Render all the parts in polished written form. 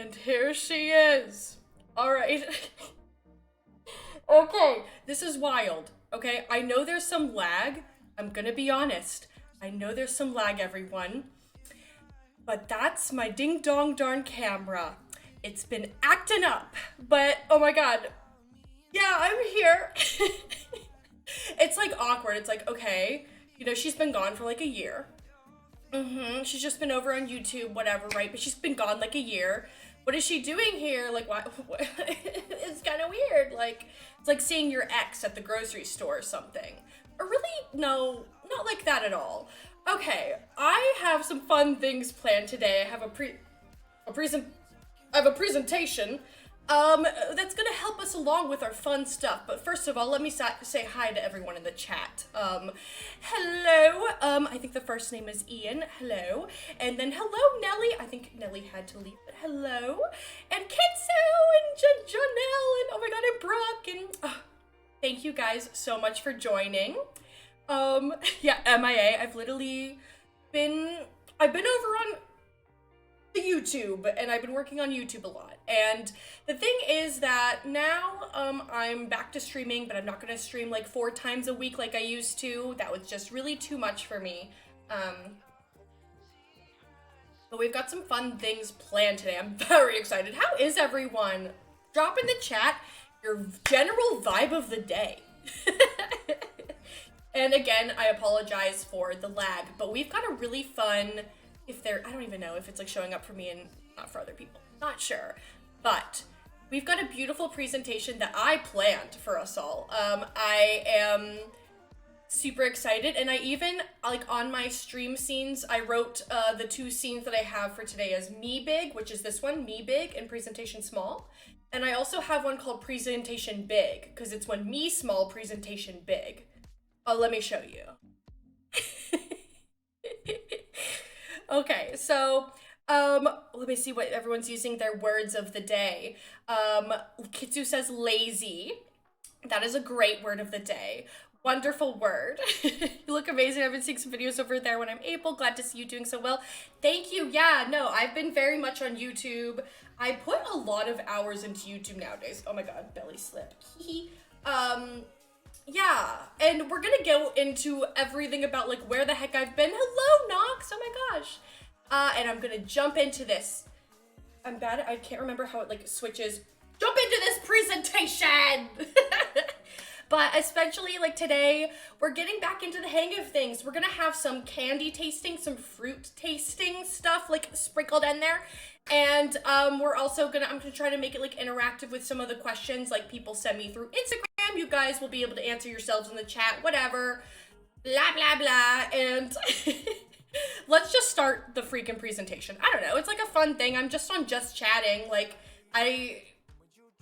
And here she is. All right. Okay, this is wild. Okay, I know there's some lag. I'm gonna be honest. I know there's some lag, everyone. But that's my ding dong darn camera. It's been acting up. But oh my god. Yeah, I'm here. It's like awkward. It's like, okay, you know, she's been gone for like a year. She's just been over on YouTube, whatever, right? But she's been gone like a year. What is she doing here? Like, why? It's kind of weird. Like, it's like seeing your ex at the grocery store or something. Or really, no, not like that at all. Okay, I have some fun things planned today. I have I have a presentation that's gonna help us along with our fun stuff. But first of all, let me say hi to everyone in the chat. Hello, I think the first name is Ian, hello. And then hello, Nelly. I think Nelly had to leave, but hello. And Kitsu and Janelle and oh my god, and Brooke and thank you guys so much for joining. Yeah, MIA, I've been over on the YouTube, and I've been working on YouTube a lot. And the thing is that now I'm back to streaming, but I'm not gonna stream like 4 times a week like I used to. That was just really too much for me. But we've got some fun things planned today. I'm very excited. How is everyone? Drop in the chat your general vibe of the day. And again, I apologize for the lag, but we've got a really fun, I don't even know if it's like showing up for me and not for other people. Not sure. But we've got a beautiful presentation that I planned for us all. I am super excited, and I even, like on my stream scenes, I wrote the 2 scenes that I have for today as Me Big, which is this one, Me Big, and Presentation Small. And I also have one called Presentation Big, because it's when Me Small, Presentation Big. Oh, let me show you. Okay, so, let me see what everyone's using their words of the day. Kitsu says lazy. That is a great word of the day. Wonderful word. You look amazing. I've been seeing some videos over there when I'm able. Glad to see you doing so well. Thank you. Yeah, no, I've been very much on YouTube. I put a lot of hours into YouTube nowadays. Oh my god, belly slip. Yeah, and we're gonna go into everything about like where the heck I've been. Hello, Nox. Oh my gosh. And I'm gonna jump into this. I'm bad. I can't remember how it like switches. Jump into this presentation. But especially like today, we're getting back into the hang of things. We're gonna have some candy tasting, some fruit tasting stuff like sprinkled in there. And we're also I'm gonna try to make it like interactive with some of the questions like people send me through Instagram. You guys will be able to answer yourselves in the chat, whatever, blah, blah, blah. And let's just start the freaking presentation. I don't know, it's like a fun thing. I'm just on Just Chatting. Like I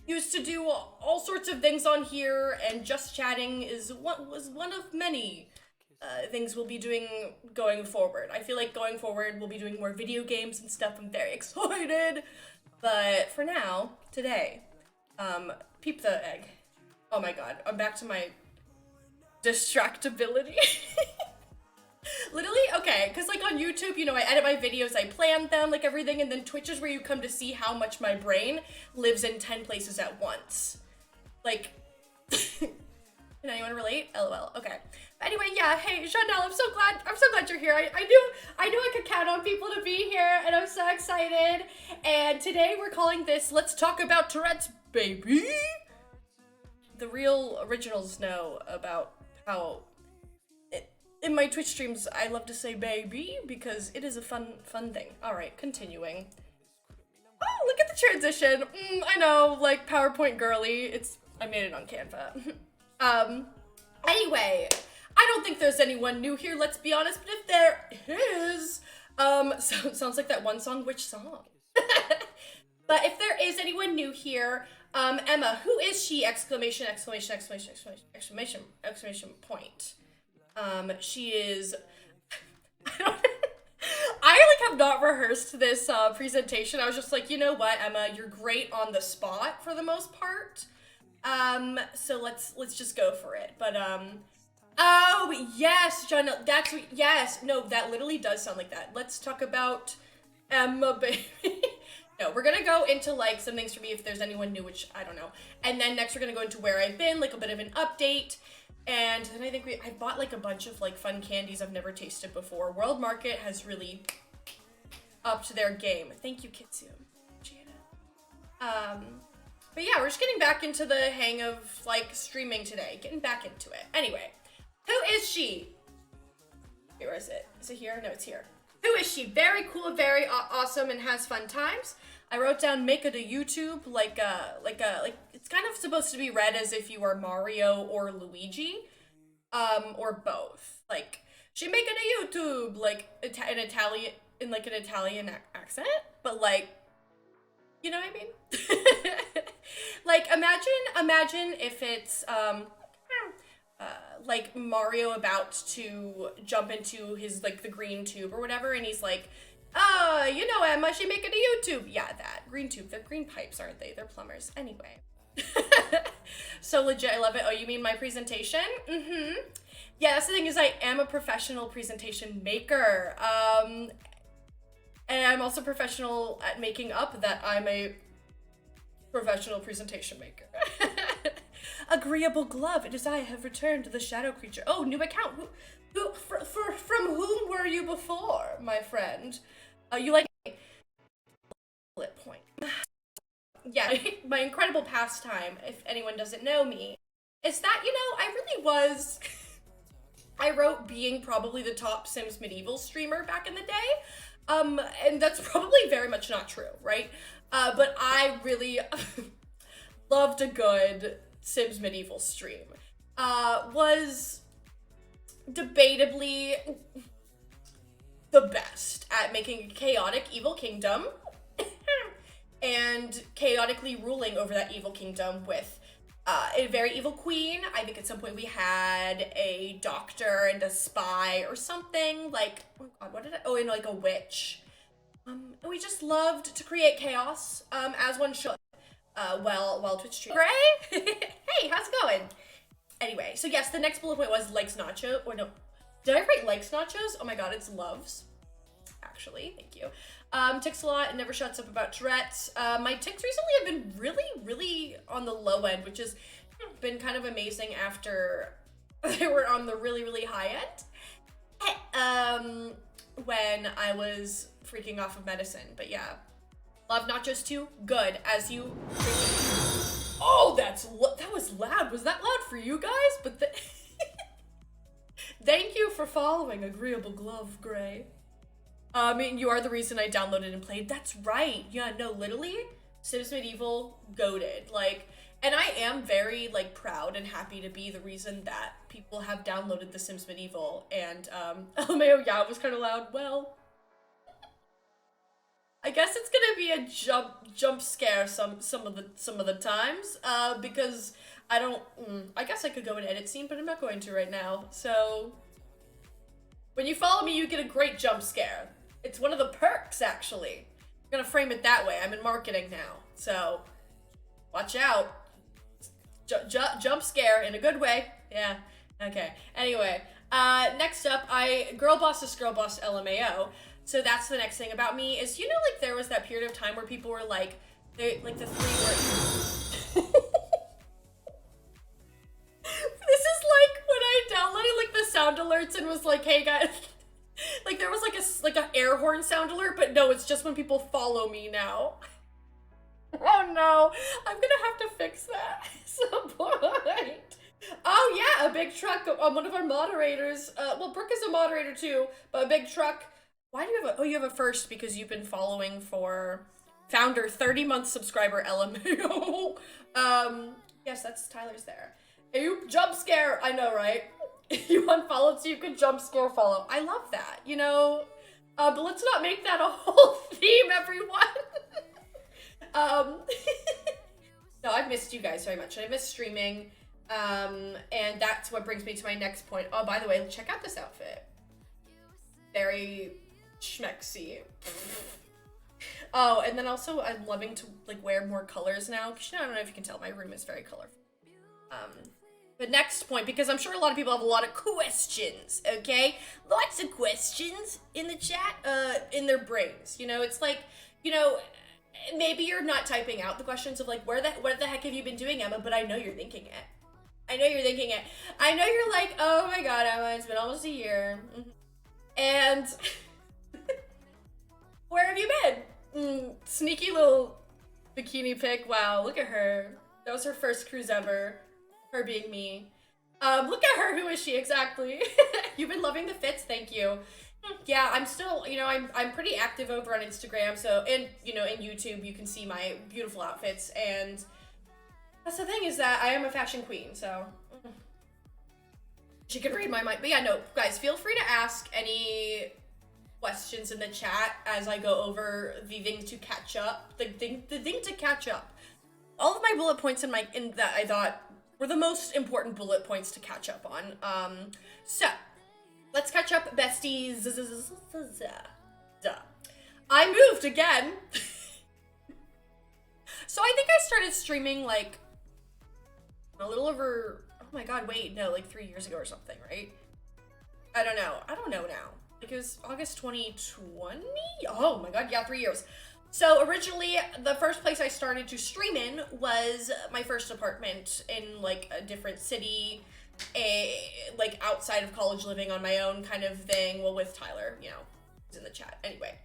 used to do all sorts of things on here, and Just Chatting was one of many things we'll be doing going forward. I feel like going forward we'll be doing more video games and stuff. I'm very excited. But for now, today, peep the egg. Oh my god, I'm back to my distractibility. Literally, okay, because like on YouTube, you know, I edit my videos, I plan them, like everything, and then Twitch is where you come to see how much my brain lives in 10 places at once. Like, can anyone relate? LOL, okay. But anyway, yeah, hey, Janelle, I'm so glad you're here. I knew I could count on people to be here, and I'm so excited. And today we're calling this Let's Talk About Tourette's, baby. The real originals know about how in my Twitch streams, I love to say baby because it is a fun thing. All right, continuing. Oh, look at the transition. I know, like PowerPoint girly. I made it on Canva. Anyway, I don't think there's anyone new here, let's be honest, but if there is, sounds like that one song, which song? But if there is anyone new here, Emma, who is she? Exclamation, exclamation, exclamation, exclamation, exclamation, exclamation point. She is, I like have not rehearsed this presentation. I was just like, you know what, Emma, you're great on the spot for the most part. So let's just go for it. But oh yes, John, that's what, yes, no, that literally does sound like that. Let's talk about Emma, baby. No, we're gonna go into like some things for me if there's anyone new, which I don't know. And then next we're gonna go into where I've been, like a bit of an update. And then I think I bought like a bunch of like fun candies I've never tasted before. World Market has really upped their game. Thank you, Kitsu. But yeah, we're just getting back into the hang of like streaming today. Getting back into it. Anyway, who is she? Where is it? Is it here? No, it's here. Who is she? Very cool, very awesome, and has fun times. I wrote down make it a YouTube, like it's kind of supposed to be read as if you are Mario or Luigi, or both. Like she make it a YouTube, like an Italian in like an Italian accent, but like, you know what I mean? Like imagine if it's like Mario about to jump into his like the green tube or whatever, and he's like, you know, Emma, she making a YouTube. Yeah, that green tube. They're green pipes, aren't they? They're plumbers. Anyway. So legit, I love it. Oh, you mean my presentation? Mm-hmm. Yeah, that's the thing, is I am a professional presentation maker. And I'm also professional at making up that I'm a professional presentation maker. Agreeable glove. It is I have returned to the shadow creature. Oh, new account. From whom were you before, my friend? You like bullet point. Yeah, my incredible pastime, if anyone doesn't know me, is that, you know, I really was, I wrote being probably the top Sims Medieval streamer back in the day. And that's probably very much not true, right? But I really loved a good Sims Medieval stream. Was debatably the best at making a chaotic evil kingdom and chaotically ruling over that evil kingdom with a very evil queen. I think at some point we had a doctor and a spy or something, like, oh god, what did I, oh, and like a witch. We just loved to create chaos, as one should, while Twitch stream. Gray? Hey, how's it going? Anyway, so yes, the next bullet point was likes nacho, or no, did I write likes nachos? Oh my god, it's loves, actually, thank you. Ticks a lot and never shuts up about Tourette's. My ticks recently have been really on the low end, which has been kind of amazing after they were on the really high end. When I was freaking off of medicine, but yeah. Love nachos too, good, as you freaking... Oh, that was loud. Was that loud for you guys? But thank you for following Agreeable Glove Gray. I mean, you are the reason I downloaded and played. That's right. Yeah, no, literally, Sims Medieval goated. Like, and I am very, like, proud and happy to be the reason that people have downloaded The Sims Medieval. And, LMAO, yeah, it was kind of loud. Well, I guess it's gonna be a jump scare some of the times, because I don't, I guess I could go and edit scene, but I'm not going to right now. So, when you follow me, you get a great jump scare. It's one of the perks, actually. I'm gonna frame it that way. I'm in marketing now, so watch out. Jump scare in a good way. Yeah, okay. Anyway, next up, girl boss is girl boss LMAO. So that's the next thing about me is, you know, like there was that period of time where people were like, like the 3 words. This is like when I downloaded like the sound alerts and was like, hey guys, like there was like a air horn sound alert, but no, it's just when people follow me now. Oh no, I'm gonna have to fix that at some point. Oh yeah, a big truck, one of our moderators, well, Brooke is a moderator too, but a big truck. Why do you have you have a first because you've been following for founder 30-month subscriber LMAO. Yes, that's Tyler's there. You jump scare, I know, right? You unfollowed so you could jump scare follow. I love that, you know? But let's not make that a whole theme, everyone. No, I've missed you guys very much. I miss streaming. And that's what brings me to my next point. Oh, by the way, check out this outfit. Very schmexy. Oh, and then also I'm loving to like wear more colors now, because I don't know if you can tell, my room is very colorful. But next point, because I'm sure a lot of people have a lot of questions, okay? Lots of questions in the chat, in their brains. You know, it's like, you know, maybe you're not typing out the questions of like, what the heck have you been doing, Emma? But I know you're thinking it. I know you're thinking it. I know you're like, oh my God, Emma, it's been almost a year. And where have you been? Sneaky little bikini pic. Wow, look at her. That was her first cruise ever. Her being me. Look at her. Who is she exactly? You've been loving the fits. Thank you. Yeah, I'm still, you know, I'm pretty active over on Instagram. So, and you know, in YouTube, you can see my beautiful outfits. And that's the thing, is that I am a fashion queen. So she could read my mind. But yeah, no, guys, feel free to ask any questions in the chat as I go over the thing to catch up. The thing to catch up. All of my bullet points in that I thought were the most important bullet points to catch up on. So let's catch up, besties. I moved again. So I think I started streaming like a little over, oh my God, wait, no, like 3 years ago or something, right? I don't know now. Like it was August 2020? Oh my God, yeah, 3 years. So originally, the first place I started to stream in was my first apartment in like a different city, like outside of college, living on my own kind of thing. Well, with Tyler, you know, he's in the chat. Anyway.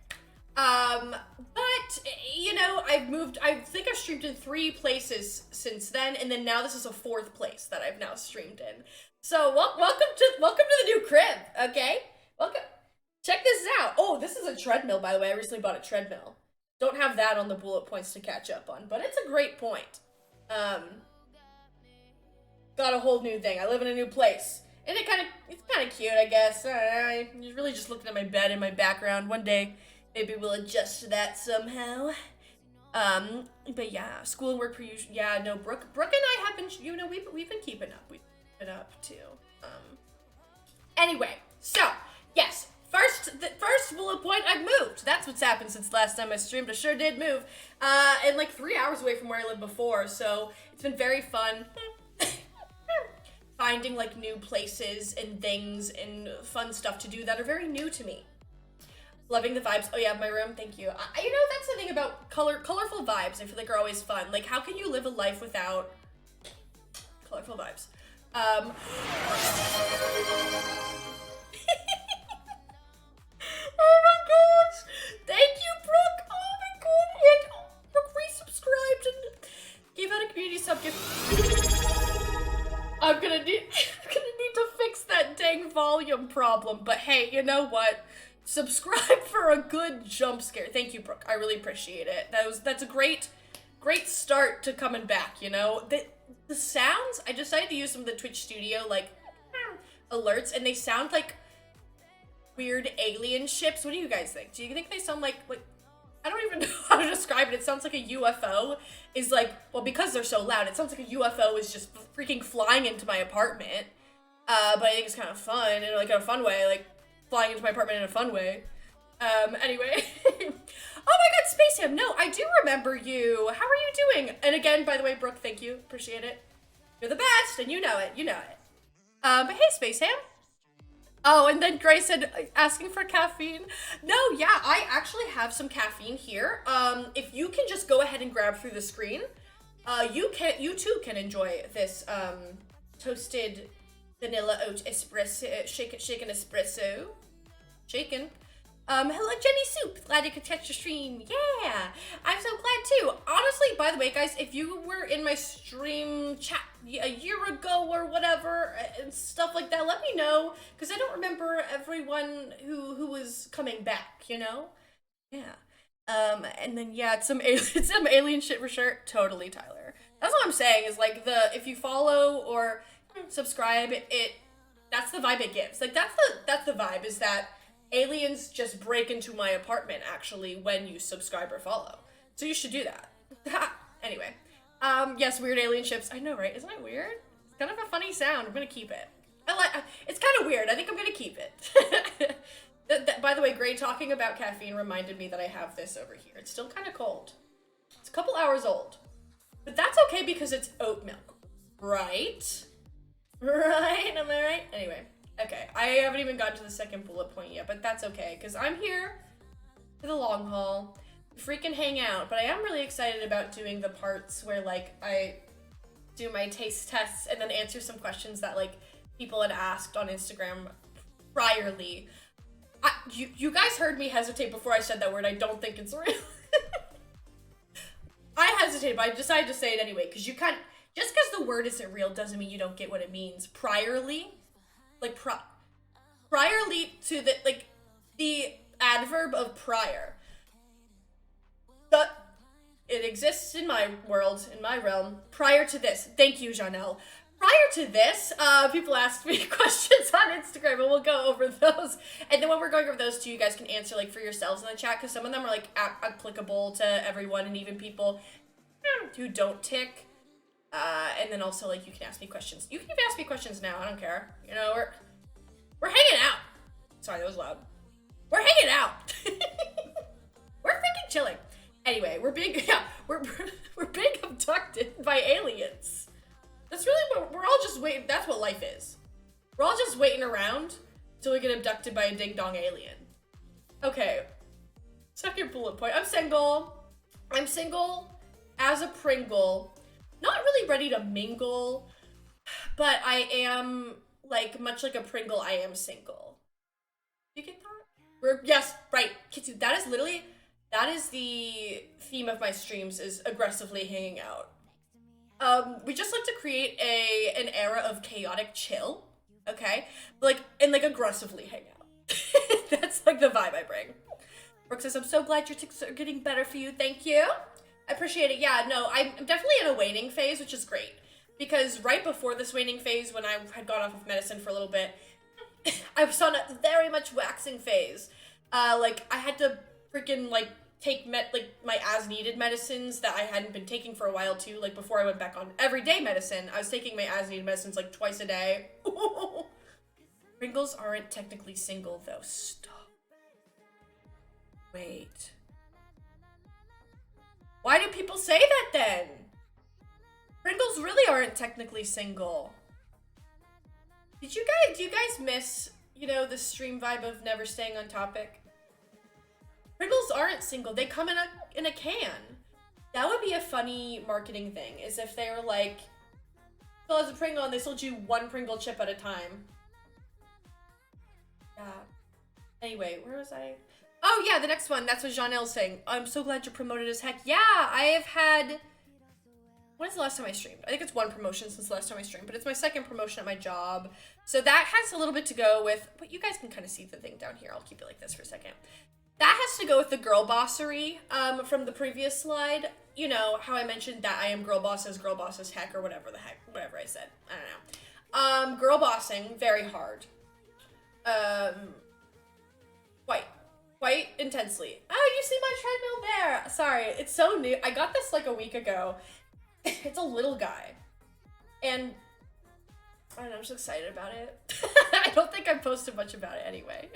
But, you know, I've moved, I think I've streamed in 3 places since then, and then now this is a 4th place that I've now streamed in. So, welcome to the new crib, okay? Welcome. Check this out. Oh, this is a treadmill, by the way. I recently bought a treadmill. Don't have that on the bullet points to catch up on, but it's a great point. Got a whole new thing. I live in a new place. And it's kind of cute, I guess. I don't know. I'm really just looking at my bed in my background. One day, maybe we'll adjust that somehow. But yeah, school and work per usual. Yeah, no, Brooke and I have been, you know, we've been keeping up. We've been up too. Anyway, so yes, the first bullet point, I've moved. That's what's happened since last time I streamed. I sure did move. And like 3 hours away from where I lived before, so it's been very fun. Finding like new places and things and fun stuff to do that are very new to me. Loving the vibes. Oh yeah, my room. Thank you. You know, that's the thing about colorful vibes. I feel like are always fun. Like, how can you live a life without colorful vibes? Oh my gosh! Thank you, Brooke. Oh my god, and Brooke resubscribed and gave out a community sub gift. I'm gonna need to fix that dang volume problem. But hey, you know what? Subscribe for a good jump scare. Thank you, Brooke. I really appreciate it. That's a great start to coming back, you know? The sounds, I decided to use some of the Twitch Studio, like, alerts, and they sound like weird alien ships. What do you guys think? Do you think they sound like, I don't even know how to describe it. It sounds like a UFO is like, well, because they're so loud, it sounds like a UFO is just freaking flying into my apartment. But I think it's kind of fun, and like in a fun way, like, flying into my apartment in a fun way. Anyway. Oh my god, Space Ham. No, I do remember you. How are you doing? And again, by the way, Brooke, thank you. Appreciate it. You're the best, and you know it. You know it. But hey, Space Ham. Oh, and then Grace said, asking for caffeine. No, yeah, I actually have some caffeine here. If you can just go ahead and grab through the screen, you too can enjoy this, toasted vanilla oat espresso, shaken espresso. Shaken. Hello, Jenny Soup. Glad you could catch the stream. Yeah, I'm so glad too. Honestly, by the way, guys, if you were in my stream chat a year ago or whatever and stuff like that, let me know, because I don't remember everyone who was coming back, you know? Yeah. And then yeah, it's some alien shit for sure. Totally, Tyler. That's what I'm saying, is like if you follow or subscribe, that's the vibe it gives. Like that's the vibe, is that aliens just break into my apartment actually when you subscribe or follow. So you should do that. Anyway. Yes, weird alien ships. I know, right? Isn't it weird? It's kind of a funny sound. I'm gonna keep it. It's kind of weird. I think I'm gonna keep it. By the way, Gray, talking about caffeine reminded me that I have this over here. It's still kind of cold. It's a couple hours old. But that's okay because it's oat milk. Right? Right? Am I right? Anyway. Okay, I haven't even gotten to the second bullet point yet, but that's okay, because I'm here for the long haul. freaking hang out. But I am really excited about doing the parts where like I do my taste tests and then answer some questions that like people had asked on Instagram priorly. You guys heard me hesitate before I said that word. I don't think it's real. I hesitated, but I decided to say it anyway, because just because the word isn't real doesn't mean you don't get what it means. Priorly, like priorly to the adverb of prior. But it exists in my world, in my realm, prior to this. Thank you, Janelle. Prior to this, people asked me questions on Instagram, and we'll go over those. And then when we're going over those too, you guys can answer like for yourselves in the chat, because some of them are like applicable to everyone, and even people who don't tick. And then also like you can ask me questions. You can even ask me questions now. I don't care. You know, we're hanging out. Sorry, that was loud. We're hanging out. We're freaking chilling. Anyway, we're being abducted by aliens. That's really what we're all just waiting. That's what life is. We're all just waiting around till we get abducted by a ding-dong alien. Okay. Second bullet point. I'm single. I'm single as a Pringle. Not really ready to mingle, but I am, like, much like a Pringle, I am single. You get that? Yes, right. Kitsu, that is the theme of my streams, is aggressively hanging out. We just like to create an era of chaotic chill, okay? And aggressively hang out. That's like the vibe I bring. Brooke says, I'm so glad your ticks are getting better for you. Thank you. I appreciate it. Yeah, no, I'm definitely in a waning phase, which is great. Because right before this waning phase, when I had gone off of medicine for a little bit, I was on a very much waxing phase. I had to freaking, take my as-needed medicines that I hadn't been taking for a while too. Like before I went back on everyday medicine, I was taking my as-needed medicines like twice a day. Pringles aren't technically single though. Stop. Wait. Why do people say that then? Pringles really aren't technically single. Do you guys miss, the stream vibe of never staying on topic? Pringles aren't single. They come in a can. That would be a funny marketing thing, is if they were like, well, as a Pringle, and they sold you one Pringle chip at a time. Yeah. Anyway, where was I? Oh, yeah, the next one. That's what Janelle's saying. I'm so glad you're promoted as heck. Yeah, I have had... When's the last time I streamed? I think it's one promotion since the last time I streamed, but it's my second promotion at my job. So that has a little bit to go with... But you guys can kind of see the thing down here. I'll keep it like this for a second. That has to go with the girl bossery from the previous slide. You know, how I mentioned that I am girl boss as heck, or whatever I said. I don't know. Girl bossing, very hard. Quite intensely. Oh, you see my treadmill there. Sorry, it's so new. I got this like a week ago. It's a little guy. And I don't know, I'm just excited about it. I don't think I posted much about it anyway.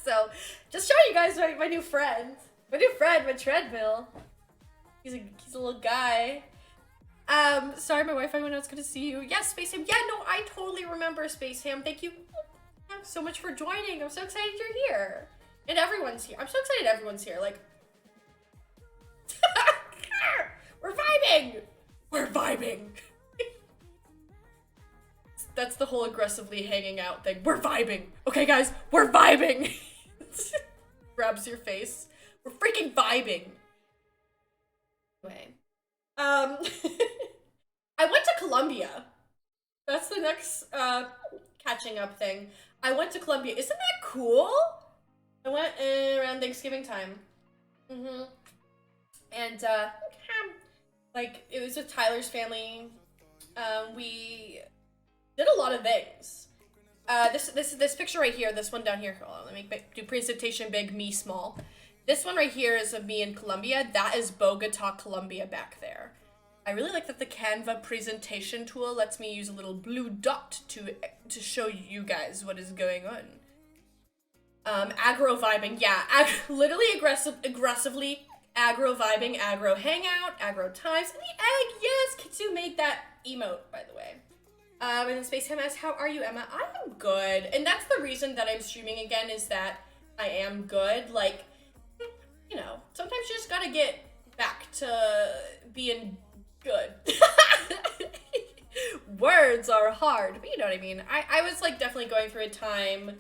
So, just showing you guys my new friend. My treadmill. He's a little guy. Sorry, my Wi-Fi went out. It's good to see you. Yes, Space Ham. Yeah, no, I totally remember Space Ham. Thank you so much for joining. I'm so excited you're here. And everyone's here. I'm so excited everyone's here. Like, we're vibing. We're vibing. That's the whole aggressively hanging out thing. We're vibing. Okay, guys, we're vibing. Grabs your face. We're freaking vibing. Anyway. I went to Colombia. That's the next catching up thing. I went to Colombia. Isn't that cool? I went around Thanksgiving time. And it was with Tyler's family. We did a lot of things. This picture right here, this one down here. Hold on, let me do presentation big, me small. This one right here is of me in Colombia. That is Bogota, Colombia back there. I really like that the Canva presentation tool lets me use a little blue dot to show you guys what is going on. Aggro vibing, yeah, literally aggressively aggro vibing, aggro hangout, aggro times, and the egg, yes, Kitsu made that emote, by the way. And then Space Ham asks, how are you, Emma? I am good, and that's the reason that I'm streaming again, is that I am good. Like, sometimes sometimes you just gotta get back to being good. Words are hard, but you know what I mean. I was like definitely going through a time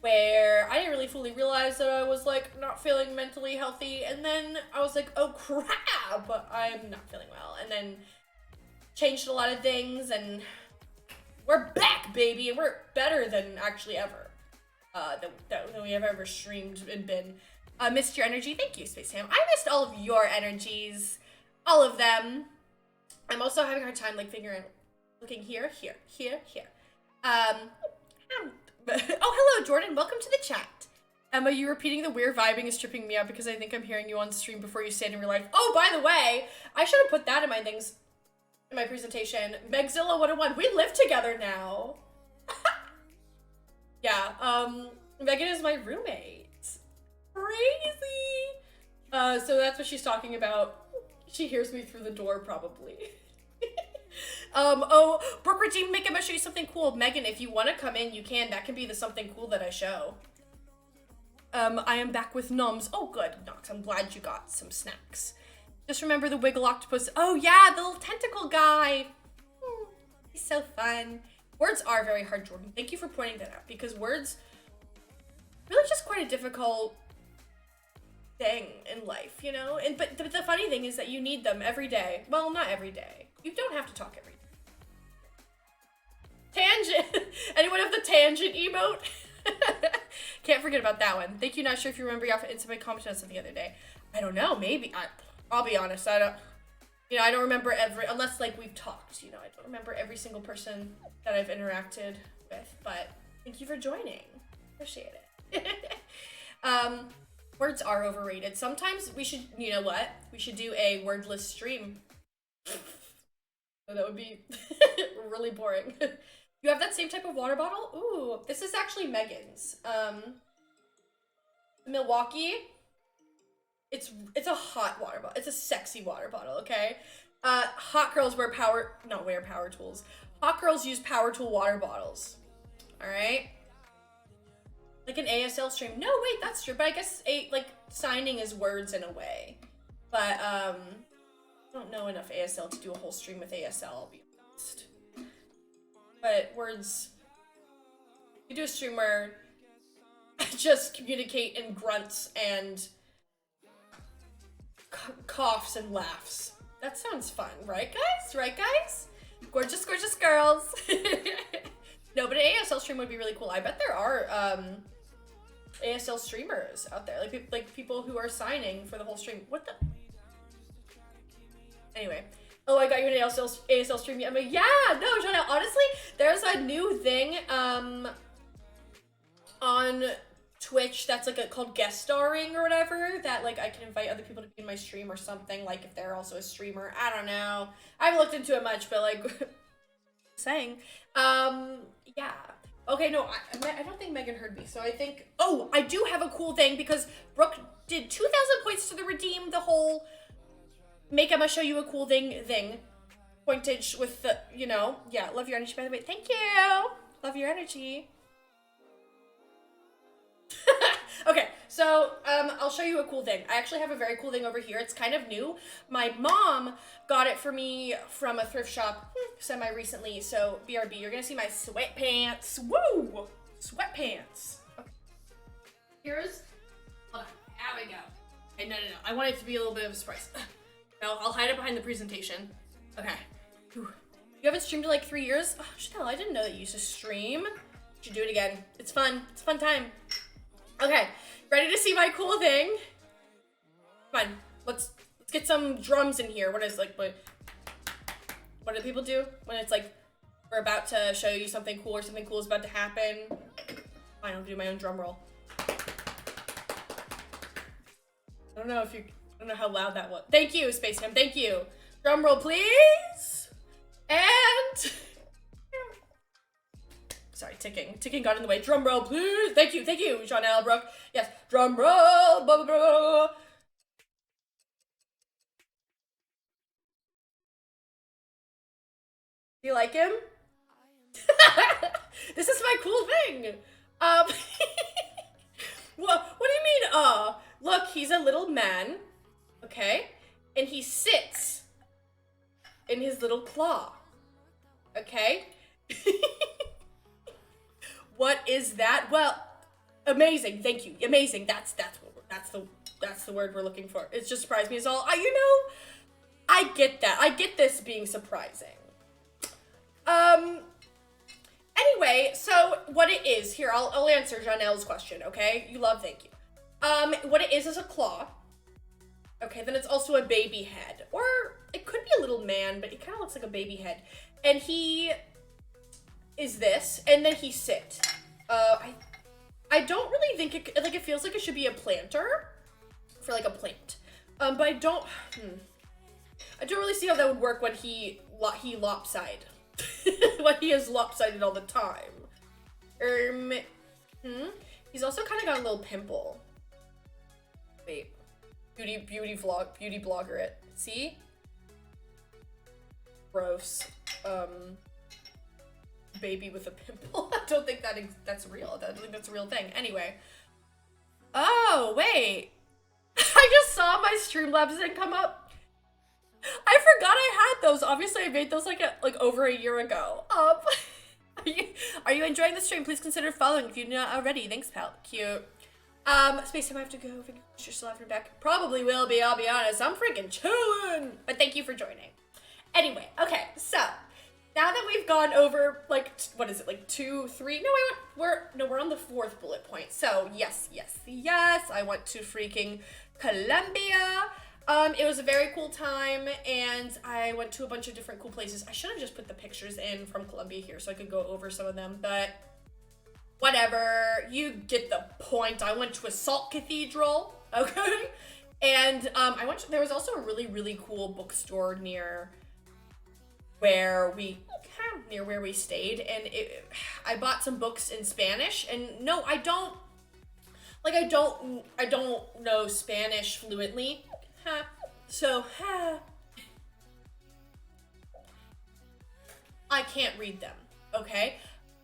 where I didn't really fully realize that I was like not feeling mentally healthy, and then I was like, oh crap, I'm not feeling well, and then changed a lot of things, and we're back, baby, and we're better than actually ever than we have ever streamed and been. Missed your energy. Thank you, Space Ham. I missed all of your energies, all of them. I'm also having a hard time like figuring, looking here. Oh, hello, Jordan. Welcome to the chat. Emma, you repeating the weird vibing is tripping me out because I think I'm hearing you on stream before you stand in real life. Oh, by the way, I should have put that in my things, in my presentation. Megzilla 101. We live together now. Yeah. Megan is my roommate. Crazy. So that's what she's talking about. She hears me through the door, probably. Oh, Brooke Redeem, I'm gonna show you something cool. Megan, if you want to come in, you can. That can be the something cool that I show. I am back with Noms. Oh, good, Nox. I'm glad you got some snacks. Just remember the Wiggle Octopus. Oh, yeah, the little tentacle guy. He's so fun. Words are very hard, Jordan. Thank you for pointing that out, because words really just quite a difficult thing in life, you know? And but the funny thing is that you need them every day. Well, not every day. You don't have to talk every day. Tangent. Anyone have the tangent emote? Can't forget about that one. Thank you. Not sure if you remember your outfit. Somebody commented on something the other day. I don't know. Maybe. I'll be honest. I don't. You know, I don't remember unless like we've talked. You know, I don't remember every single person that I've interacted with. But thank you for joining. Appreciate it. Words are overrated. Sometimes we should. You know what? We should do a wordless stream. That would be really boring. You have that same type of water bottle? Ooh, this is actually Megan's. Milwaukee. It's a hot water bottle. It's a sexy water bottle, okay? Hot girls wear power tools. Hot girls use power tool water bottles. All right? Like an ASL stream. No, wait, that's true. But I guess like signing is words in a way. But I don't know enough ASL to do a whole stream with ASL, I'll be honest. But words, you do a stream where I just communicate in grunts and coughs and laughs. That sounds fun, right guys? Right guys? Gorgeous, gorgeous girls. No, but an ASL stream would be really cool. I bet there are ASL streamers out there, like people who are signing for the whole stream. What the? Anyway. Oh, I got you an ASL stream. I'm like, yeah, no, Jonah, honestly, there's a new thing on Twitch that's like called guest starring or whatever, that like I can invite other people to be in my stream or something, like if they're also a streamer. I don't know. I haven't looked into it much, but like, saying. Yeah. Okay, no, I don't think Megan heard me, so I think, oh, I do have a cool thing because Brooke did 2,000 points to the redeem the whole make Emma show you a cool thing pointage with the, you know, yeah, love your energy, by the way. Thank you. Love your energy. Okay, so I'll show you a cool thing. I actually have a very cool thing over here. It's kind of new. My mom got it for me from a thrift shop semi-recently. So BRB, you're gonna see my sweatpants. Woo! Sweatpants. Okay. Here's, hold on, there we go. Okay, no. I want it to be a little bit of a surprise. No, I'll hide it behind the presentation. Okay. Whew. You haven't streamed in like 3 years? Oh, Chanel, I didn't know that you used to stream. You should do it again. It's fun. It's a fun time. Okay, ready to see my cool thing? Come on, let's get some drums in here. What do people do when it's like we're about to show you something cool or something cool is about to happen? Fine, I'll do my own drum roll. I don't know how loud that was. Thank you, Space Ham. Thank you. Drum roll, please. And sorry, ticking. Ticking got in the way. Drum roll, please. Thank you, John Albrook. Yes, drum roll. Blah, blah, blah. Do you like him? This is my cool thing. What do you mean, look, he's a little man. Okay? And he sits in his little claw. Okay? What is that? Well, amazing. Thank you. Amazing. That's the word we're looking for. It just surprised me as all. I get that. I get this being surprising. Anyway, so what it is here, I'll answer Janelle's question, okay? Thank you. What it is a claw. Okay, then it's also a baby head. Or it could be a little man, but it kind of looks like a baby head. And he is this, and then he sit. I don't really think it feels like it should be a planter for like a plant. But I don't really see how that would work when he lopsided. When he is lopsided all the time. He's also kind of got a little pimple. Wait. Beauty blogger it. See? Gross. Baby with a pimple. I don't think that's real. I don't think that's a real thing. Anyway. Oh, wait. I just saw my Streamlabs thing come up. I forgot I had those. Obviously, I made those like over a year ago. Are you enjoying the stream? Please consider following if you're not already. Thanks, pal. Cute. Space time I have to go. You're still after back. Probably will be, I'll be honest. I'm freaking chilling. But thank you for joining. Anyway, okay, so now that we've gone over what is it, like 2, 3? No, we're on the 4th bullet point. So yes, I went to freaking Colombia. It was a very cool time, and I went to a bunch of different cool places. I should have just put the pictures in from Colombia here so I could go over some of them, but whatever, you get the point. I went to a salt cathedral, okay? And there was also a really, really cool bookstore near where we stayed, and I bought some books in Spanish, and no, I don't know Spanish fluently. So, I can't read them, okay?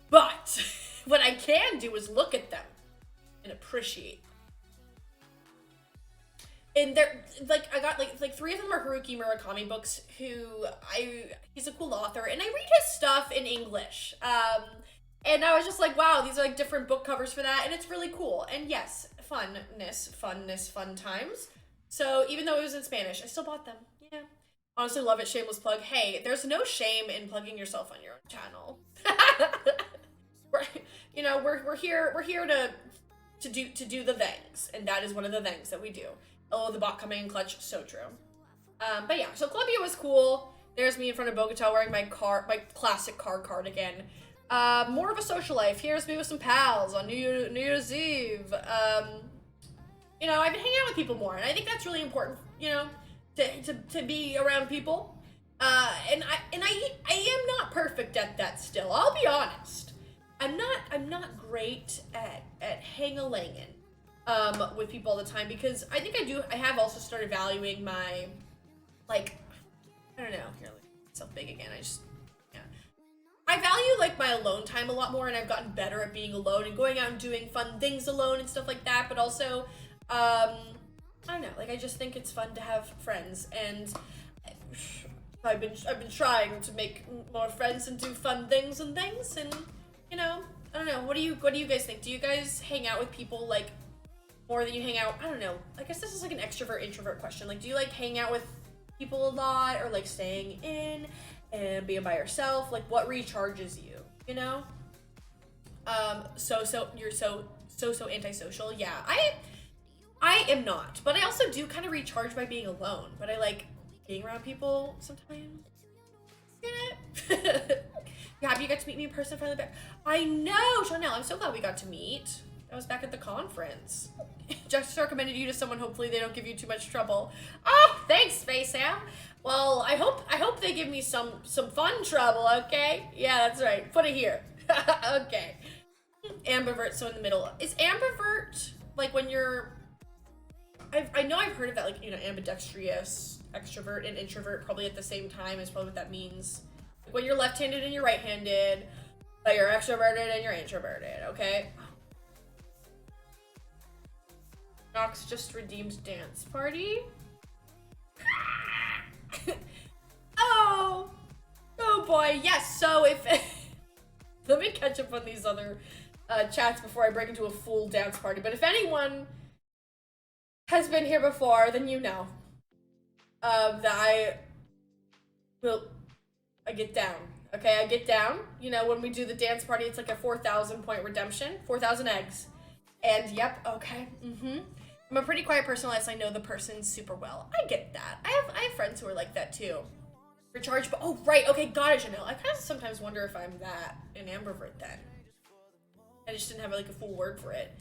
But what I can do is look at them and appreciate them. And they're, I got, 3 of them are Haruki Murakami books, he's a cool author, and I read his stuff in English. And I was just like, wow, these are, different book covers for that, and it's really cool. And yes, fun times. So even though it was in Spanish, I still bought them. Yeah. Honestly, love it. Shameless plug. Hey, there's no shame in plugging yourself on your own channel. We're here to do the things, and that is one of the things that we do. Oh, the bot coming in clutch, so true. But yeah, so Colombia was cool. There's me in front of Bogota wearing my classic car cardigan. More of a social life. Here's me with some pals on New Year's Eve. I've been hanging out with people more, and I think that's really important, to be around people. And I am not perfect at that still. I'll be honest. I'm not great at hang-a-langin' with people all the time, because I think I have also started valuing my, I don't know, here, myself big again, I value, my alone time a lot more, and I've gotten better at being alone and going out and doing fun things alone and stuff like that, but also, I don't know, I just think it's fun to have friends, and I've been trying to make more friends and do fun things, and I don't know, what do you guys think? Do you guys hang out with people, more than you hang out? I don't know, I guess this is, an extrovert-introvert question, do you, hang out with people a lot, or, staying in and being by yourself? What recharges you, you're so antisocial. Yeah, I am not, but I also do kind of recharge by being alone, but I like being around people sometimes. Get it? You happy you got to meet me in person for the back? I know, Chanel, I'm so glad we got to meet. I was back at the conference. Just recommended you to someone, hopefully they don't give you too much trouble. Oh, thanks, Space Sam. Well, I hope they give me some fun trouble, okay? Yeah, that's right. Put it here. Okay. Ambivert, so in the middle. Is ambivert, when you're... I know I've heard of that, ambidextrous, extrovert, and introvert probably at the same time is probably what that means. When you're left-handed and you're right-handed, but you're extroverted and you're introverted, okay? Nox just redeemed dance party. boy. Yes, so if... Let me catch up on these other chats before I break into a full dance party. But if anyone has been here before, then you know that I get down. Okay, I get down. You know, when we do the dance party, it's like a 4,000 point redemption. 4,000 eggs. And yep, okay, I'm a pretty quiet person unless I know the person super well. I get that. I have friends who are like that too. Recharge, but oh right, okay, got it, Janelle. I kind of sometimes wonder if I'm that in ambivert then. I just didn't have like a full word for it.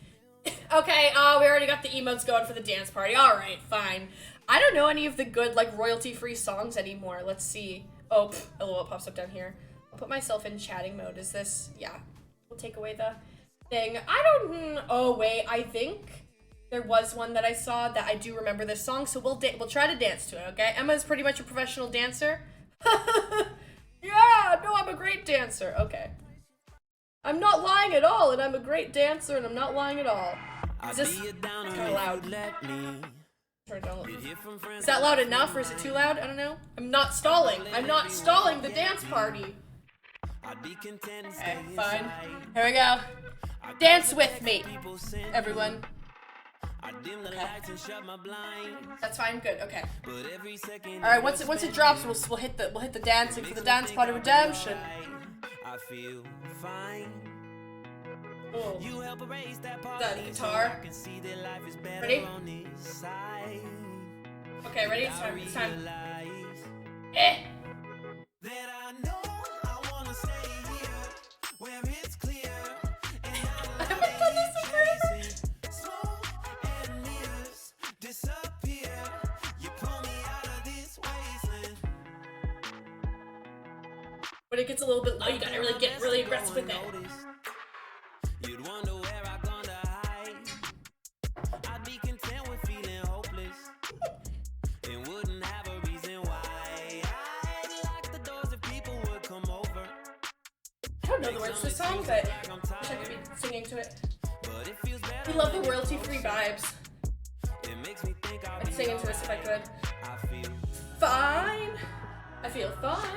Okay, we already got the emotes going for the dance party. All right, fine. I don't know any of the good like royalty-free songs anymore. Let's see. Oh, LOL pops up down here. I'll put myself in chatting mode. Is this? Yeah. We'll take away the thing. I don't. Oh wait, I think there was one that I saw that I do remember this song. So we'll try to dance to it. Okay. Emma's pretty much a professional dancer. Yeah. No, I'm a great dancer. Okay. I'm not lying at all, and I'm a great dancer, and I'm not lying at all. Is this kind of loud? Turn it down. Is that loud enough, or is it too loud? I don't know. I'm not stalling. I'm not stalling the dance party. Okay, fine. Here we go. Dance with me, everyone. Okay. That's fine. Good. Okay. All right. Once it drops, we'll hit the dancing for the dance party redemption. I feel fine. Oh. The guitar. Ready? Okay, ready? It's time. It's time. Eh. I haven't done this in forever. When it gets a little bit low, you gotta really get really aggressive with it. You'd wonder where I'm gonna hide. I'd be content with feeling hopeless. And wouldn't have a reason why. I'd lock the doors if people would come over. I don't know the words to this song, but I wish I could be singing to it. We love the royalty-free vibes. I'd sing into this if I could. Fine. I feel fine.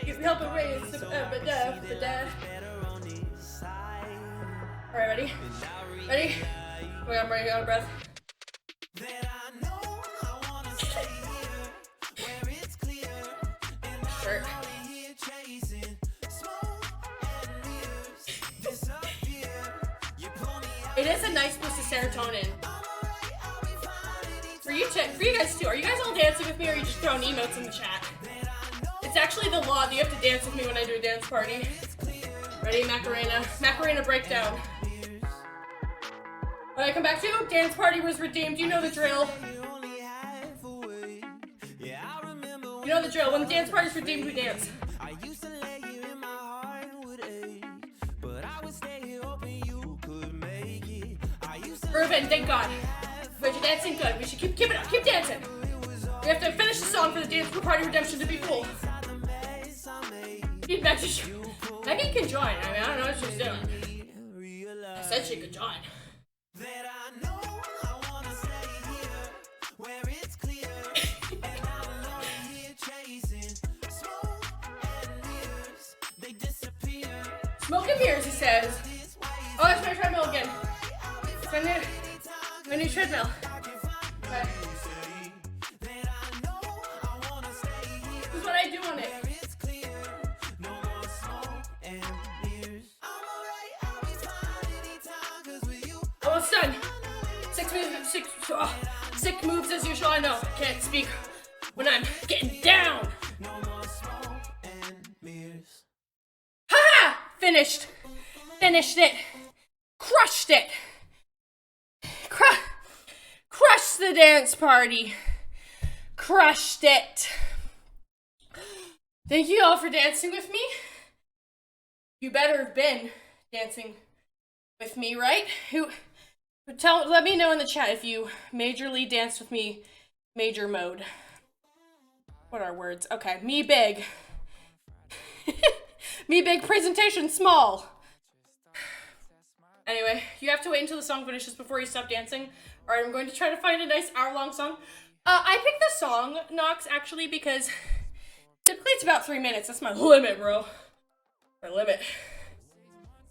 You help erase the death. Alright, ready? Ready? Wait, I'm running out of breath. Shirt. It is a nice boost of serotonin. For you guys too. Are you guys all dancing with me, or are you just throwing emotes in the chat? It's actually the law that you have to dance with me when I do a dance party. Ready, Macarena? Macarena breakdown. When I come back to you, dance party was redeemed. You know the drill. You know the drill. When the dance party is redeemed, we dance. Ruben, thank God. But you're dancing good. We should keep it up. Keep dancing. We have to finish the song for the dance party redemption to be full. Maggie can join. I mean, I don't know what she's doing. I said she could join. Smoke and mirrors, he says. Oh, that's my treadmill again. It's my new treadmill. Okay. This is what I do on it. Almost done. Sick moves as usual. I know. Can't speak when I'm getting down. Ha! Finished. Finished it. Crushed it. Crushed the dance party. Crushed it. Thank you all for dancing with me. You better have been dancing with me, right? Let me know in the chat if you majorly danced with me, major mode. What are words? Okay, me big. Me big, presentation small. Anyway, you have to wait until the song finishes before you stop dancing. All right, I'm going to try to find a nice hour-long song. I picked the song, Nox, actually, because Typically it's about 3 minutes. That's my limit, bro. My limit.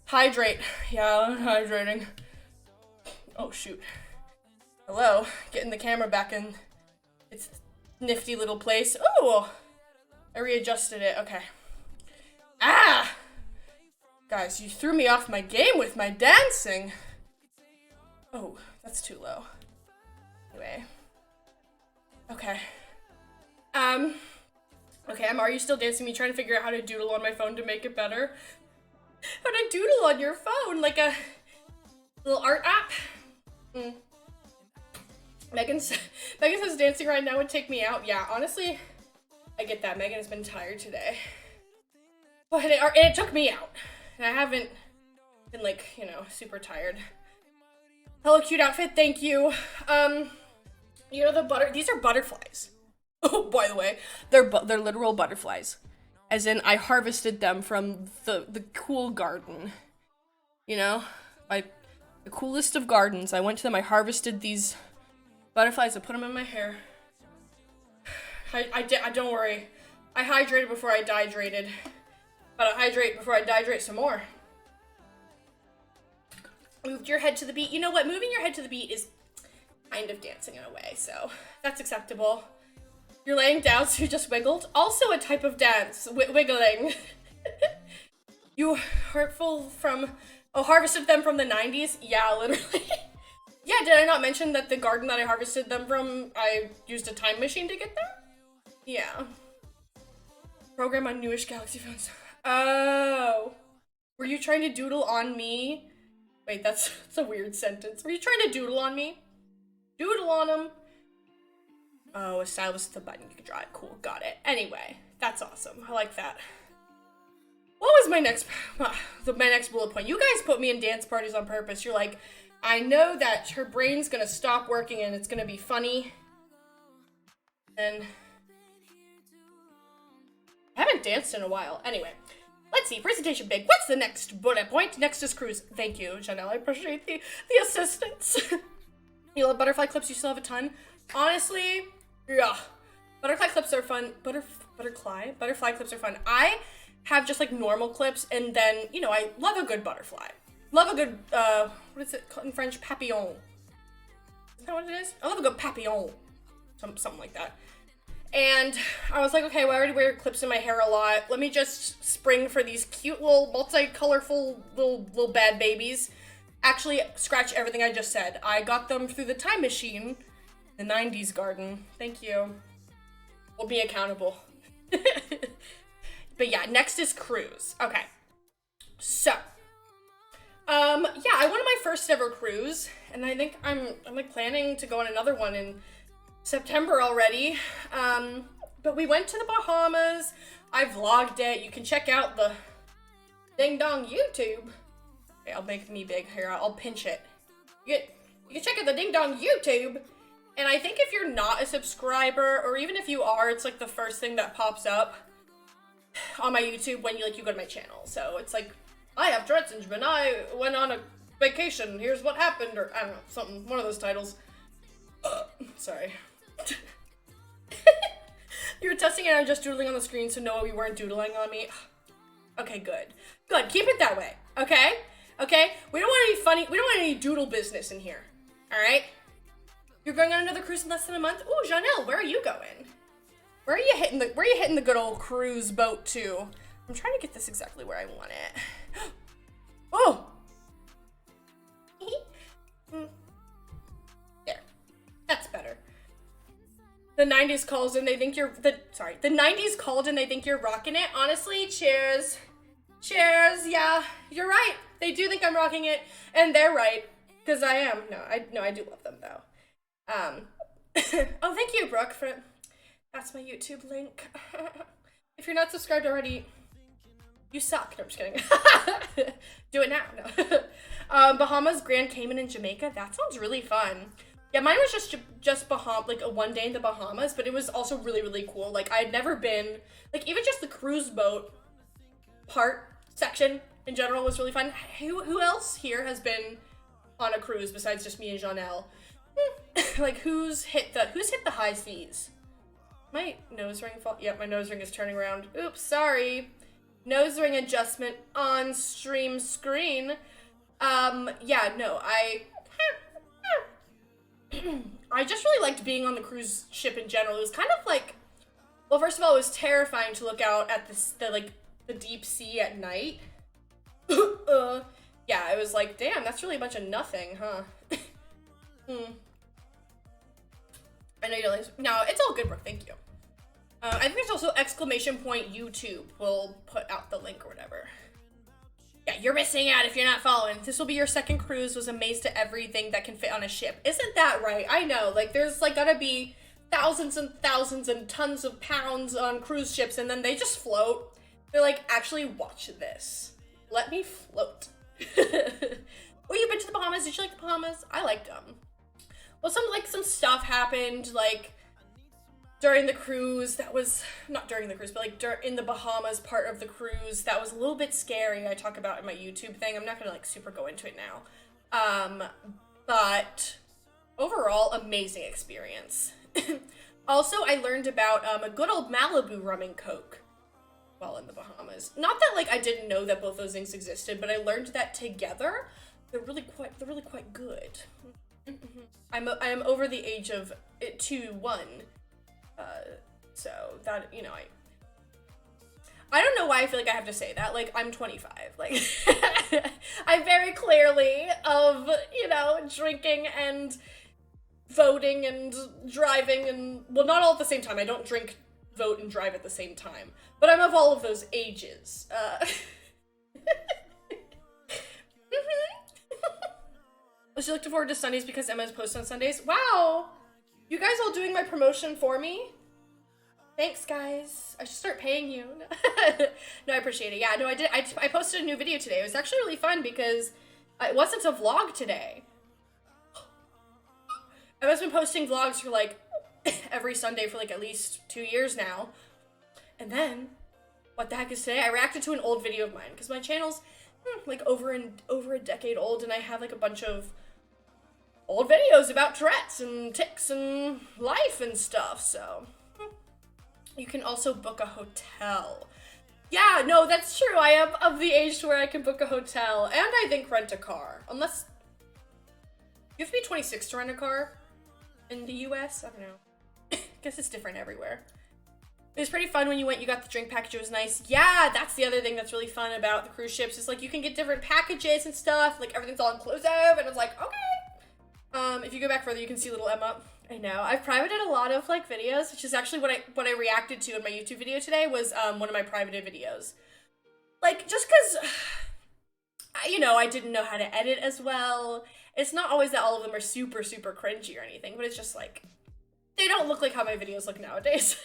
Hydrate. Yeah, I'm hydrating. Oh, shoot. Hello. Getting the camera back in its nifty little place. Oh! I readjusted it. Okay. Ah! Guys, you threw me off my game with my dancing. Oh, that's too low. Anyway. Okay. Okay, are you still dancing me? Trying to figure out how to doodle on my phone to make it better. How to doodle on your phone, like a little art app. Megan says dancing right now would take me out. Yeah, honestly, I get that. Megan has been tired today. But it took me out. And I haven't been like, you know, super tired. Hello, cute outfit, thank you. You know these are butterflies. Oh, by the way, they're literal butterflies. As in, I harvested them from the cool garden. You know? The coolest of gardens. I went to them, I harvested these butterflies, I put them in my hair. Don't worry. I hydrated before I dehydrated. But I hydrate before I dehydrate some more. Moved your head to the beat. You know what? Moving your head to the beat is kind of dancing in a way, so that's acceptable. You're laying down, so you just wiggled. Also a type of dance, wiggling. You harvested them from the 90s? Yeah, literally. Yeah, did I not mention that the garden that I harvested them from, I used a time machine to get there? Yeah. Program on newish Galaxy phones. Oh. Were you trying to doodle on me? Wait, that's a weird sentence. Were you trying to doodle on me? Doodle on them. Oh, a stylus with a button. You can draw it. Cool. Got it. Anyway, that's awesome. I like that. What was my next bullet point? You guys put me in dance parties on purpose. You're like, I know that her brain's gonna stop working and it's gonna be funny. And I haven't danced in a while. Anyway, let's see. Presentation big. What's the next bullet point? Next is cruise. Thank you, Janelle. I appreciate the assistance. You love butterfly clips. You still have a ton. Honestly, yeah. Butterfly clips are fun. Butterfly clips are fun. I have just like normal clips, and then, you know, I love a good butterfly. Love a good, what is it called in French? Papillon. Is that what it is? I love a good papillon. Something like that. And I was like, okay, well, I already wear clips in my hair a lot. Let me just spring for these cute little multi-colorful little bad babies. Actually, scratch everything I just said. I got them through the time machine. The 90s garden. Thank you. We'll be accountable. But yeah, next is cruise. Okay. So, yeah, I went on my first ever cruise, and I think I'm like planning to go on another one in September already. But we went to the Bahamas. I vlogged it. You can check out the Ding Dong YouTube. Okay, I'll make me big here. I'll pinch it. You can check out the Ding Dong YouTube. And I think if you're not a subscriber, or even if you are, it's like the first thing that pops up on my YouTube when you go to my channel. So it's like, I have Tourette's syndrome, I went on a vacation, here's what happened, or I don't know, one of those titles. Sorry. You were testing it and I'm just doodling on the screen, so no, you weren't doodling on me. Okay, good. Good, keep it that way, okay? Okay? We don't want any funny, we don't want any doodle business in here, alright? You're going on another cruise in less than a month? Ooh, Janelle, where are you going? Where are you hitting the good old cruise boat to? I'm trying to get this exactly where I want it. Oh! There. That's better. The 90s calls and they think you're the 90s called and they think you're rocking it. Honestly, cheers. Cheers. Yeah, you're right. They do think I'm rocking it, and they're right, because I am. No, I do love them though. Oh, thank you, Brooke, that's my YouTube link. If you're not subscribed already, you suck. No, I'm just kidding. Do it now. No. Bahamas, Grand Cayman, and Jamaica. That sounds really fun. Yeah, mine was just Bahamas, like a one day in the Bahamas, but it was also really, really cool. Like, I had never been, like, even just the cruise boat section in general was really fun. Who else here has been on a cruise besides just me and Janelle? Like, who's hit the high seas? My nose ring fall. Yep, my nose ring is turning around. Oops, sorry. Nose ring adjustment on stream screen. Yeah, no, I just really liked being on the cruise ship in general. It was kind of like, well, first of all, it was terrifying to look out at the deep sea at night. Yeah, it was like, damn, that's really a bunch of nothing, huh? I know you're like, no, it's all good, bro, thank you. I think there's also exclamation point YouTube. We'll put out the link or whatever. Yeah, you're missing out if you're not following. This will be your second cruise. Was amazed at everything that can fit on a ship. Isn't that right? I know, like, there's like gotta be thousands and thousands and tons of pounds on cruise ships, and then they just float. They're like, actually, watch this. Let me float. Well, you've been to the Bahamas. Did you like the Bahamas? I liked them. Well, some stuff happened, like, during the cruise that was, not during the cruise, but like in the Bahamas part of the cruise that was a little bit scary. I talk about in my YouTube thing. I'm not gonna like super go into it now. But overall, amazing experience. Also, I learned about a good old Malibu rum and coke while in the Bahamas. Not that like I didn't know that both those things existed, but I learned that together they're really quite good. I am over the age of 21. So that, you know, I don't know why I feel like I have to say that. Like, I'm 25. Like, I'm very clearly of, you know, drinking and voting and driving and, well, not all at the same time. I don't drink, vote, and drive at the same time. But I'm of all of those ages. Was you looking forward to Sundays because Emma's post on Sundays? Wow! You guys all doing my promotion for me? Thanks, guys. I should start paying you. No, I appreciate it. Yeah, no, I did. I posted a new video today. It was actually really fun because it wasn't a vlog today. I've been posting vlogs for like every Sunday for like at least 2 years now. And then, what the heck is today? I reacted to an old video of mine because my channel's like over a decade old, and I have like a bunch of old videos about Tourette's and tics and life and stuff, so. You can also book a hotel. Yeah, no, that's true. I am of the age to where I can book a hotel, and I think rent a car. Unless, you have to be 26 to rent a car in the US? I don't know. I guess it's different everywhere. It was pretty fun when you went, you got the drink package, it was nice. Yeah, that's the other thing that's really fun about the cruise ships, is like you can get different packages and stuff, like everything's all inclusive, and it's like, okay. If you go back further, you can see little Emma. I know, I've privated a lot of like videos, which is actually what I reacted to in my YouTube video today was one of my privated videos. Like, just cause, you know, I didn't know how to edit as well. It's not always that all of them are super, super cringy or anything, but it's just like, they don't look like how my videos look nowadays.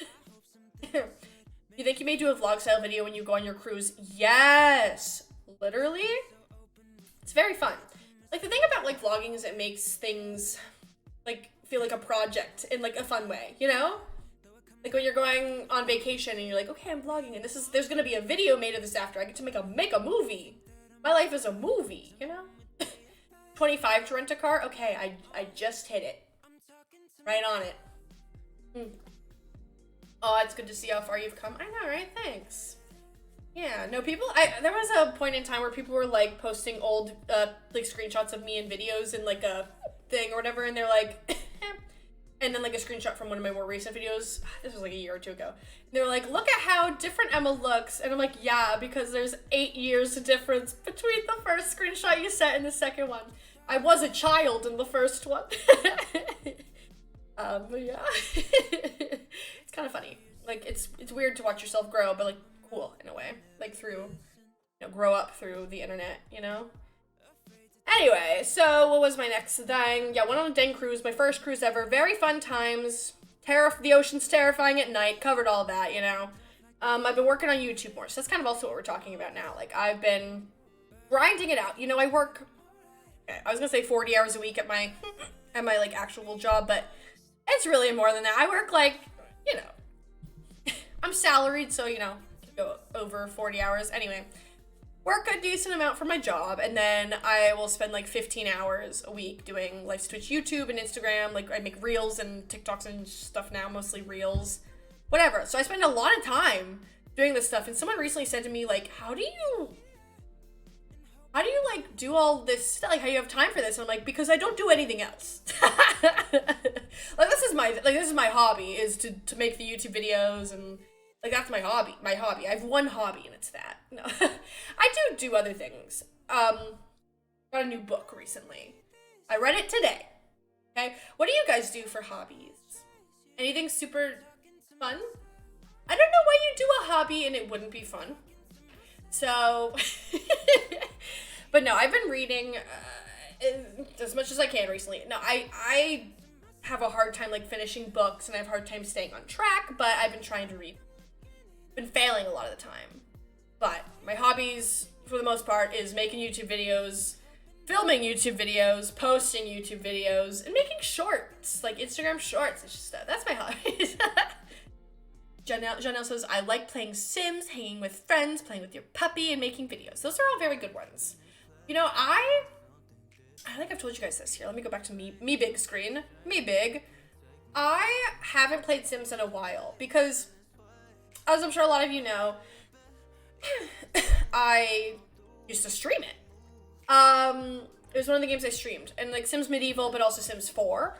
You think you may do a vlog style video when you go on your cruise? Yes! Literally? It's very fun. Like, the thing about, like, vlogging is it makes things, like, feel like a project in, like, a fun way, you know? Like, when you're going on vacation and you're like, okay, I'm vlogging, and there's gonna be a video made of this after. I get to make a movie. My life is a movie, you know? 25 to rent a car? Okay, I just hit it. Right on it. Oh, it's good to see how far you've come. I know, right? Thanks. Yeah, no, there was a point in time where people were, like, posting old, like, screenshots of me in videos in, like, a thing or whatever, and they're like, and then, like, a screenshot from one of my more recent videos, this was, like, a year or two ago, and they were like, look at how different Emma looks, and I'm like, yeah, because there's 8 years difference between the first screenshot you sent and the second one. I was a child in the first one. But yeah. It's kind of funny. Like, it's weird to watch yourself grow, but, like, cool in a way. Like, through, you know, grow up through the internet, you know? Anyway, so what was my next thing? Yeah, went on a dang cruise, my first cruise ever. Very fun times. The ocean's terrifying at night. Covered all that, you know? I've been working on YouTube more, so that's kind of also what we're talking about now. Like, I've been grinding it out. You know, I work, I was gonna say 40 hours a week at my, like, actual job, but it's really more than that. I work, like, you know, I'm salaried, so, you know, go over 40 hours. Anyway, work a decent amount for my job, and then I will spend, like, 15 hours a week doing live Twitch, YouTube, and Instagram. Like, I make Reels and TikToks and stuff now, mostly Reels. whatever. So I spend a lot of time doing this stuff, and someone recently said to me, like, how do you like do all this stuff? Like, how you have time for this? And I'm like, because I don't do anything else. Like, this is my hobby, is to make the YouTube videos, and like that's my hobby. I have one hobby, and it's that. No. I do other things. Got a new book recently. I read it today. Okay, what do you guys do for hobbies? Anything super fun? I don't know why you do a hobby and it wouldn't be fun. So, but no, I've been reading as much as I can recently. No, I have a hard time like finishing books, and I have a hard time staying on track, but I've been trying to read. Been failing a lot of the time. But my hobbies, for the most part, is making YouTube videos, filming YouTube videos, posting YouTube videos, and making shorts, like Instagram shorts. It's just, that's my hobbies. Janelle says, I like playing Sims, hanging with friends, playing with your puppy, and making videos. Those are all very good ones. You know, I think I've told you guys this here. Let me go back to me big screen. Me big. I haven't played Sims in a while because, as I'm sure a lot of you know, I used to stream it. It was one of the games I streamed, and like Sims Medieval, but also Sims 4.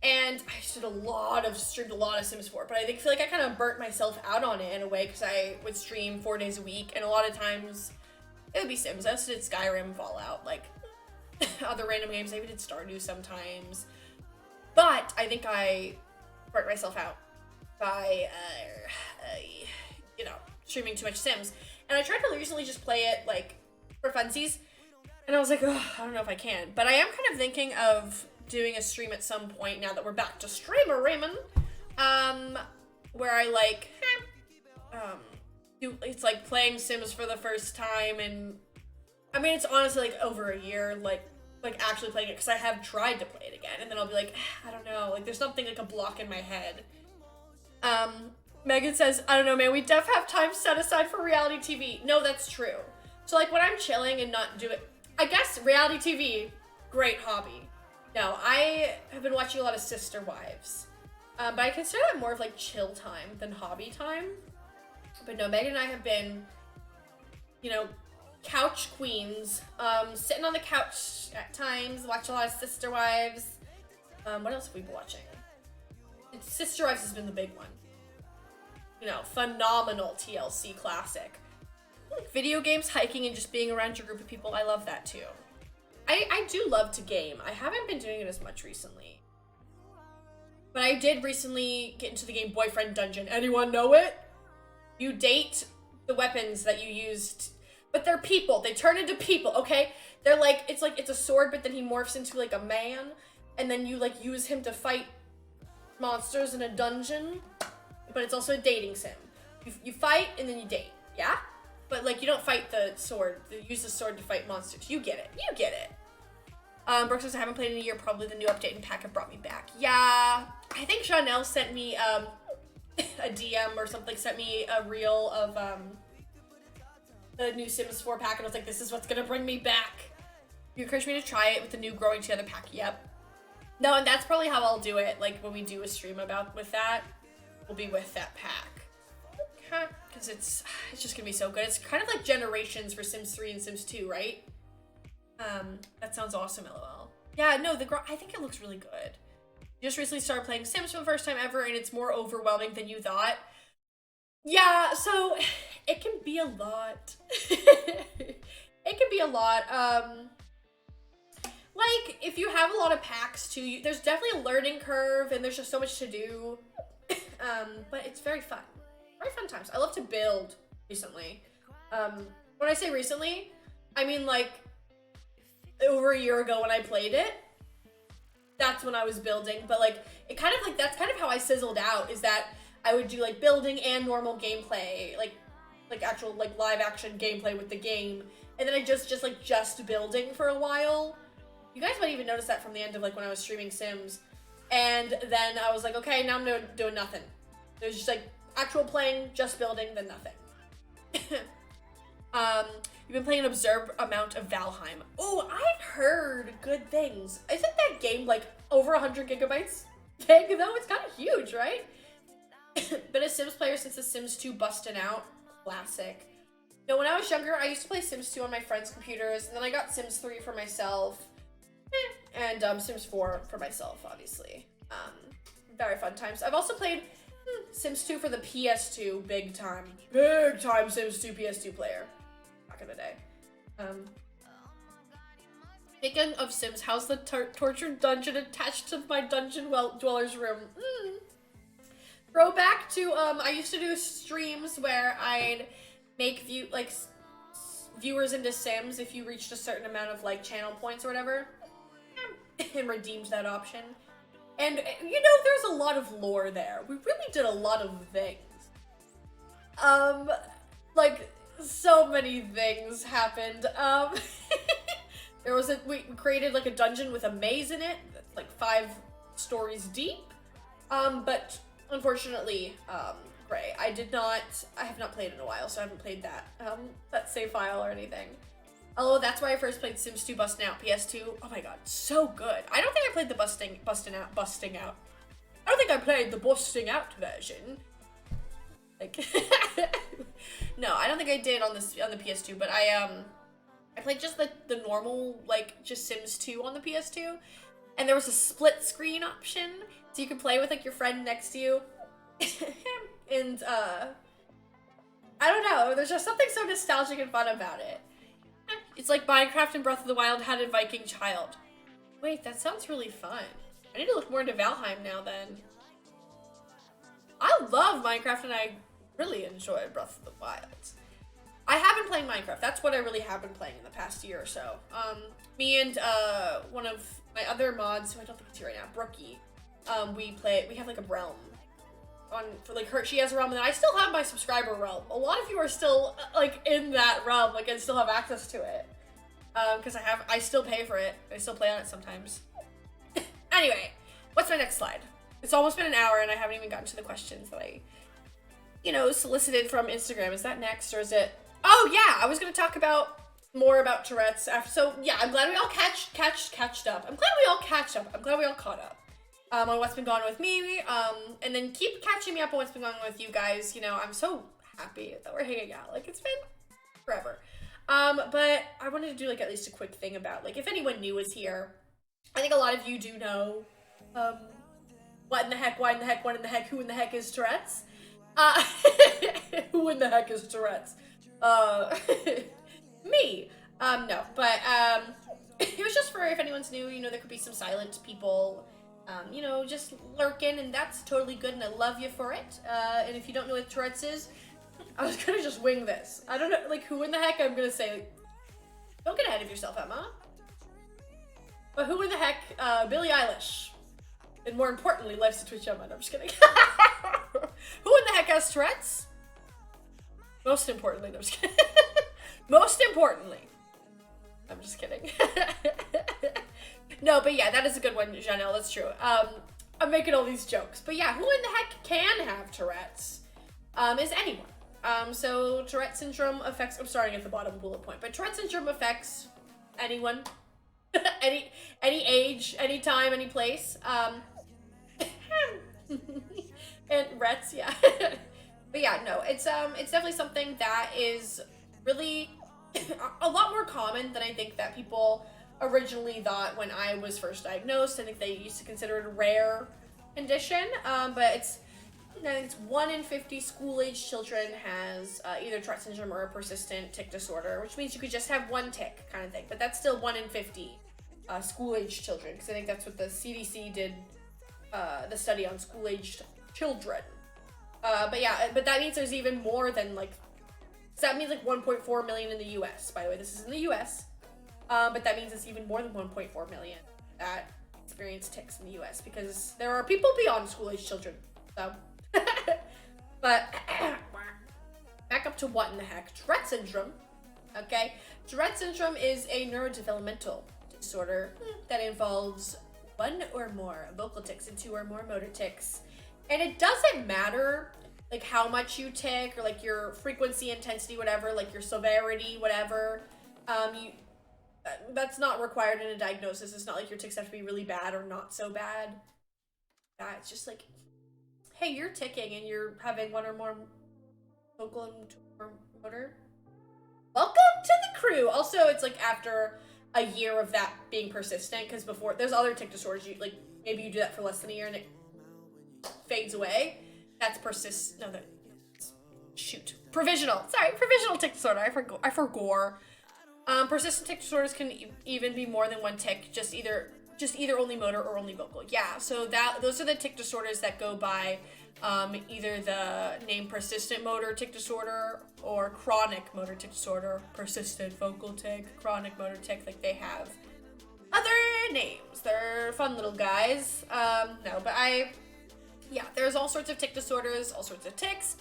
And I streamed a lot of Sims 4, but I feel like I kind of burnt myself out on it in a way, because I would stream 4 days a week, and a lot of times it would be Sims. I also did Skyrim, Fallout, like other random games. I even did Stardew sometimes. But I think I burnt myself out by, streaming too much Sims. And I tried to recently just play it, like, for funsies, and I was like, oh, I don't know if I can. But I am kind of thinking of doing a stream at some point now that we're back to streamer Raymond, where I like it's like playing Sims for the first time, and I mean it's honestly like over a year like actually playing it, because I have tried to play it again, and then I'll be like, I don't know, like there's something like a block in my head. Megan says, I don't know, man, we def have time set aside for reality TV. No, that's true. So like when I'm chilling and not do it, I guess reality TV, great hobby. No, I have been watching a lot of Sister Wives, but I consider that more of like chill time than hobby time. But no, Megan and I have been, couch queens, sitting on the couch at times, watch a lot of Sister Wives. What else have we been watching? Sister Wives has been the big one. Phenomenal TLC classic. Video games, hiking, and just being around your group of people, I love that too. I do love to game. I haven't been doing it as much recently. But I did recently get into the game Boyfriend Dungeon. Anyone know it? You date the weapons that you used, but they're people. They turn into people, okay? They're like it's a sword, but then he morphs into like a man, and then you like use him to fight monsters in a dungeon. But it's also a dating sim. You fight and then you date, yeah? But like you don't fight the sword. You use the sword to fight monsters. You get it. You get it. Brooke says, I haven't played in a year. Probably the new update and pack have brought me back. Yeah, I think Chanel sent me a DM or something. Sent me a reel of the new Sims 4 pack, and I was like, this is what's gonna bring me back. You encouraged me to try it with the new Growing Together pack. Yep. No, and that's probably how I'll do it. Like when we do a stream with that, we'll be with that pack. Because it's just gonna be so good. It's kind of like Generations for Sims 3 and Sims 2, right? That sounds awesome, LOL. Yeah, no, I think it looks really good. You just recently started playing Sims for the first time ever, and it's more overwhelming than you thought. Yeah, so it can be a lot. It can be a lot. Like if you have a lot of packs too, there's definitely a learning curve, and there's just so much to do. But it's very fun. Very fun times. I love to build recently. When I say recently, I mean like over a year ago when I played it. That's when I was building, but like it kind of like that's kind of how I sizzled out, is that I would do like building and normal gameplay, like actual like live action gameplay with the game, and then I just building for a while. You guys might even notice that from the end of like when I was streaming Sims, and then I was like, okay, now I'm doing nothing. There's just like actual playing, just building, then nothing. You've been playing an absurd amount of Valheim. Oh, I've heard good things. Isn't that game like over 100 gigabytes big though? It's kind of huge, right? Been a Sims player since The Sims 2 busting out. Classic. No, when I was younger, I used to play Sims 2 on my friends' computers, and then I got Sims 3 for myself, and Sims 4 for myself, obviously. Very fun times. I've also played Sims 2 for the PS2, big time Sims 2 PS2 player, back in the day. Speaking of Sims, how's the torture dungeon attached to my dungeon dweller's room? Throwback to, I used to do streams where I'd make viewers into Sims if you reached a certain amount of, like, channel points or whatever, and redeemed that option. And, you know, there's a lot of lore there. We really did a lot of things. Like, so many things happened. We created, like, a dungeon with a maze in it, that's, like, 5 stories deep. But, unfortunately, Gray, I have not played in a while, so I haven't played that save file or anything. Oh, that's why I first played Sims 2 Busting Out, PS2. Oh my god, so good. I don't think I played the busting out. I don't think I played the busting out version. Like, no, I don't think I did on the PS2, but I played just the normal, like, just Sims 2 on the PS2, and there was a split screen option, so you could play with, like, your friend next to you. And, I don't know, there's just something so nostalgic and fun about it. It's like Minecraft and Breath of the Wild had a Viking child. Wait, that sounds really fun. I need to look more into Valheim now then. I love Minecraft and I really enjoy Breath of the Wild. I have been playing Minecraft. That's what I really have been playing in the past year or so. Me and one of my other mods, who I don't think it's here right now, Brookie, we have like a realm. She has a realm, and I still have my subscriber realm. A lot of you are still, like, in that realm, like, and still have access to it. Because I still pay for it. I still play on it sometimes. Anyway, what's my next slide? It's almost been an hour, and I haven't even gotten to the questions that I, you know, solicited from Instagram. Is that next, or is it? Oh, yeah, I was going to talk more about Tourette's after. So, yeah, I'm glad we all catched up. I'm glad we all catch up. I'm glad we all caught up. On what's been going on with me, and then keep catching me up on what's been going on with you guys. You know, I'm so happy that we're hanging out. Like, it's been forever. But I wanted to do, like, at least a quick thing about, like, if anyone new is here. I think a lot of you do know, what in the heck, why in the heck, when in the heck, who in the heck is Tourette's? Who in the heck is Tourette's? Me. No, but, it was just for if anyone's new, you know, there could be some silent people, you know, just lurking, and that's totally good, and I love you for it. And if you don't know what Tourette's is, I was gonna just wing this. I don't know, like, who in the heck I'm gonna say, like, don't get ahead of yourself, Emma. But who in the heck, Billie Eilish. And more importantly, Life's a Twitch Emma. No, I'm just kidding. Who in the heck has Tourette's? Most importantly, no, I'm just kidding. Most importantly. I'm just kidding. No, but yeah, that is a good one, Janelle, that's true. I'm making all these jokes. But yeah, who in the heck can have Tourette's? Is anyone. So Tourette syndrome affects, I'm starting at the bottom bullet point, but Tourette syndrome affects anyone, any age, any time, any place. And Rets, yeah. But yeah, no, it's definitely something that is really a lot more common than I think that people originally thought when I was first diagnosed. I think they used to consider it a rare condition, but I think it's 1 in 50 school-age children has either Tourette syndrome or a persistent tic disorder, which means you could just have one tic kind of thing, but that's still 1 in 50 school-age children, because I think that's what the CDC did, the study on school-aged children. But yeah, but that means there's even more than, like, so that means like 1.4 million in the US, by the way, this is in the US. But that means it's even more than 1.4 million that experience tics in the US, because there are people beyond school-age children, so. But, back up to what in the heck, Tourette syndrome, okay? Tourette syndrome is a neurodevelopmental disorder that involves 1 or more vocal tics and 2 or more motor tics. And it doesn't matter, like, how much you tic, or, like, your frequency, intensity, whatever, like, your severity, whatever, that's not required in a diagnosis. It's not like your tics have to be really bad or not so bad. It's just like, hey, you're ticking and you're having one or more vocal and motor, welcome to the crew. Also, it's like after a year of that being persistent, because before there's other tic disorders, you like maybe you do that for less than a year and it fades away. That's provisional. Sorry, provisional tic disorder. I forgot. Persistent tic disorders can even be more than one tic, just either only motor or only vocal. Yeah, so those are the tic disorders that go by either the name persistent motor tic disorder or chronic motor tic disorder, persistent vocal tic, chronic motor tic. Like, they have other names. They're fun little guys. There's all sorts of tic disorders, all sorts of tics.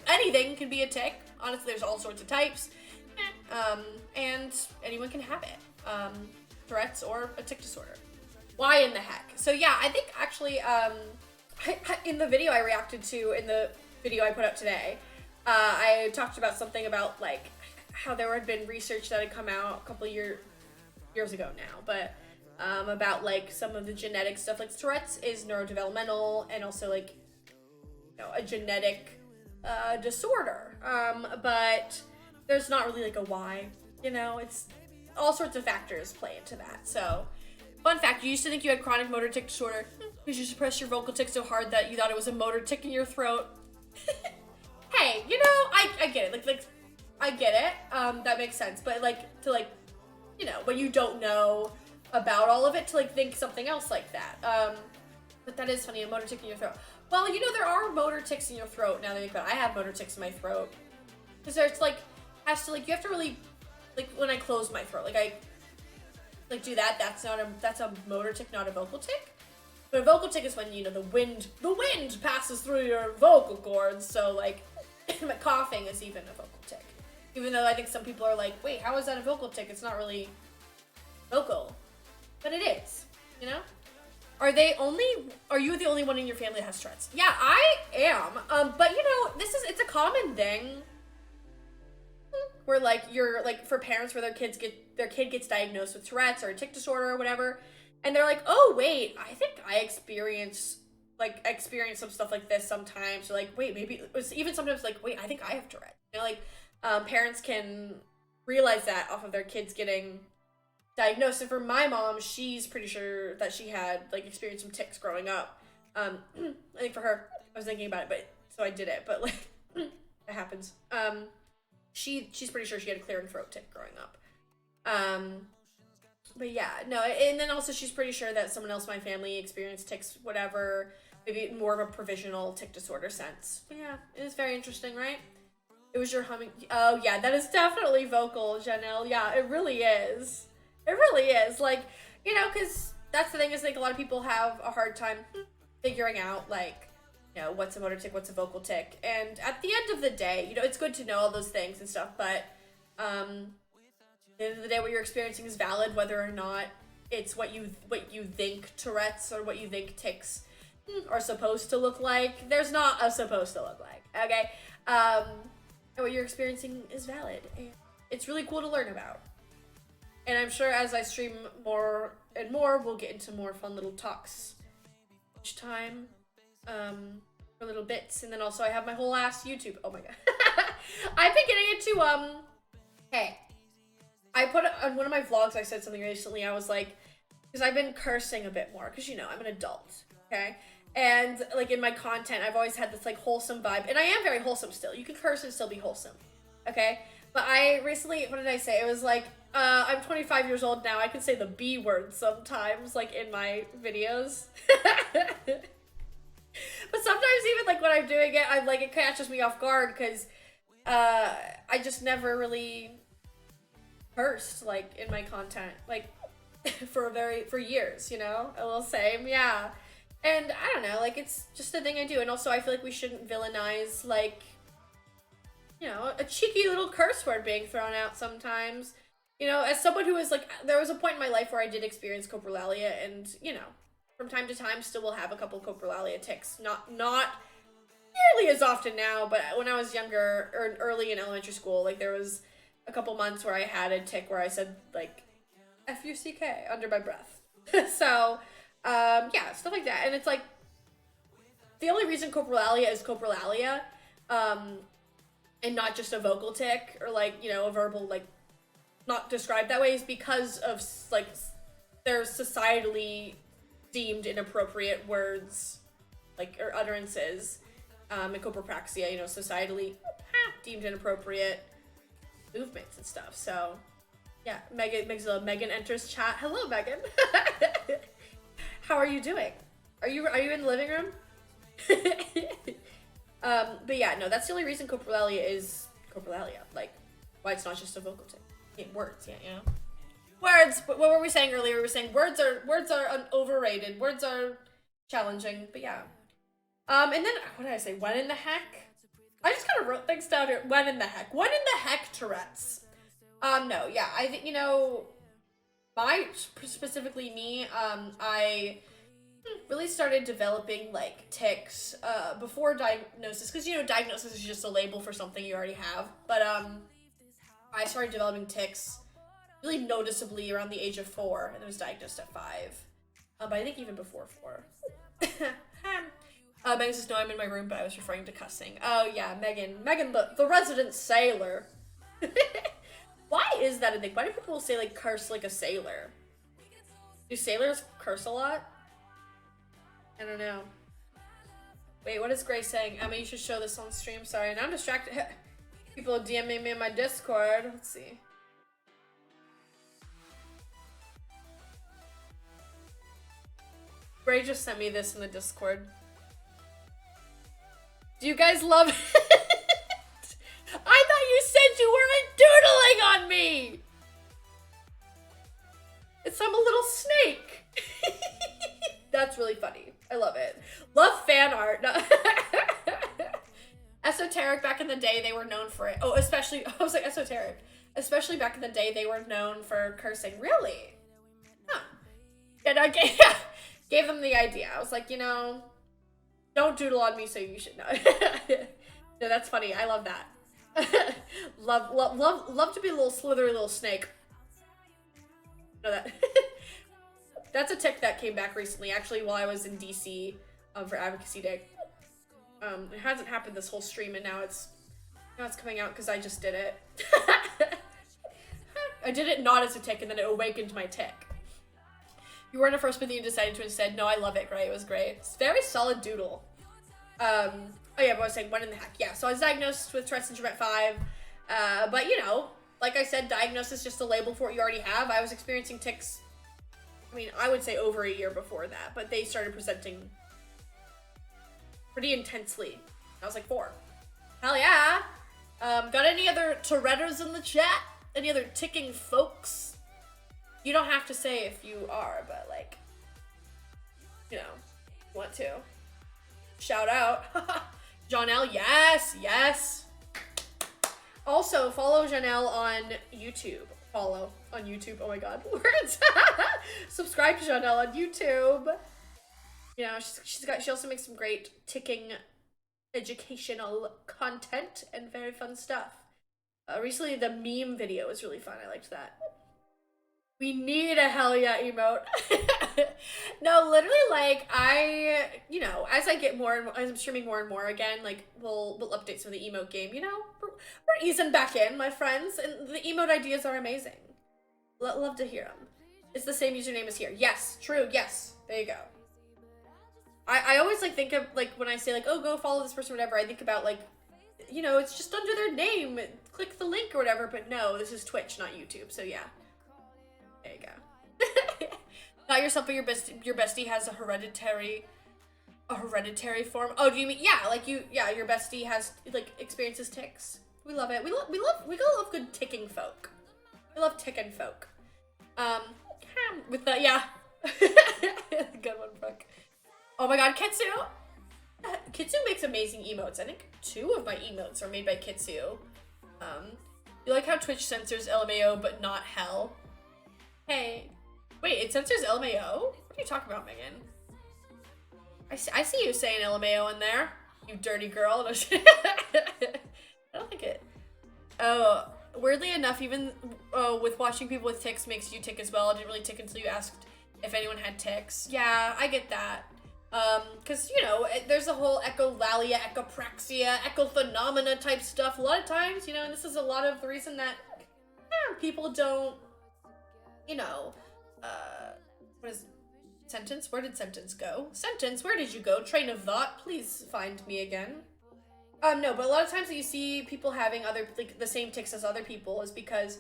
Anything can be a tic. Honestly, there's all sorts of types. And anyone can have it. Tourette's or a tic disorder. Why in the heck? So yeah, I think actually, in the video I reacted to, in the video I put up today, I talked about something about like how there had been research that had come out a couple years ago now, but about like some of the genetic stuff. Like Tourette's is neurodevelopmental and also like, you know, a genetic disorder, but there's not really like a why, you know. It's all sorts of factors play into that. So fun fact, you used to think you had chronic motor tic disorder because you suppressed your vocal tic so hard that you thought it was a motor tic in your throat. Hey, you know, I get it. Like I get it. That makes sense. But like, to like, you know, when you don't know about all of it, to like think something else like that. But that is funny, a motor tic in your throat. Well, you know, there are motor tics in your throat now that you think about it. I have motor tics in my throat. Because there's like, you have to really, like when I close my throat, like I like do that, that's a motor tic, not a vocal tic. But a vocal tic is when, you know, the wind passes through your vocal cords. So like coughing is even a vocal tic. Even though I think some people are like, wait, how is that a vocal tic? It's not really vocal. But it is, you know? Are you the only one in your family that has Tourette's? Yeah, I am. But you know, it's a common thing where like you're like, for parents where their kid gets diagnosed with Tourette's or a tic disorder or whatever, and they're like, oh wait, I think I experience some stuff like this sometimes. Or like, wait, maybe it was even sometimes like, wait, I think I have Tourette's. You know, like parents can realize that off of their kids getting diagnosed. And for my mom, she's pretty sure that she had like experienced some tics growing up. I think for her, I was thinking about it, but so I did it, but like it happens. She's pretty sure she had a clearing throat tic growing up. But yeah, no, and then also she's pretty sure that someone else in my family experienced tics, whatever, maybe more of a provisional tic disorder sense. But yeah, it is very interesting, right? It was your humming. Oh yeah, that is definitely vocal, Janelle. Yeah, it really is. It really is. Like, you know, because that's the thing, is like a lot of people have a hard time figuring out like, you know, what's a motor tic, what's a vocal tic. And at the end of the day, you know, it's good to know all those things and stuff, but at the end of the day, what you're experiencing is valid, whether or not it's what you think Tourette's or what you think tics are supposed to look like. There's not a supposed to look like, okay? And what you're experiencing is valid. And it's really cool to learn about. And I'm sure as I stream more and more, we'll get into more fun little talks each time. For little bits. And then also I have my whole ass YouTube. Oh my god. I've been getting into hey, I put on one of my vlogs, I said something recently. I was like, because I've been cursing a bit more, because you know I'm an adult, okay? And like in my content, I've always had this like wholesome vibe, and I am very wholesome still. You can curse and still be wholesome, okay? But I recently, what did I say? It was like, I'm 25 years old now. I can say the B word sometimes, like in my videos. But sometimes even like when I'm doing it, I'm like, it catches me off guard because I just never really cursed like in my content, like for years, you know? A little same, yeah. And I don't know, like it's just a thing I do. And also I feel like we shouldn't villainize like, you know, a cheeky little curse word being thrown out sometimes. You know, as someone who is like, there was a point in my life where I did experience coprolalia, and you know, from time to time still will have a couple coprolalia tics. Not nearly as often now, but when I was younger or early in elementary school, like there was a couple months where I had a tic where I said like F-U-C-K under my breath. So yeah, stuff like that. And it's like, the only reason coprolalia is coprolalia, and not just a vocal tick or like, you know, a verbal, like, not described that way, is because of like there's societally deemed inappropriate words, like, or utterances, and copropraxia, you know, societally deemed inappropriate movements and stuff. So yeah, Megan enters chat. Hello, Megan. How are you doing? Are you in the living room? But yeah, no, that's the only reason coprolalia is coprolalia. Like, why it's not just a vocal tick. Yeah, words, yeah, you know. Words. What were we saying earlier? We were saying words are overrated. Words are challenging. But yeah. And then what did I say? When in the heck? I just kind of wrote things down here. When in the heck? When in the heck, Tourette's? No, yeah, I think, you know, specifically me, I really started developing, like, tics, before diagnosis, because, you know, diagnosis is just a label for something you already have, but, I started developing tics really noticeably around the age of 4, and I was diagnosed at 5, but I think even before 4. Megan says, no, I'm in my room, but I was referring to cussing. Oh, yeah, Megan, the resident sailor. Why is that a thing? Why do people say, like, curse like a sailor? Do sailors curse a lot? I don't know. Wait, what is Grace saying? Emma, you should show this on stream. Sorry, now I'm distracted. People are DMing me in my Discord. Let's see. Gray just sent me this in the Discord. Do you guys love it? I thought you said you weren't doodling on me! It's I'm a little snake. That's really funny. I love it. Love fan art. No. Esoteric, back in the day, they were known for it. Oh, especially, I was like, esoteric. Especially back in the day, they were known for cursing. Really? Huh. And I gave them the idea. I was like, you know, don't doodle on me, so you should know. No, that's funny. I love that. love to be a little slithery little snake. Know that. That's a tick that came back recently, actually, while I was in DC for Advocacy Day. It hasn't happened this whole stream, and now it's coming out because I just did it. I did it not as a tick, and then it awakened my tick. You weren't a first, but then you decided to instead. No, I love it. Great, it was great. It's very solid doodle. Oh yeah, but I was saying, when in the heck? Yeah, so I was diagnosed with Tourette syndrome at 5. But you know, like I said, diagnosis is just a label for what you already have. I was experiencing tics, I mean, I would say over a year before that, but they started presenting pretty intensely. I was like 4. Hell yeah. Got any other Touretters in the chat? Any other ticking folks? You don't have to say if you are, but like, you know, want to. Shout out. Janelle, yes, yes. Also, follow Janelle on YouTube. Follow on YouTube. Oh my god, words. Subscribe to Janelle on YouTube. You know, she also makes some great ticking educational content and very fun stuff. Recently, the meme video was really fun. I liked that. We need a hell yeah emote. No, literally, like, you know, as I get more and more, as I'm streaming more and more again, like, we'll update some of the emote game, you know? We're easing back in, my friends, and the emote ideas are amazing. Love to hear them. It's the same username as here. Yes, true, yes. There you go. I always, like, think of, like, when I say, like, oh, go follow this person or whatever, I think about, like, you know, it's just under their name. Click the link or whatever, but no, this is Twitch, not YouTube, so yeah. There you go. Not yourself, but your bestie has a hereditary form. Oh, do you mean, yeah, like your bestie has, like, experiences tics. We love it. We love good ticking folk. We love ticking folk. With the, yeah. Good one, Brooke. Oh my god, Kitsu! Kitsu makes amazing emotes. I think 2 of my emotes are made by Kitsu. You like how Twitch censors LMAO, but not hell? Hey. Wait, it censors LMAO? What are you talking about, Megan? I see you saying LMAO in there, you dirty girl. I don't think it. Oh, weirdly enough, even with watching people with tics makes you tick as well. I didn't really tick until you asked if anyone had tics. Yeah, I get that. Because, you know, there's a whole echolalia, echopraxia, echophenomena type stuff a lot of times, you know, and this is a lot of the reason that people don't, you know, what is sentence? Where did sentence go? Sentence, where did you go? Train of thought, please find me again. No, but a lot of times that you see people having other, like, the same tics as other people is because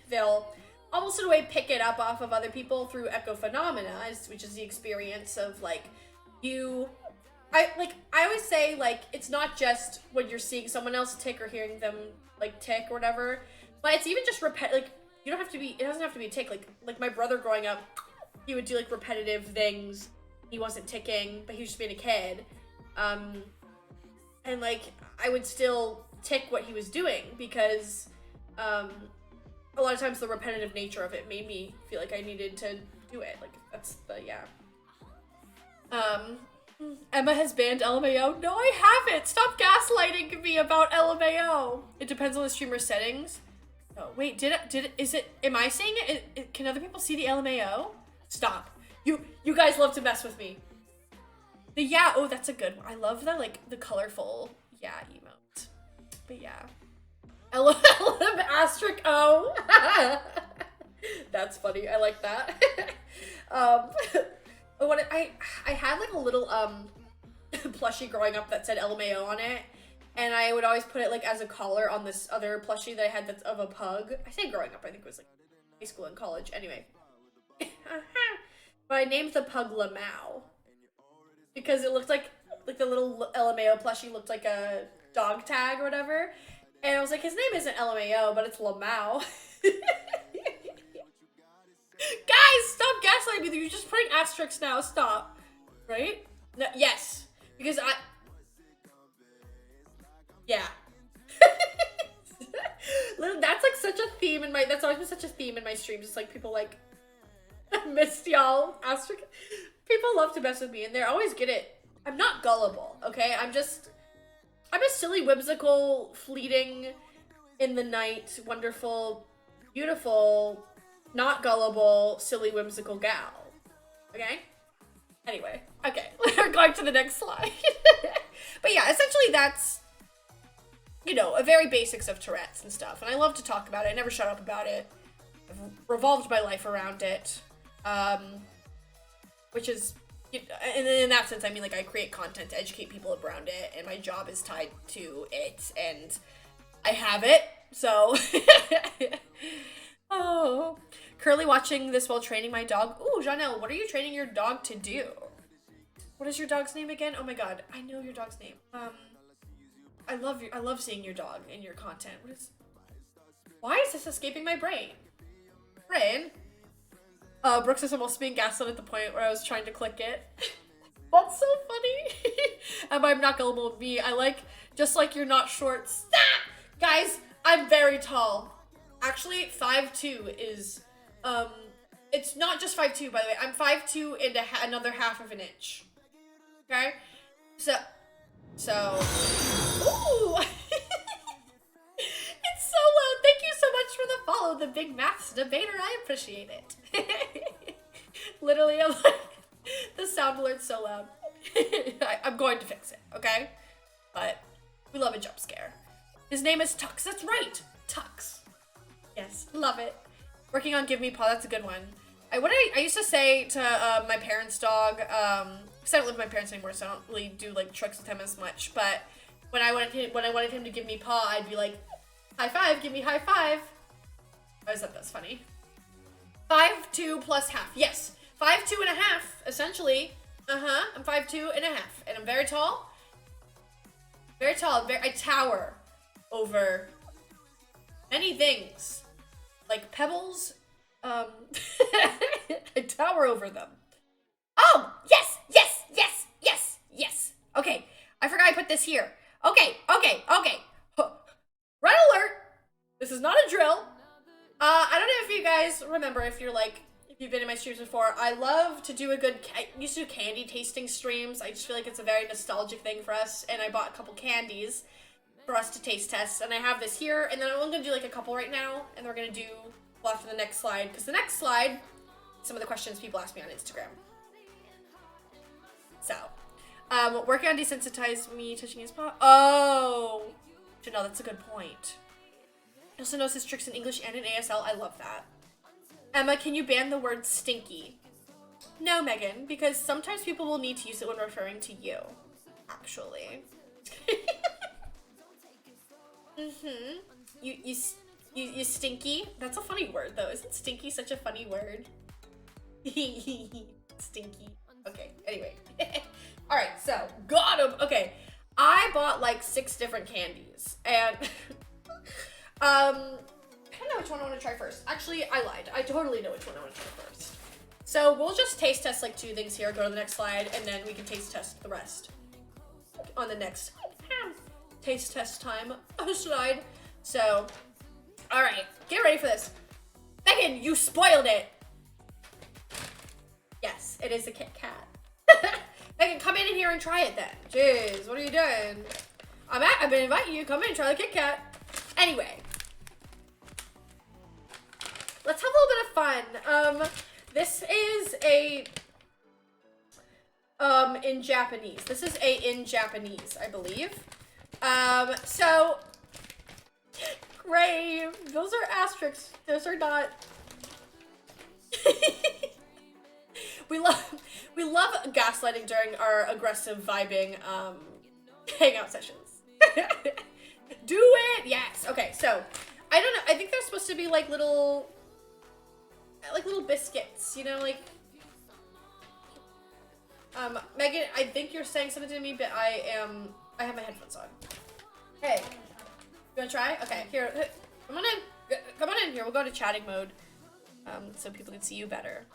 they'll almost in a way pick it up off of other people through echophenomena, which is the experience of, like, I always say, like, it's not just when you're seeing someone else tick or hearing them, like, tick or whatever, but it's even just like, you don't have to be, it doesn't have to be a tick, like my brother growing up, he would do, like, repetitive things, he wasn't ticking, but he was just being a kid, and, like, I would still tick what he was doing, because, a lot of times the repetitive nature of it made me feel like I needed to do it, like, that's the, yeah. Emma has banned LMAO. No, I haven't. Stop gaslighting me about LMAO. It depends on the streamer's settings. Oh, wait, am I seeing it? Can other people see the LMAO? Stop. You guys love to mess with me. The yeah, oh, that's a good one. I love the, like, the colorful yeah emote. But yeah. LM asterisk O. That's funny. I like that. What I had, like, a little plushie growing up that said LMAO on it, and I would always put it, like, as a collar on this other plushie that I had that's of a pug. I say growing up, I think it was, like, high school and college. Anyway. But I named the pug Lamau because it looked like the little LMAO plushie looked like a dog tag or whatever, and I was like, his name isn't LMAO, but it's Lamau. Guys, stop gaslighting me. You're just putting asterisks now. Stop. Right? No, yes. Because yeah. That's, like, such a theme in my, that's always been such a theme in my streams. It's like people, like, missed y'all. Asterisk. People love to mess with me and they always get it. I'm not gullible, okay? I'm a silly, whimsical, fleeting, in the night, wonderful, beautiful, not gullible, silly, whimsical gal. Okay? Anyway. Okay. We're going to the next slide. But yeah, essentially that's, you know, a very basics of Tourette's and stuff. And I love to talk about it. I never shut up about it. I've revolved my life around it. Which is, and in that sense, I mean, like, I create content to educate people around it. And my job is tied to it. And I have it. So... Oh, currently watching this while training my dog. Ooh, Janelle, what are you training your dog to do? What is your dog's name again? Oh my god, I know your dog's name. I love seeing your dog in your content. Why is this escaping my brain? Brain? Brooks is almost being gaslit at the point where I was trying to click it. That's so funny. And I'm not gullible with me. I like, just like you're not short. Stop! Guys, I'm very tall. Actually, 5'2" is, it's not just 5'2", by the way. I'm 5'2" and another half of an inch. Okay? So, ooh! It's so loud. Thank you so much for the follow, the big maths debater. I appreciate it. Literally, I'm like, the sound alert's so loud. I'm going to fix it, okay? But we love a jump scare. His name is Tux. That's right, Tux. Yes, love it. Working on Give Me Paw, that's a good one. I used to say to my parents' dog, because I don't live with my parents anymore, so I don't really do, like, tricks with him as much, but when I wanted him to give me paw, I'd be like, high five, give me high five. I always thought that's funny. 5'2" plus half, yes. 5'2" and a half, essentially. I'm 5'2" and a half, and I'm very tall. Very tall, I tower over many things. Like pebbles, I tower over them. Oh, yes, yes, yes, yes, yes. Okay, I forgot I put this here. Okay. Red alert. This is not a drill. I don't know if you guys remember, if you've been in my streams before, I love to do I used to do candy tasting streams. I just feel like it's a very nostalgic thing for us, and I bought a couple candies for us to taste test, and I have this here, and then I'm only gonna do like a couple right now, and we're gonna do after the next slide, because the next slide, some of the questions people ask me on Instagram. So, working on desensitized me touching his paw. Oh, no, that's a good point. He also knows his tricks in English and in ASL. I love that. Emma, can you ban the word stinky? No, Megan, because sometimes people will need to use it when referring to you. Actually. You stinky? That's a funny word though. Isn't stinky such a funny word? Stinky. Okay, anyway. Alright, so got him. Okay. I bought like 6 different candies and I don't know which one I want to try first. Actually, I lied. I totally know which one I want to try first. So we'll just taste test like 2 things here, go to the next slide, and then we can taste test the rest on the next taste test time slide. So, all right, get ready for this. Megan, you spoiled it. Yes, it is a Kit Kat. Megan, come in here and try it then. Jeez, what are you doing? I've been inviting you. Come in and try the Kit Kat. Anyway, let's have a little bit of fun. This is a in Japanese. This is a in Japanese, I believe. So Gray, those are asterisks. Those are not. we love gaslighting during our aggressive vibing hangout sessions. Do it, yes. Okay, so I don't know. I think they're supposed to be like little biscuits, you know, like. Megan, I think you're saying something to me, but I have my headphones on. Hey, you wanna try? Okay, here, come on in. Come on in here. We'll go to chatting mode, so people can see you better.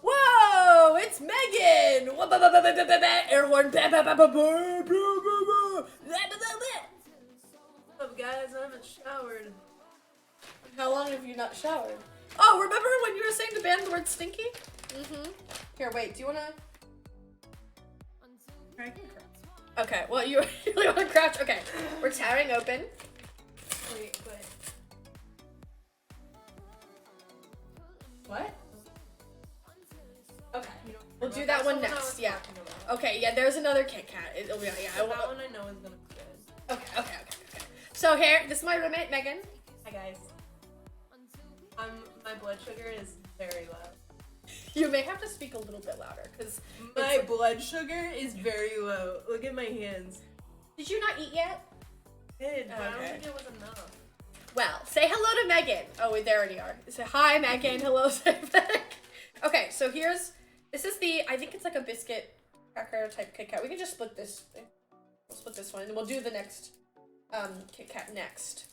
Whoa, it's Megan! Air horn. What's up, guys? I haven't showered. How long have you not showered? Oh, remember when you were saying to ban the word stinky? Here, wait, do you wanna? I can crouch. Okay, well, you really wanna crouch? Okay, we're tearing open. Wait. What? Okay, we'll do that one next, yeah. Okay, yeah, there's another Kit Kat. Yeah. That one I know is gonna be good. Okay. So here, this is my roommate, Megan. Hi, guys. My blood sugar is very low. You may have to speak a little bit louder, because my blood sugar is very low. Look at my hands. Did you not eat yet? I did, but I Okay. don't think it was enough. Well, say hello to Megan. Oh, wait, there already are. Say hi, Megan. Hello, say back. Okay, so this is the, I think it's like a biscuit cracker type Kit Kat. We can just split this thing. We'll split this one, and we'll do the next Kit Kat next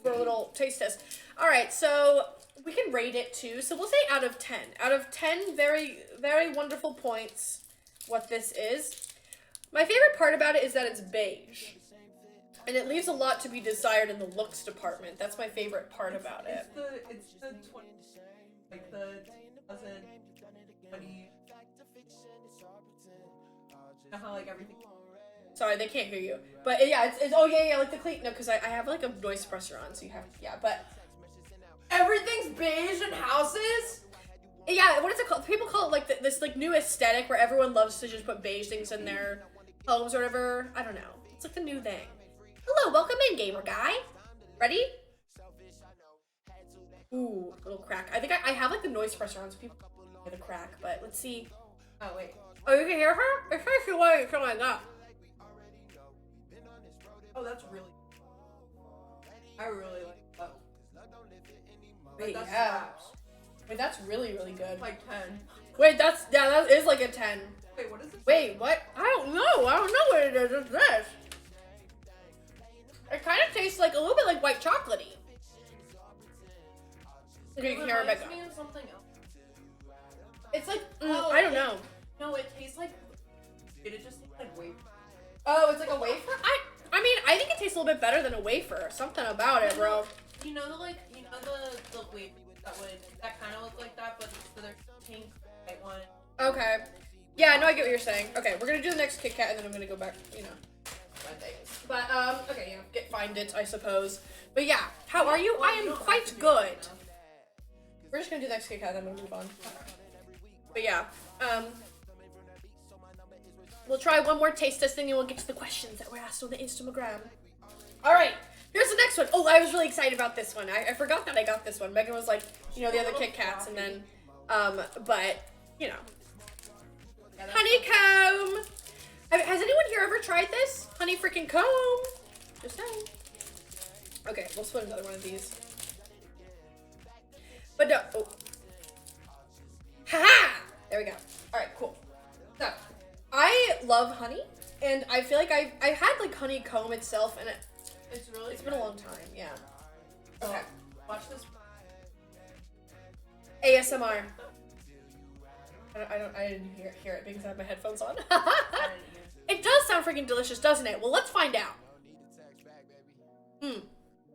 for a little taste test. All right, so we can rate it too. So we'll say out of 10. Out of 10 very, very wonderful points what this is. My favorite part about it is that it's beige. And it leaves a lot to be desired in the looks department. That's my favorite part about it. It's the 20, like the 2020. You know how like everything. Sorry, they can't hear you. But yeah, it's oh yeah, like the clean. No, because I have like a noise suppressor on, so you have, yeah, but. Everything's beige in houses? Yeah, what is it called? People call it like this like new aesthetic where everyone loves to just put beige things in their homes or whatever. I don't know. It's like the new thing. Hello, welcome in, gamer guy. Ready? Ooh, little crack. I think I have like the noise suppressor on, so people can hear the crack. But let's see. Oh wait. Oh, you can hear her? It's actually like something like that. Oh, that's really. I really like that. Wait, That's yeah. slaps. Wait, that's really, really good. Like 10. Wait, that is like a 10. Wait, what is this? Wait, what? I don't know what it is. It's this. It kind of tastes like a little bit like white chocolatey. Okay, you can hear Rebecca. It reminds me of something else. It's like, I don't know. No, it tastes like. It just tastes like wafer. Oh, it's like a wafer? I mean, I think it tastes a little bit better than a wafer. Something about it, bro. You know the wafer that kind of look like that, but instead of pink, white one. Okay. Yeah, no, I get what you're saying. Okay, we're gonna do the next Kit Kat, and then I'm gonna go back, you know, my things. But, okay, find it, I suppose. But yeah, how are you? Well, I am quite good. We're just gonna do the next Kit Kat, and then we'll move on. But yeah, We'll try one more taste testing and we'll get to the questions that were asked on the Instagram. All right, here's the next one. Oh, I was really excited about this one. I forgot that I got this one. Megan was like, you know, the other Kit Kats, and then, but, you know. Honeycomb. Has anyone here ever tried this? Honey freaking comb. Just saying. Okay, we'll split another one of these. But no. Oh. Haha! There we go. All right, cool. So, I love honey, and I feel like I've had like honeycomb itself, and it's been a long time. Yeah. Okay. Watch this. ASMR. I didn't hear it because I have my headphones on. It does sound freaking delicious, doesn't it? Well, let's find out.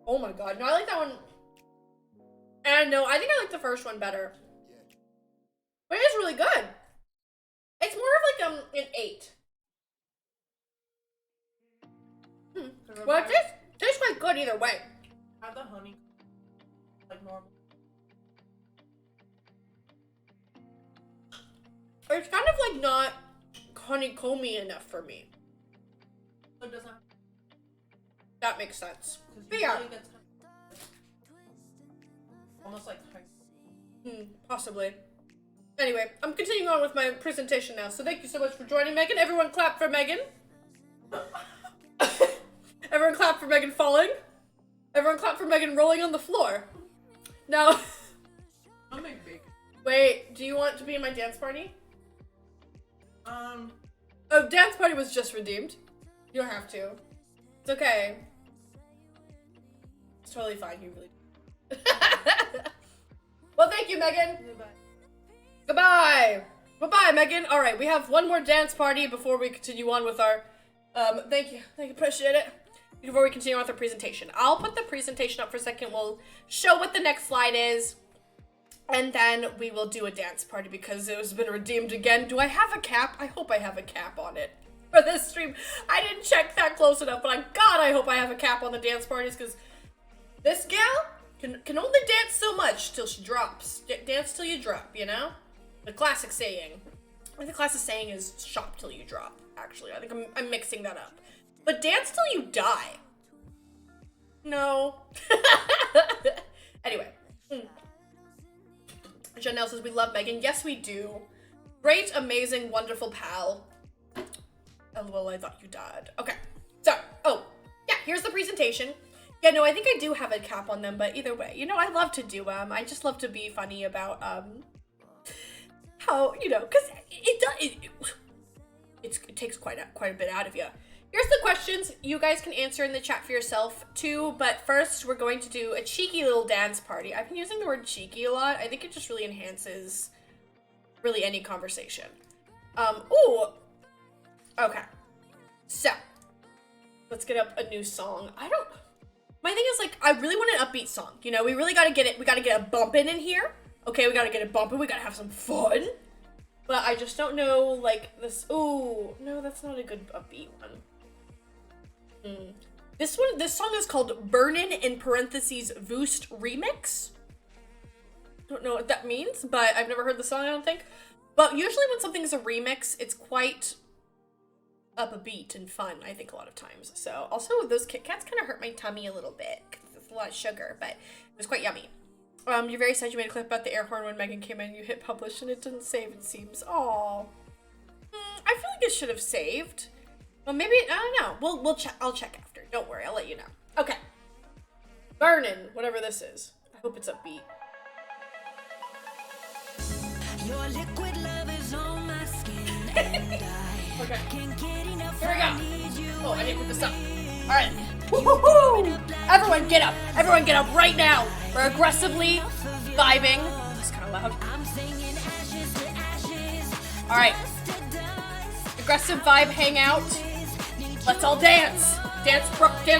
Oh my god. No, I like that one. And no, I think I like the first one better. But it's really good. It's more of like an 8. Well, it tastes quite good either way. Have the honey like normal. It's kind of like not honeycomby enough for me. So it doesn't. That makes sense. But Yeah. yeah. Almost like. Possibly. Anyway, I'm continuing on with my presentation now, so thank you so much for joining, Megan. Everyone clap for Megan. Everyone clap for Megan falling. Everyone clap for Megan rolling on the floor. Now, I'll make bacon. wait, do you want to be in my dance party? Um. Oh, dance party was just redeemed. You don't have to. It's okay. It's totally fine, you really do. Well, thank you, Megan. Goodbye. Goodbye. Bye-bye, Megan. All right, we have one more dance party before we continue on with our, thank you, appreciate it. Before we continue on with our presentation. I'll put the presentation up for a second. We'll show what the next slide is. And then we will do a dance party because it has been redeemed again. Do I have a cap? I hope I have a cap on it for this stream. I didn't check that close enough, but God, I hope I have a cap on the dance parties because this gal can only dance so much till she drops. Dance till you drop, you know? The classic saying. I think the classic saying is shop till you drop, actually. I think I'm mixing that up. But dance till you die. No. Anyway. Janelle says, we love Megan. Yes, we do. Great, amazing, wonderful pal. LOL, I thought you died. Okay. So, oh, yeah, here's the presentation. Yeah, no, I think I do have a cap on them, but either way, you know, I love to do them. I just love to be funny about, how, you know, because it takes quite a bit out of you. Here's the questions. You guys can answer in the chat for yourself too, but first we're going to do a cheeky little dance party. I've been using the word cheeky a lot. I think it just really enhances really any conversation. Ooh. Okay. So, let's get up a new song. My thing is, like, I really want an upbeat song. You know, we really gotta get it. We gotta get a bumpin' in here. Okay, we gotta get it bumpin'. We gotta have some fun. But I just don't know, like, this. Ooh, no, that's not a good upbeat one. This song is called Burnin' in parentheses Voost Remix. Don't know what that means, but I've never heard the song, I don't think. But usually when something is a remix, it's quite upbeat and fun, I think, a lot of times. So, also, those Kit Kats kind of hurt my tummy a little bit, because it's a lot of sugar, but it was quite yummy. You're very sad you made a clip about the air horn when Megan came in. You hit publish and it didn't save, it seems. Aww. I feel like it should have saved. Well, maybe, I don't know. We'll check. I'll check after. Don't worry, I'll let you know. Okay. Burnin', whatever this is. I hope it's upbeat. Your liquid love is on my skin and I okay. Can't get enough. Here we go. Oh, I need to put this up. All right. Woo-hoo-hoo! Everyone get up. Everyone get up right now. We're aggressively vibing. That's kind of loud. All right. Aggressive vibe hangout. Let's all dance. Dance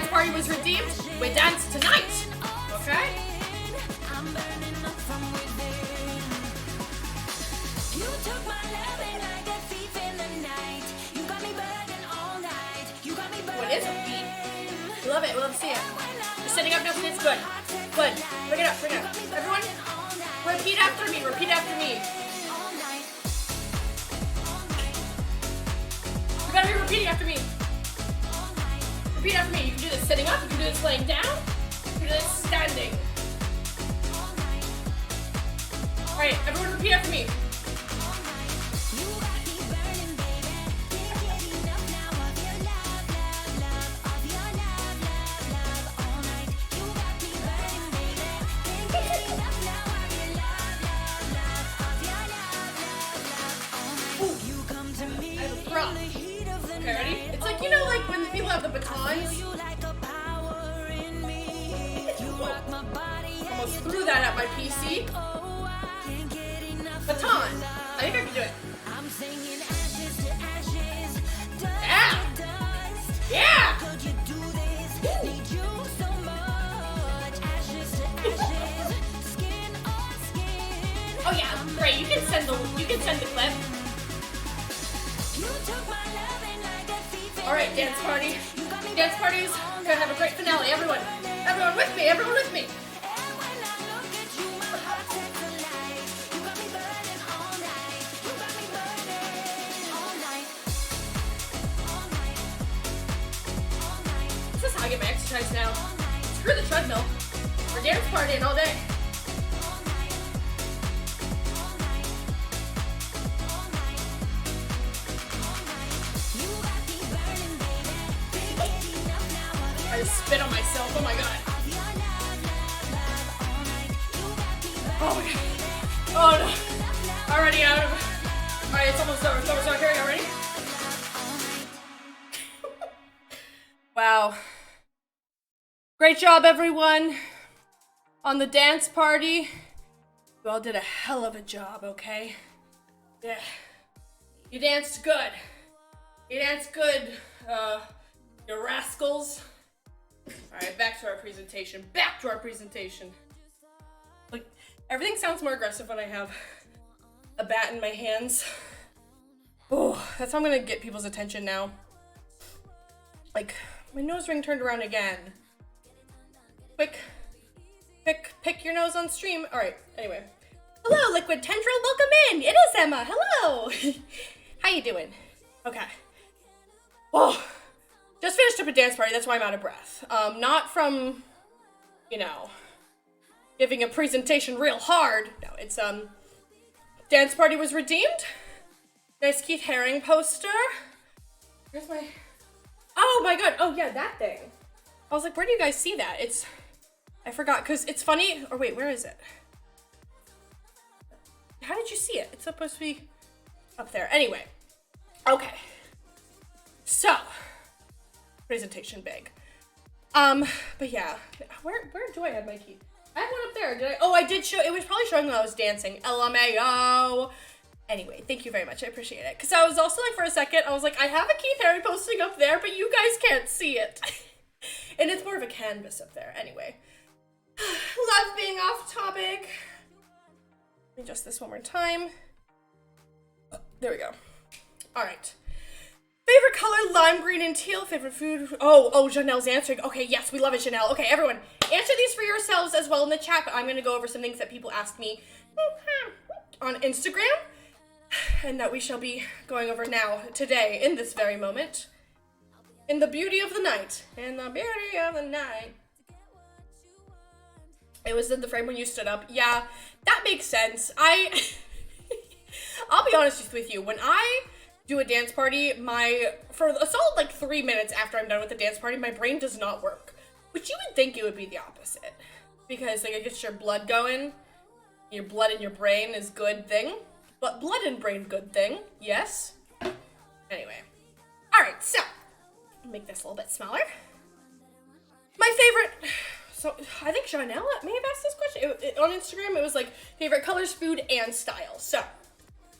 party was redeemed. We dance tonight. Okay? What is a beat? We love it. We love to see it. You're sitting up, no, it's good. Good. Bring it up. Bring it up. Everyone, repeat after me. Repeat after me. better be repeating after me. Repeat after me. You can do this sitting up, you can do this laying down, you can do this standing. Alright, everyone repeat after me. Okay, ready? It's like, you know, like when people have the batons. Almost threw that at my PC. Baton. I think I can do it. Yeah. Yeah. Oh yeah, great. You can send the clip. All right, dance party. Dance party's gonna have a great finale. Everyone with me. Everyone with me. This is how I get my exercise now. Screw the treadmill. We're dance partying all day. I just spit on myself. Oh my god. Oh my god. Oh no. Already out of. Alright, it's almost over. It's almost over. Here we go. Ready? Wow. Great job, everyone. On the dance party. You all did a hell of a job, okay? Yeah. You danced good. You danced good, you rascals. Alright, back to our presentation. Back to our presentation. Like, everything sounds more aggressive when I have a bat in my hands. Oh, that's how I'm gonna get people's attention now. Like, my nose ring turned around again. Quick, pick your nose on stream. Alright, anyway. Hello, Liquid Tendril, welcome in. It is Emma, hello. How you doing? Okay. Oh, just finished up a dance party, that's why I'm out of breath. Not from, you know, giving a presentation real hard. No, it's, dance party was redeemed. Nice Keith Haring poster. Where's my, oh my god, oh yeah, that thing. I was like, where do you guys see that? It's, I forgot, because it's funny, or wait, where is it? How did you see it? It's supposed to be up there. Anyway, okay. So, presentation big. But yeah, where do I have my key? I have one up there. Did I? Oh, I did show, it was probably showing when I was dancing. LMAO. Anyway, thank you very much. I appreciate it. Because I was also like, for a second, I was like, I have a Keith Haring posting up there, but you guys can't see it. And it's more of a canvas up there. Anyway. Love being off topic. Let me adjust this one more time. There we go. All right. Favorite color, lime green and teal. Favorite food. Oh, Janelle's answering. Okay, yes, we love it, Janelle. Okay, everyone, answer these for yourselves as well in the chat, but I'm going to go over some things that people asked me on Instagram, and that we shall be going over now, today, in this very moment. In the beauty of the night. In the beauty of the night. It was in the frame when you stood up. Yeah, that makes sense. I'll be honest with you. When I do a dance party, for a solid like 3 minutes after I'm done with the dance party, my brain does not work. Which you would think it would be the opposite. Because like it gets your blood going. Your blood in your brain is good thing. But blood and brain good thing. Yes. Anyway. Alright, so. Make this a little bit smaller. My favorite. So, I think Janelle may have asked this question. On Instagram, it was like, favorite colors, food, and style. So,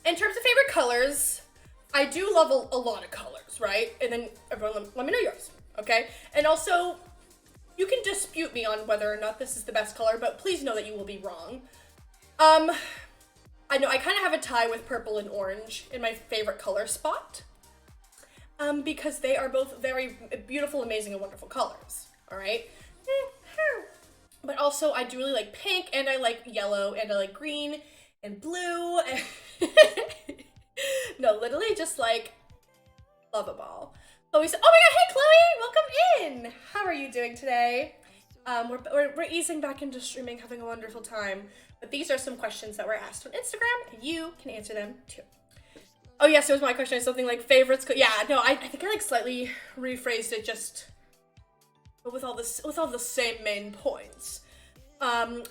in terms of favorite colors, I do love a lot of colors, right? And then, everyone, let me know yours, okay? And also, you can dispute me on whether or not this is the best color, but please know that you will be wrong. I know I kind of have a tie with purple and orange in my favorite color spot. Because they are both very beautiful, amazing, and wonderful colors, all right? But also, I do really like pink, and I like yellow, and I like green, and blue. No, literally just like Love them all. Chloe said, oh my god, hey Chloe, welcome in. How are you doing today? We're easing back into streaming, having a wonderful time. But these are some questions that were asked on Instagram, and you can answer them too. Oh yes, it was my question. Something like favorites. Yeah, no, I think I like slightly rephrased it just with all the same main points.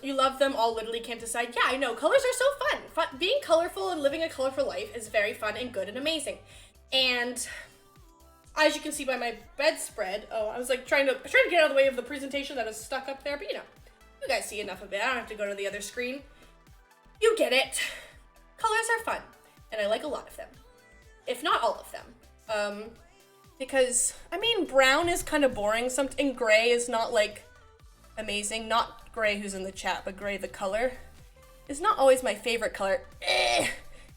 You love them all, literally can't decide. Yeah, I know, colors are so fun. Being colorful and living a colorful life is very fun and good and amazing. And as you can see by my bedspread, oh, I was like trying to get out of the way of the presentation that is stuck up there, but you know, you guys see enough of it. I don't have to go to the other screen. You get it. Colors are fun, and I like a lot of them, if not all of them. Because, I mean, brown is kind of boring. Something gray is not, like, amazing. Not Gray who's in the chat, but Gray the color is not always my favorite color.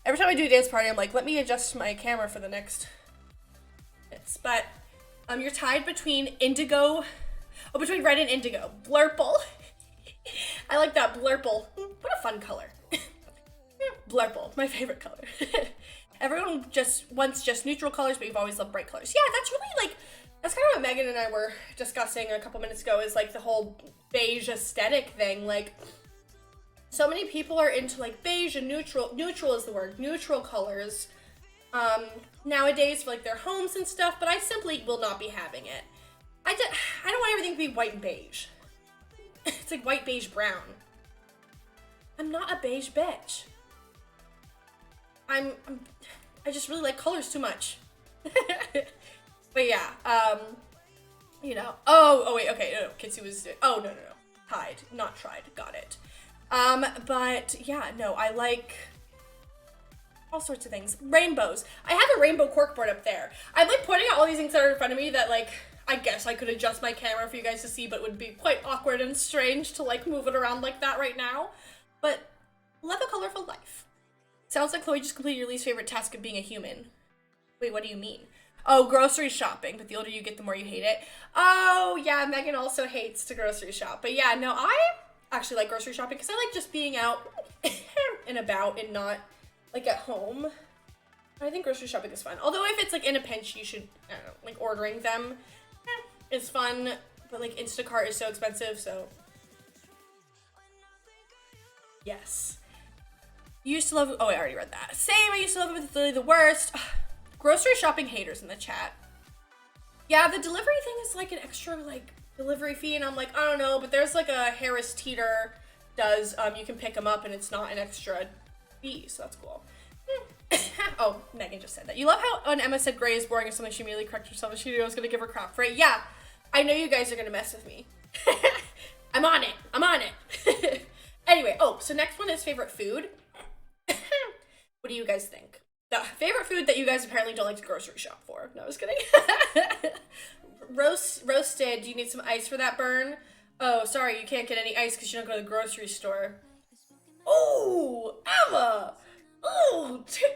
Every time I do a dance party, I'm like, let me adjust my camera for the next minutes. But you're tied between between red and indigo. Blurple. I like that, blurple. What a fun color. Blurple, my favorite color. Everyone wants just neutral colors, but you've always loved bright colors. Yeah, that's really like, that's kind of what Megan and I were discussing a couple minutes ago, is like the whole beige aesthetic thing. Like, so many people are into like beige and neutral is the word, neutral colors nowadays for like their homes and stuff, but I simply will not be having it. I don't want everything to be white and beige. It's like white, beige, brown. I'm not a beige bitch. I just really like colors too much. But yeah, you know. Oh wait, okay, no, Kitsy was, oh, no. Tied, not tried, got it. But yeah, no, I like all sorts of things. Rainbows. I have a rainbow corkboard up there. I'm like pointing out all these things that are in front of me that like, I guess I could adjust my camera for you guys to see, but it would be quite awkward and strange to like move it around like that right now. But live a colorful life. Sounds like Chloe just completed your least favorite task of being a human. Wait, what do you mean? Oh, grocery shopping, but the older you get, the more you hate it. Oh, yeah, Megan also hates to grocery shop. But yeah, no, I actually like grocery shopping because I like just being out and about and not, like, at home. I think grocery shopping is fun. Although if it's, like, in a pinch, you should, I don't know, like, ordering them is fun. But, like, Instacart is so expensive, so. Yes. You used to love, oh, I already read that. Same, I used to love it, but it's literally the worst. Grocery shopping haters in the chat. Yeah, the delivery thing is like an extra like delivery fee, and I'm like, I don't know, but there's like a Harris Teeter does, you can pick them up and it's not an extra fee, so that's cool. Oh, Megan just said that. You love how when Emma said gray is boring or something, she immediately corrected herself and she knew I was gonna give her crap for it. Yeah, I know you guys are gonna mess with me. I'm on it. Anyway, oh, so next one is favorite food. What do you guys think? The favorite food that you guys apparently don't like to grocery shop for. No, I was kidding. Roasted. Do you need some ice for that burn? Oh, sorry, you can't get any ice because you don't go to the grocery store. Oh, Emma. Oh, too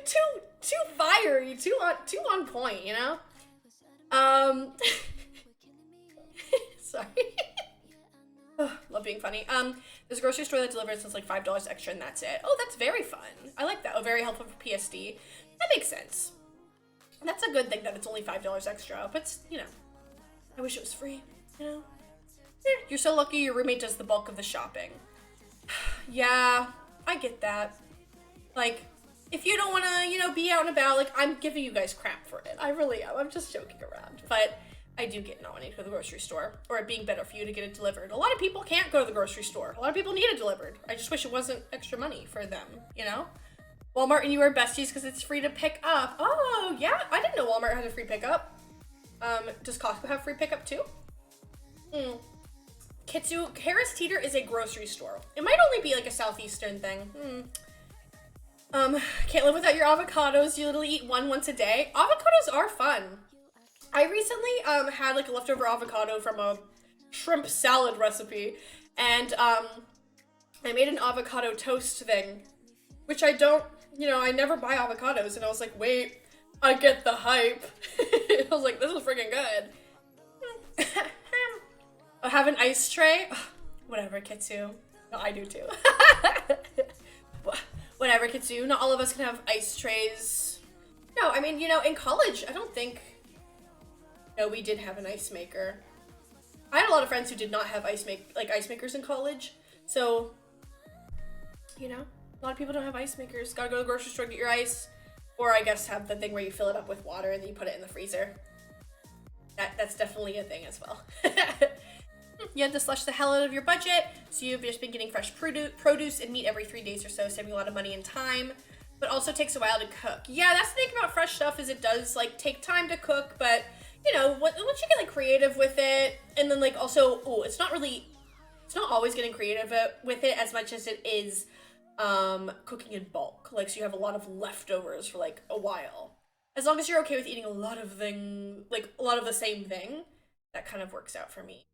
fiery, too on point, you know? Sorry. Oh, love being funny. There's a grocery store that delivers, so it's like $5 extra and that's it. Oh, that's very fun. I like that. Oh, very helpful for PSD. That makes sense. That's a good thing that it's only $5 extra, but, you know, I wish it was free, you know? You're so lucky your roommate does the bulk of the shopping. Yeah, I get that. Like, if you don't want to, you know, be out and about, like, I'm giving you guys crap for it. I really am. I'm just joking around. But I do get not wanting to go to the grocery store, or it being better for you to get it delivered. A lot of people can't go to the grocery store. A lot of people need it delivered. I just wish it wasn't extra money for them, you know? Walmart and you are besties because it's free to pick up. Oh, yeah. I didn't know Walmart had a free pickup. Does Costco have free pickup too? Kitsu, Harris Teeter is a grocery store. It might only be like a Southeastern thing. Can't live without your avocados. You literally eat one once a day. Avocados are fun. I recently had like a leftover avocado from a shrimp salad recipe, and I made an avocado toast thing, which I don't, you know, I never buy avocados, and I was like, wait, I get the hype. I was like, this is freaking good. I have an ice tray. Whatever, Kitsu. No, I do too. Whatever, Kitsu. Not all of us can have ice trays. No, I mean, you know, in college, I don't think No, we did have an ice maker. I had a lot of friends who did not have ice makers in college. So, you know, a lot of people don't have ice makers. Gotta go to the grocery store, get your ice. Or I guess have the thing where you fill it up with water and then you put it in the freezer. That's definitely a thing as well. You had to slush the hell out of your budget, so you've just been getting fresh produce and meat every 3 days or so, saving a lot of money and time, but also takes a while to cook. Yeah, that's the thing about fresh stuff is it does like take time to cook, but you know, once you get like creative with it, and then like also, it's not always getting creative with it as much as it is cooking in bulk. Like, so you have a lot of leftovers for like a while. As long as you're okay with eating a lot of the same thing, that kind of works out for me.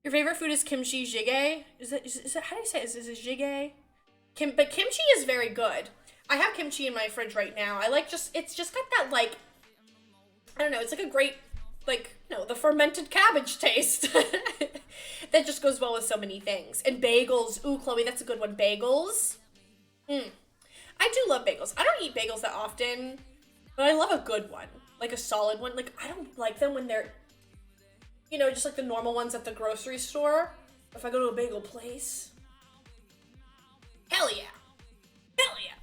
Your favorite food is kimchi jjigae? Is that how do you say it? Is it jjigae? But kimchi is very good. I have kimchi in my fridge right now. I like it's just got that like, I don't know, it's like a great, like, you know, the fermented cabbage taste. That just goes well with so many things. And bagels. Ooh, Chloe, that's a good one. Bagels. I do love bagels. I don't eat bagels that often, but I love a good one. Like a solid one. Like, I don't like them when they're, you know, just like the normal ones at the grocery store. If I go to a bagel place, hell yeah. Hell yeah.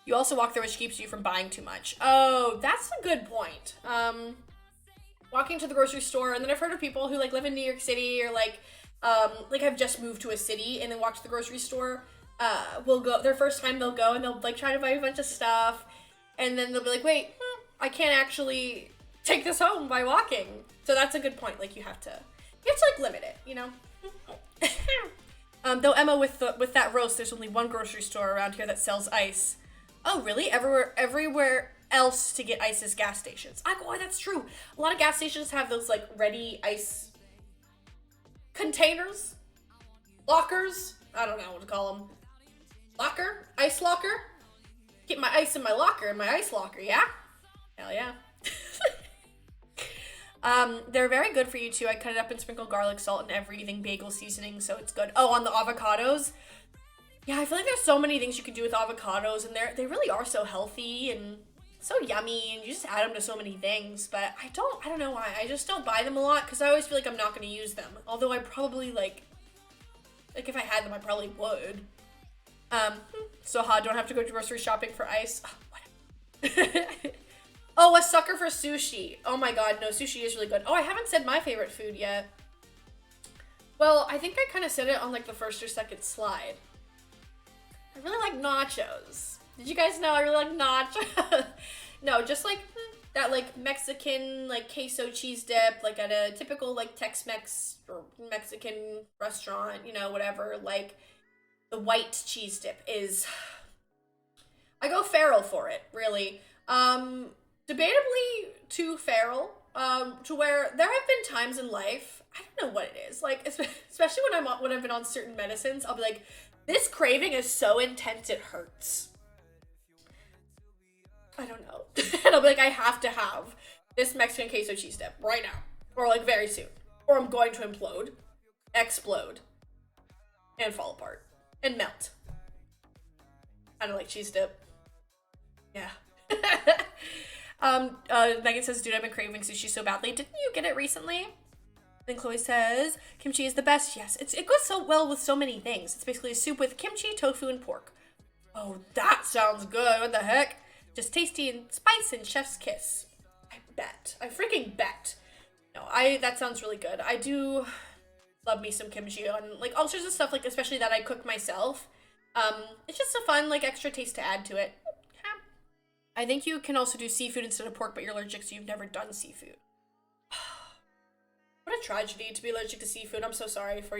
You also walk there, which keeps you from buying too much. Oh, that's a good point. Walking to the grocery store, and then I've heard of people who like live in New York City or like have just moved to a city and then walk to the grocery store. Will go their first time, they'll go and they'll like try to buy a bunch of stuff, and then they'll be like, wait, I can't actually take this home by walking. So that's a good point. Like you have to like limit it, you know. Though Emma, with that roast, there's only one grocery store around here that sells ice. Oh really? Everywhere else to get ice is gas stations. Oh, that's true. A lot of gas stations have those like ready ice containers, lockers. I don't know what to call them. Locker, ice locker. Get my ice in my locker, in my ice locker. Yeah, hell yeah. They're very good for you too. I cut it up and sprinkle garlic, salt, and everything, bagel seasoning, so it's good. Oh, on the avocados. Yeah, I feel like there's so many things you can do with avocados, and they really are so healthy and so yummy, and you just add them to so many things. But I don't know why. I just don't buy them a lot because I always feel like I'm not going to use them. Although I probably like if I had them, I probably would. So hot. Don't have to go grocery shopping for ice. Oh, whatever. Oh, a sucker for sushi. Oh my god, no, sushi is really good. Oh, I haven't said my favorite food yet. Well, I think I kind of said it on like the first or second slide. I really like nachos. Did you guys know I really like nachos? No, just like that like Mexican like queso cheese dip, like at a typical like Tex-Mex or Mexican restaurant, you know, whatever. Like the white cheese dip is, I go feral for it, really. Debatably too feral, to where there have been times in life, I don't know what it is, like, especially when I've been on certain medicines, I'll be like, this craving is so intense it hurts. I don't know. And I'll be like, I have to have this Mexican queso cheese dip right now, or like very soon, or I'm going to explode, and fall apart, and melt. I don't like cheese dip. Yeah. Megan says, dude, I've been craving sushi so badly. Didn't you get it recently? Then Chloe says, kimchi is the best. Yes, it goes so well with so many things. It's basically a soup with kimchi, tofu, and pork. Oh, that sounds good. What the heck? Just tasty and spice and chef's kiss. I bet. I freaking bet. No, that sounds really good. I do love me some kimchi on like all sorts of stuff, like especially that I cook myself. It's just a fun like extra taste to add to it. I think you can also do seafood instead of pork, but you're allergic, so you've never done seafood. What a tragedy to be allergic to seafood. I'm so sorry for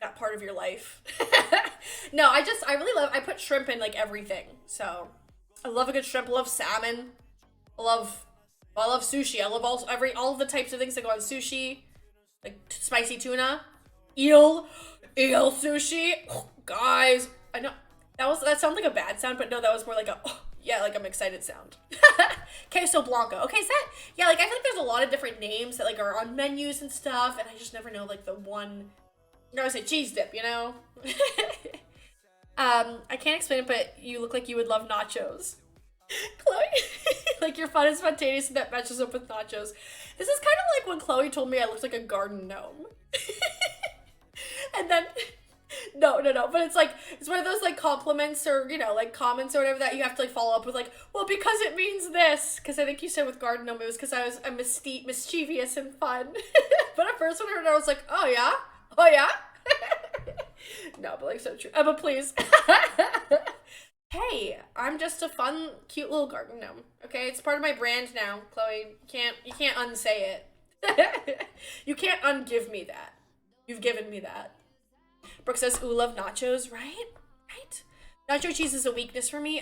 that part of your life. No, I put shrimp in like everything. So I love a good shrimp. I love salmon. I love sushi. I love all of the types of things that go on sushi. Like spicy tuna, eel sushi. Oh, guys, I know. That sounds like a bad sound, but no, that was more like like I'm excited sound. Queso Blanco. Okay, is that, yeah, like I feel like there's a lot of different names that like are on menus and stuff, and I just never know like the one, I would say cheese dip, you know? I can't explain it, but you look like you would love nachos. Chloe, like your fun is spontaneous and that matches up with nachos. This is kind of like when Chloe told me I looked like a garden gnome. And then, no, but it's like, it's one of those like compliments or, you know, like comments or whatever that you have to like follow up with like, well, because it means this. Because I think you said with garden gnome, it was because I was mischievous and fun. But at first when I heard it, I was like, oh yeah? Oh yeah? No, but like so true. Emma, please. Hey, I'm just a fun, cute little garden gnome. Okay, it's part of my brand now, Chloe. You can't unsay it. You can't ungive me that. You've given me that. Brooke says, ooh, love nachos, right? Right? Nacho cheese is a weakness for me.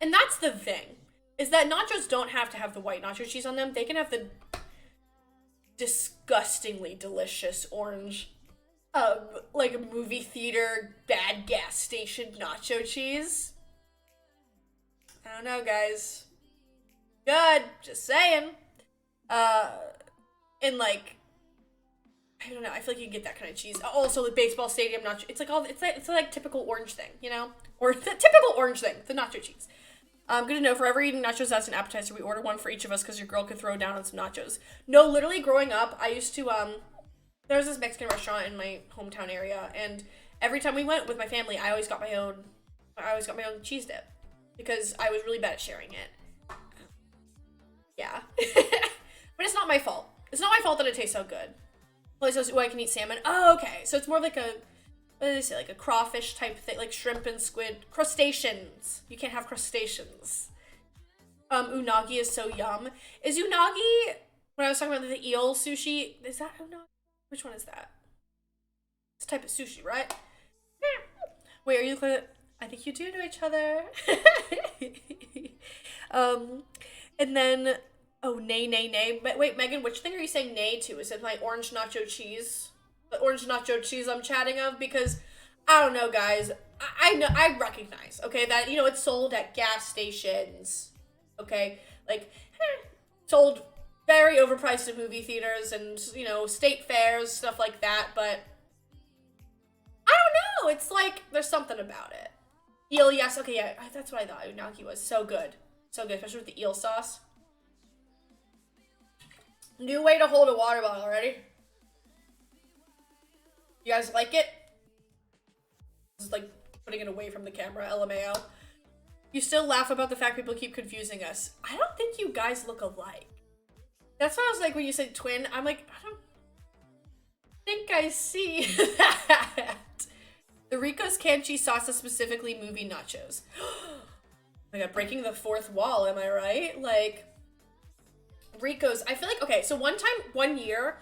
And that's the thing, is that nachos don't have to have the white nacho cheese on them. They can have the disgustingly delicious orange, like a movie theater, bad gas station nacho cheese. I don't know, guys. Good, just saying. And like, I don't know, I feel like you can get that kind of cheese. Also, the baseball stadium nacho, it's like typical orange thing, you know? Or the typical orange thing, the nacho cheese. Good to know, forever eating nachos as an appetizer, we order one for each of us because your girl could throw down on some nachos. No, literally growing up, I used to, there was this Mexican restaurant in my hometown area, and every time we went with my family, I always got my own cheese dip because I was really bad at sharing it. Yeah. But it's not my fault. It's not my fault that it tastes so good. Well, it says, oh, I can eat salmon. Oh, okay. So it's more like a, what did they say, like a crawfish type thing, like shrimp and squid. Crustaceans. You can't have crustaceans. Unagi is so yum. Is unagi, when I was talking about the eel sushi, is that unagi? Which one is that? It's a type of sushi, right? Wait, are you looking at, I think you do know each other. And then, oh, nay. But wait, Megan, which thing are you saying nay to? Is it my orange nacho cheese? The orange nacho cheese I'm chatting of? Because, I don't know, guys. I know, I recognize, okay, that, you know, it's sold at gas stations, okay? Like, sold very overpriced in movie theaters and, you know, state fairs, stuff like that, but I don't know. It's like, there's something about it. Eel, yes, okay, yeah, that's what I thought unagi was. So good. So good, especially with the eel sauce. New way to hold a water bottle, ready? You guys like it? This is like putting it away from the camera, LMAO. You still laugh about the fact people keep confusing us. I don't think you guys look alike. That's what I was like when you said twin. I'm like, I don't think I see that. The Rico's canned cheese sauce is specifically movie nachos. Oh my god, breaking the fourth wall, am I right? Like, Rico's, I feel like, okay, so one year,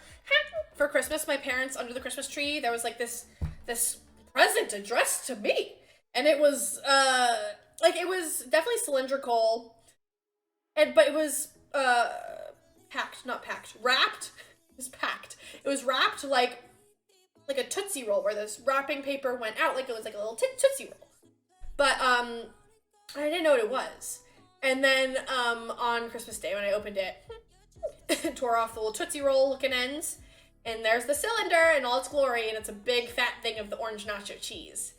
for Christmas, my parents, under the Christmas tree, there was like this present addressed to me. And it was, like, it was definitely cylindrical, but it was, wrapped. It was packed. It was wrapped like a Tootsie Roll, where this wrapping paper went out like it was like a little Tootsie Roll. But, I didn't know what it was. And then, on Christmas Day, when I opened it, tore off the little Tootsie Roll looking ends, and there's the cylinder in all its glory, and it's a big fat thing of the orange nacho cheese.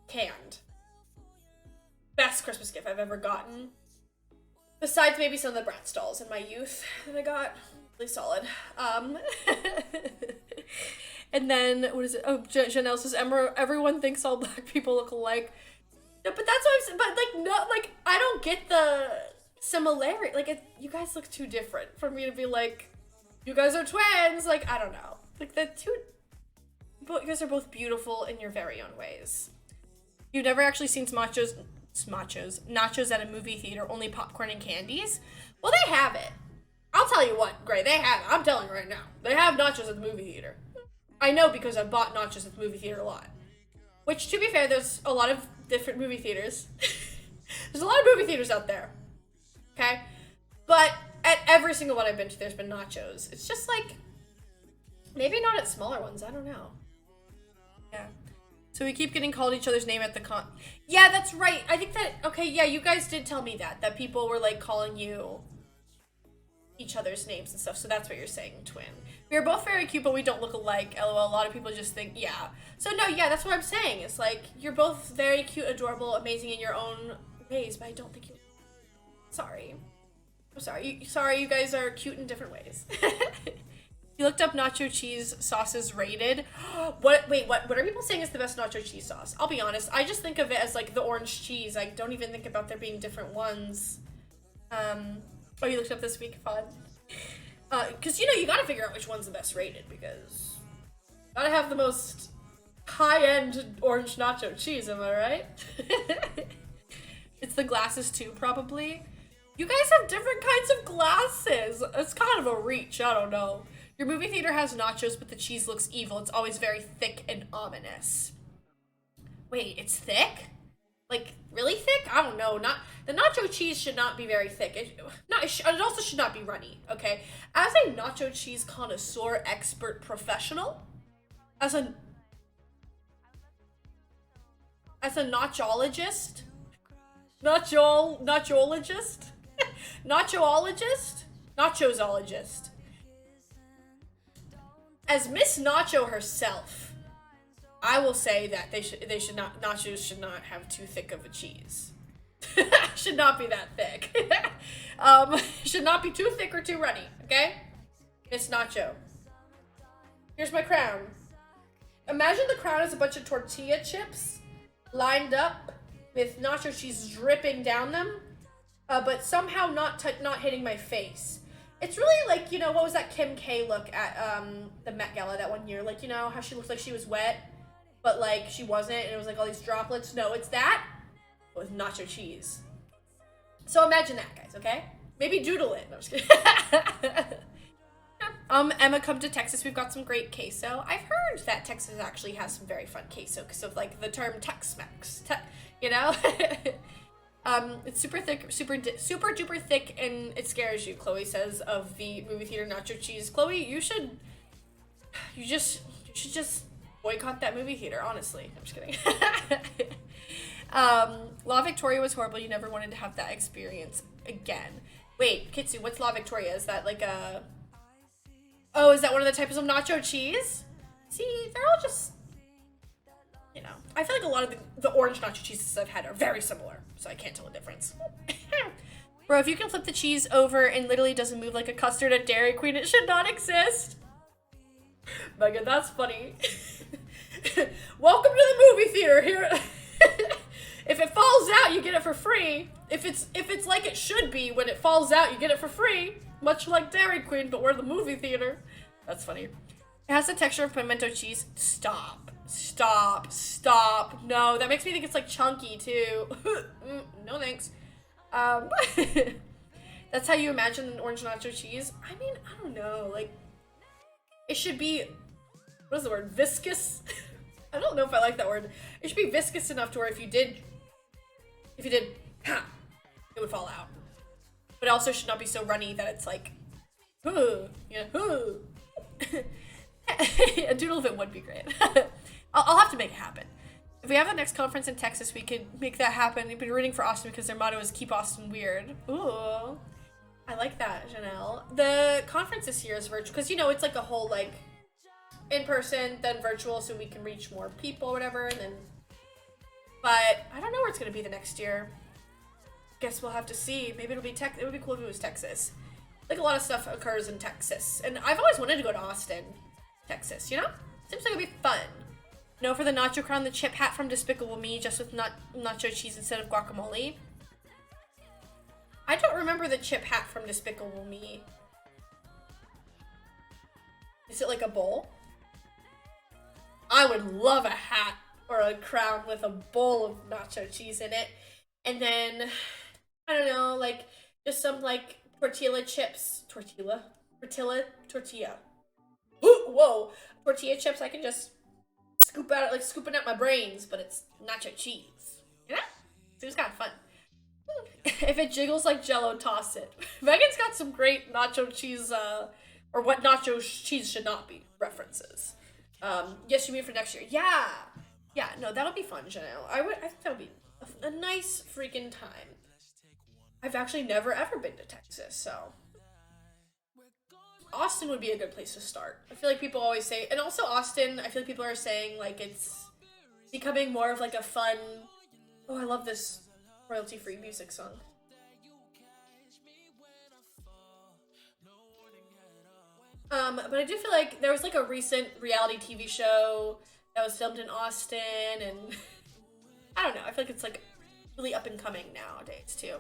Canned. Best Christmas gift I've ever gotten. Besides maybe some of the brat stalls in my youth that I got. Really solid. And then, what is it? Oh, Janelle says, everyone thinks all black people look alike. No, but that's what I'm saying. But, like, no, like, I don't get the similarity. Like, you guys look too different for me to be like, you guys are twins. Like, I don't know. Like, you guys are both beautiful in your very own ways. You've never actually seen nachos at a movie theater, only popcorn and candies? Well, they have it. I'll tell you what, Gray, they have it. I'm telling you right now. They have nachos at the movie theater. I know because I bought nachos at the movie theater a lot. Which, to be fair, there's a lot of different movie theaters. There's a lot of movie theaters out there. Okay? But at every single one I've been to, there's been nachos. It's just like, maybe not at smaller ones. I don't know. Yeah. So we keep getting called each other's name at the con. Yeah, that's right. I think that, okay, yeah, you guys did tell me that people were like calling you each other's names and stuff. So that's what you're saying, twin. We are both very cute, but we don't look alike. LOL. A lot of people just think, yeah. So no, yeah, that's what I'm saying. It's like, you're both very cute, adorable, amazing in your own ways, but I don't think you. Sorry. I'm sorry. Sorry, you guys are cute in different ways. You looked up nacho cheese sauces rated. Wait, what are people saying is the best nacho cheese sauce? I'll be honest. I just think of it as like the orange cheese. I don't even think about there being different ones. Oh, you looked up this week? Fun. Because, you know, you gotta figure out which one's the best rated, because you gotta have the most high-end orange nacho cheese, am I right? It's the glasses too, probably. You guys have different kinds of glasses. It's kind of a reach, I don't know. Your movie theater has nachos, but the cheese looks evil. It's always very thick and ominous. Wait, it's thick? Like, really thick? I don't know. The nacho cheese should not be very thick. It also should not be runny, okay? As a nacho cheese connoisseur, expert, professional, as a nachologist, nachologist, nachosologist, as Miss Nacho herself, I will say that nachos should not have too thick of a cheese. Should not be that thick. Should not be too thick or too runny, okay? Miss Nacho. Here's my crown. Imagine the crown is a bunch of tortilla chips lined up with nacho cheese dripping down them, but somehow not hitting my face. It's really like, you know, what was that Kim K look at the Met Gala that one year? Like, you know, how she looked like she was wet, but like she wasn't, and it was like all these droplets. No, it's that with nacho cheese. So imagine that, guys, okay? Maybe doodle it. No, I'm just kidding. Emma, come to Texas. We've got some great queso. I've heard that Texas actually has some very fun queso because of like the term Tex-Mex, you know? It's super thick, super duper thick, and it scares you, Chloe says, of the movie theater nacho cheese. Chloe, you should just boycott that movie theater, honestly. I'm just kidding. La Victoria was horrible. You never wanted to have that experience again. Wait, Kitsu, what's La Victoria? Is that like a... Oh, is that one of the types of nacho cheese? See, they're all just... You know, I feel like a lot of the orange nacho cheeses I've had are very similar, so I can't tell the difference. Bro, if you can flip the cheese over and literally doesn't move like a custard at Dairy Queen, it should not exist. Megan, that's funny. Welcome to the movie theater here. If it falls out, you get it for free. If it's like it should be, when it falls out, you get it for free. Much like Dairy Queen, but we're the movie theater. That's funny. It has the texture of pimento cheese. Stop. No, that makes me think it's like chunky too. No thanks. That's how you imagine an orange nacho cheese? I mean, I don't know. Like, it should be, what is the word? Viscous? I don't know if I like that word. It should be viscous enough to where if you did, it would fall out. But it also should not be so runny that it's like, a doodle of it would be great. I'll have to make it happen. If we have the next conference in Texas, we could make that happen. We've been rooting for Austin because their motto is keep Austin weird. Ooh, I like that, Janelle. The conference this year is virtual because, you know, it's like a whole like in person, then virtual, so we can reach more people, whatever. And then, but I don't know where it's gonna be the next year. Guess we'll have to see. Maybe it'll be it would be cool if it was Texas. Like a lot of stuff occurs in Texas, and I've always wanted to go to Austin, Texas. You know, seems like it'd be fun. No, for the nacho crown, the chip hat from Despicable Me, just with nacho cheese instead of guacamole. I don't remember the chip hat from Despicable Me. Is it like a bowl? I would love a hat or a crown with a bowl of nacho cheese in it. And then, I don't know, like, just some, like, tortilla chips. Tortilla? Tortilla. Whoa. Tortilla chips I can just scoop out, like, scooping out my brains, but it's nacho cheese. You know? Seems kind of fun. If it jiggles like Jell-O, toss it. Megan's got some great nacho cheese, or what nacho cheese should not be references. Yes, you mean for next year. Yeah, no, that'll be fun, Janelle. I think that'll be a nice freaking time. I've actually never ever been to Texas, so Austin would be a good place to start. I feel like people always say, and also Austin, I feel like people are saying like it's becoming more of like a fun, oh, I love this royalty-free music song. But I do feel like there was like a recent reality TV show that was filmed in Austin, and I don't know, I feel like it's like really up and coming nowadays too.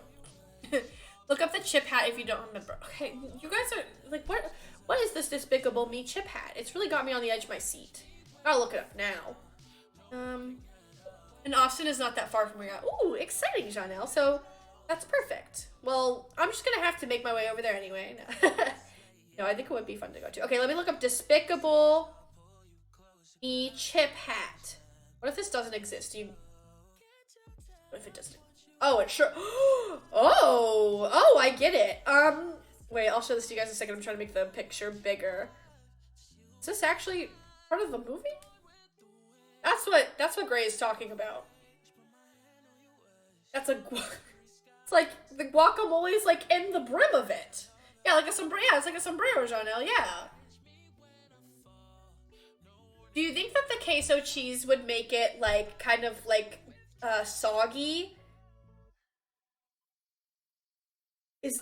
Look up the chip hat if you don't remember. Okay, you guys are like, what is this Despicable Me chip hat? It's really got me on the edge of my seat. Gotta look it up now. And Austin is not that far from where you're at. Ooh, exciting, Janelle. So that's perfect. Well, I'm just gonna have to make my way over there anyway. No, I think it would be fun to go to. Okay, let me look up Despicable Me chip hat. What if this doesn't exist? What if it doesn't? Oh, it sure. Oh, I get it. Wait, I'll show this to you guys in a second. I'm trying to make the picture bigger. Is this actually part of the movie? That's what Gray is talking about. It's like the guacamole is like in the brim of it. Yeah, like a sombrero. Yeah, it's like a sombrero, Janelle. Yeah. Do you think that the queso cheese would make it like kind of like soggy?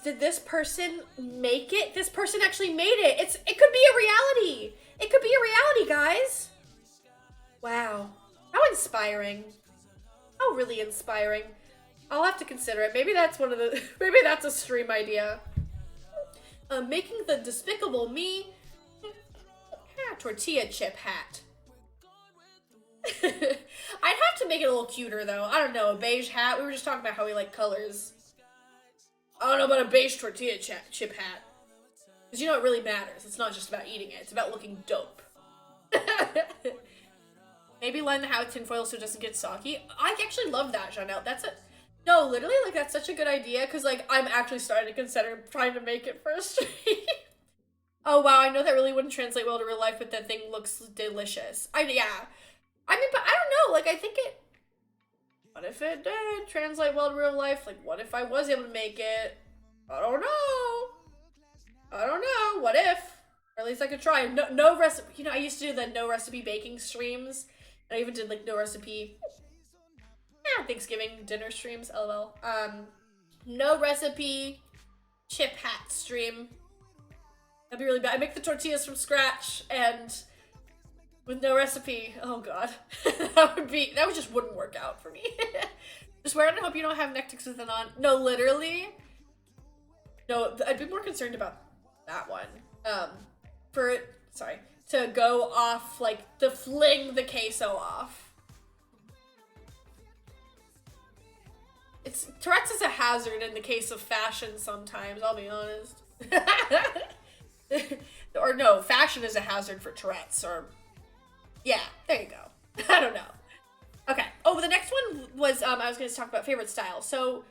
Did this person make it? This person actually made it. It could be a reality. It could be a reality, guys. Wow. How inspiring. How really inspiring. I'll have to consider it. Maybe that's maybe that's a stream idea. Making the Despicable Me tortilla chip hat. I'd have to make it a little cuter though. I don't know, a beige hat. We were just talking about how we like colors. I don't know about a beige tortilla chip hat. Because you know it really matters. It's not just about eating it. It's about looking dope. Maybe line the hat with tinfoil so it doesn't get soggy. I actually love that, Janelle. No, literally, like, that's such a good idea, because, like, I'm actually starting to consider trying to make it for a stream. Oh, wow, I know that really wouldn't translate well to real life, but that thing looks delicious. Yeah. I mean, but I don't know, like, I think it... What if it did translate well to real life? Like, what if I was able to make it? I don't know. What if? Or at least I could try. No recipe. You know, I used to do the no recipe baking streams. And I even did, like, no recipe... Thanksgiving dinner streams, lol. No recipe chip hat stream. That'd be really bad. I make the tortillas from scratch and with no recipe. Oh god. that just wouldn't work out for me. Just wear it and hope you don't have neck ticks with it on. No, literally. No, I'd be more concerned about that one. To go off, like, to fling the queso off. Tourette's is a hazard in the case of fashion sometimes, I'll be honest. Or no, fashion is a hazard for Tourette's, or... Yeah, there you go. I don't know. Okay. Oh, the next one was, I was going to talk about favorite style. So,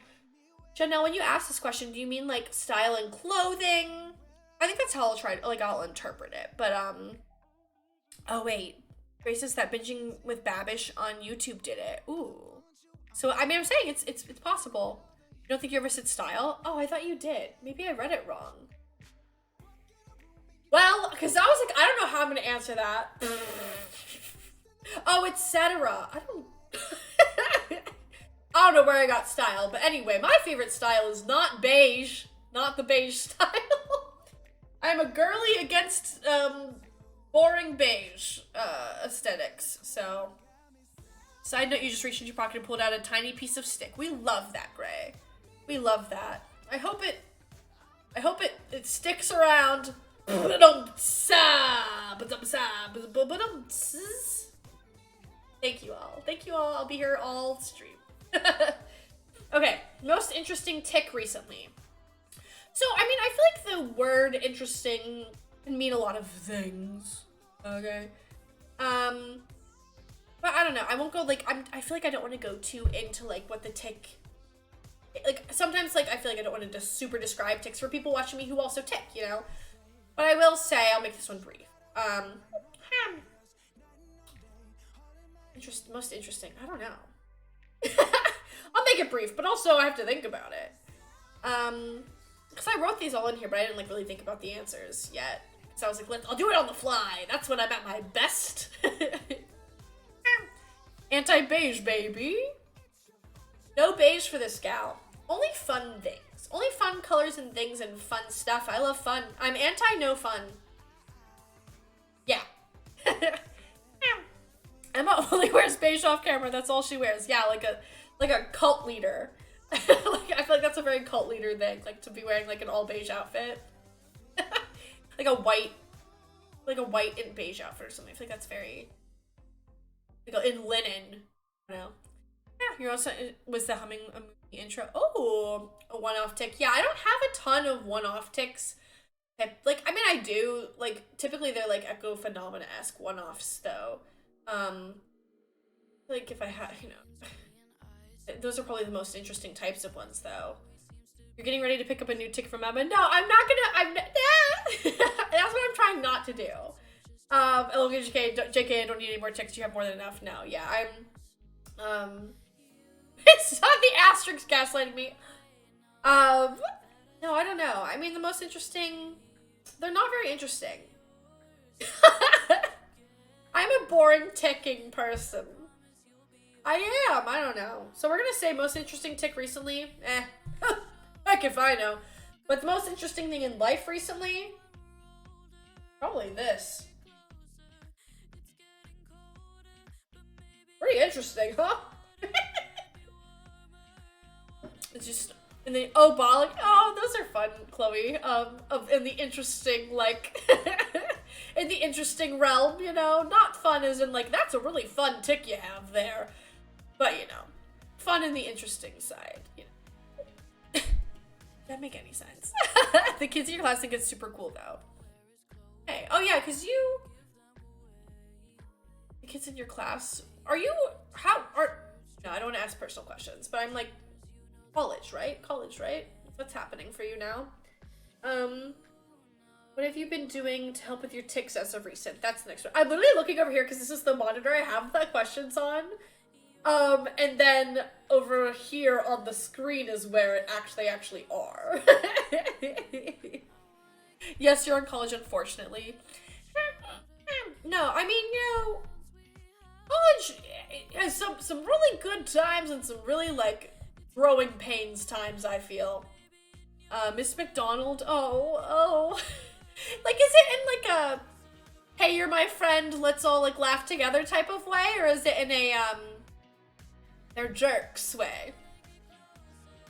Janelle, when you ask this question, do you mean, like, style and clothing? I think that's how I'll interpret it. But, oh, wait. Grace says that binging with Babish on YouTube did it. Ooh. So, I mean, I'm saying it's possible. You don't think you ever said style? Oh, I thought you did. Maybe I read it wrong. Well, because I was like, I don't know how I'm going to answer that. Oh, etc. I don't know where I got style. But anyway, my favorite style is not beige. Not the beige style. I'm a girly against boring beige aesthetics. So... Side note, you just reached into your pocket and pulled out a tiny piece of stick. We love that, Gray. We love that. I hope it sticks around. Thank you all. Thank you all. I'll be here all stream. Okay, most interesting tick recently. So, I mean, I feel like the word interesting can mean a lot of things. Okay. But I don't know. I won't go, like, I feel like I don't want to go too into, like, what the tick... Like, sometimes, like, I feel like I don't want to just super describe ticks for people watching me who also tick, you know? But I will say, I'll make this one brief. Most interesting. I don't know. I'll make it brief, but also I have to think about it. Because I wrote these all in here, but I didn't, like, really think about the answers yet. So I was like, I'll do it on the fly. That's when I'm at my best. Anti-beige, baby. No beige for this gal. Only fun things. Only fun colors and things and fun stuff. I love fun. I'm anti no fun. Yeah. Emma only wears beige off camera. That's all she wears. Yeah, like a cult leader. Like, I feel like that's a very cult leader thing. Like to be wearing like an all beige outfit. like a white and beige outfit or something. I feel like that's very like in linen. I don't know. Yeah, you're also was the humming a movie intro. Oh, a one-off tick. Yeah, I don't have a ton of one-off ticks. Like, I mean, I do. Like, typically they're like echo phenomena-esque one-offs, though. Like if I had, you know, those are probably the most interesting types of ones, though. You're getting ready to pick up a new tick from Emma. No, I'm not gonna. That's what I'm trying not to do. JK, I don't need any more ticks. You have more than enough. No, yeah, it's not the asterisk gaslighting me. No, I don't know. I mean, the most interesting, they're not very interesting. I'm a boring ticking person. I am, I don't know. So we're gonna say most interesting tick recently. Heck if I know. But the most interesting thing in life recently? Probably this. Pretty interesting, huh? It's just, and then, oh, bollock. Oh, those are fun, Chloe. In the interesting, like, in the interesting realm, you know? Not fun as in, like, that's a really fun tick you have there. But, you know, fun in the interesting side, you know. Doesn't make any sense. The kids in your class think it's super cool, though. Hey, oh yeah, because the kids in your class, no, I don't want to ask personal questions, but I'm like, college, right? What's happening for you now? What have you been doing to help with your tics as of recent? That's the next one. I'm literally looking over here because this is the monitor I have the questions on. And then over here on the screen is where it actually are. Yes, you're in college, unfortunately. No, I mean, you know, college has some really good times and some really, like, growing pains times, I feel. Miss McDonald, oh. Like, is it in, like, a, hey, you're my friend, let's all, like, laugh together type of way? Or is it in a, they're jerks way?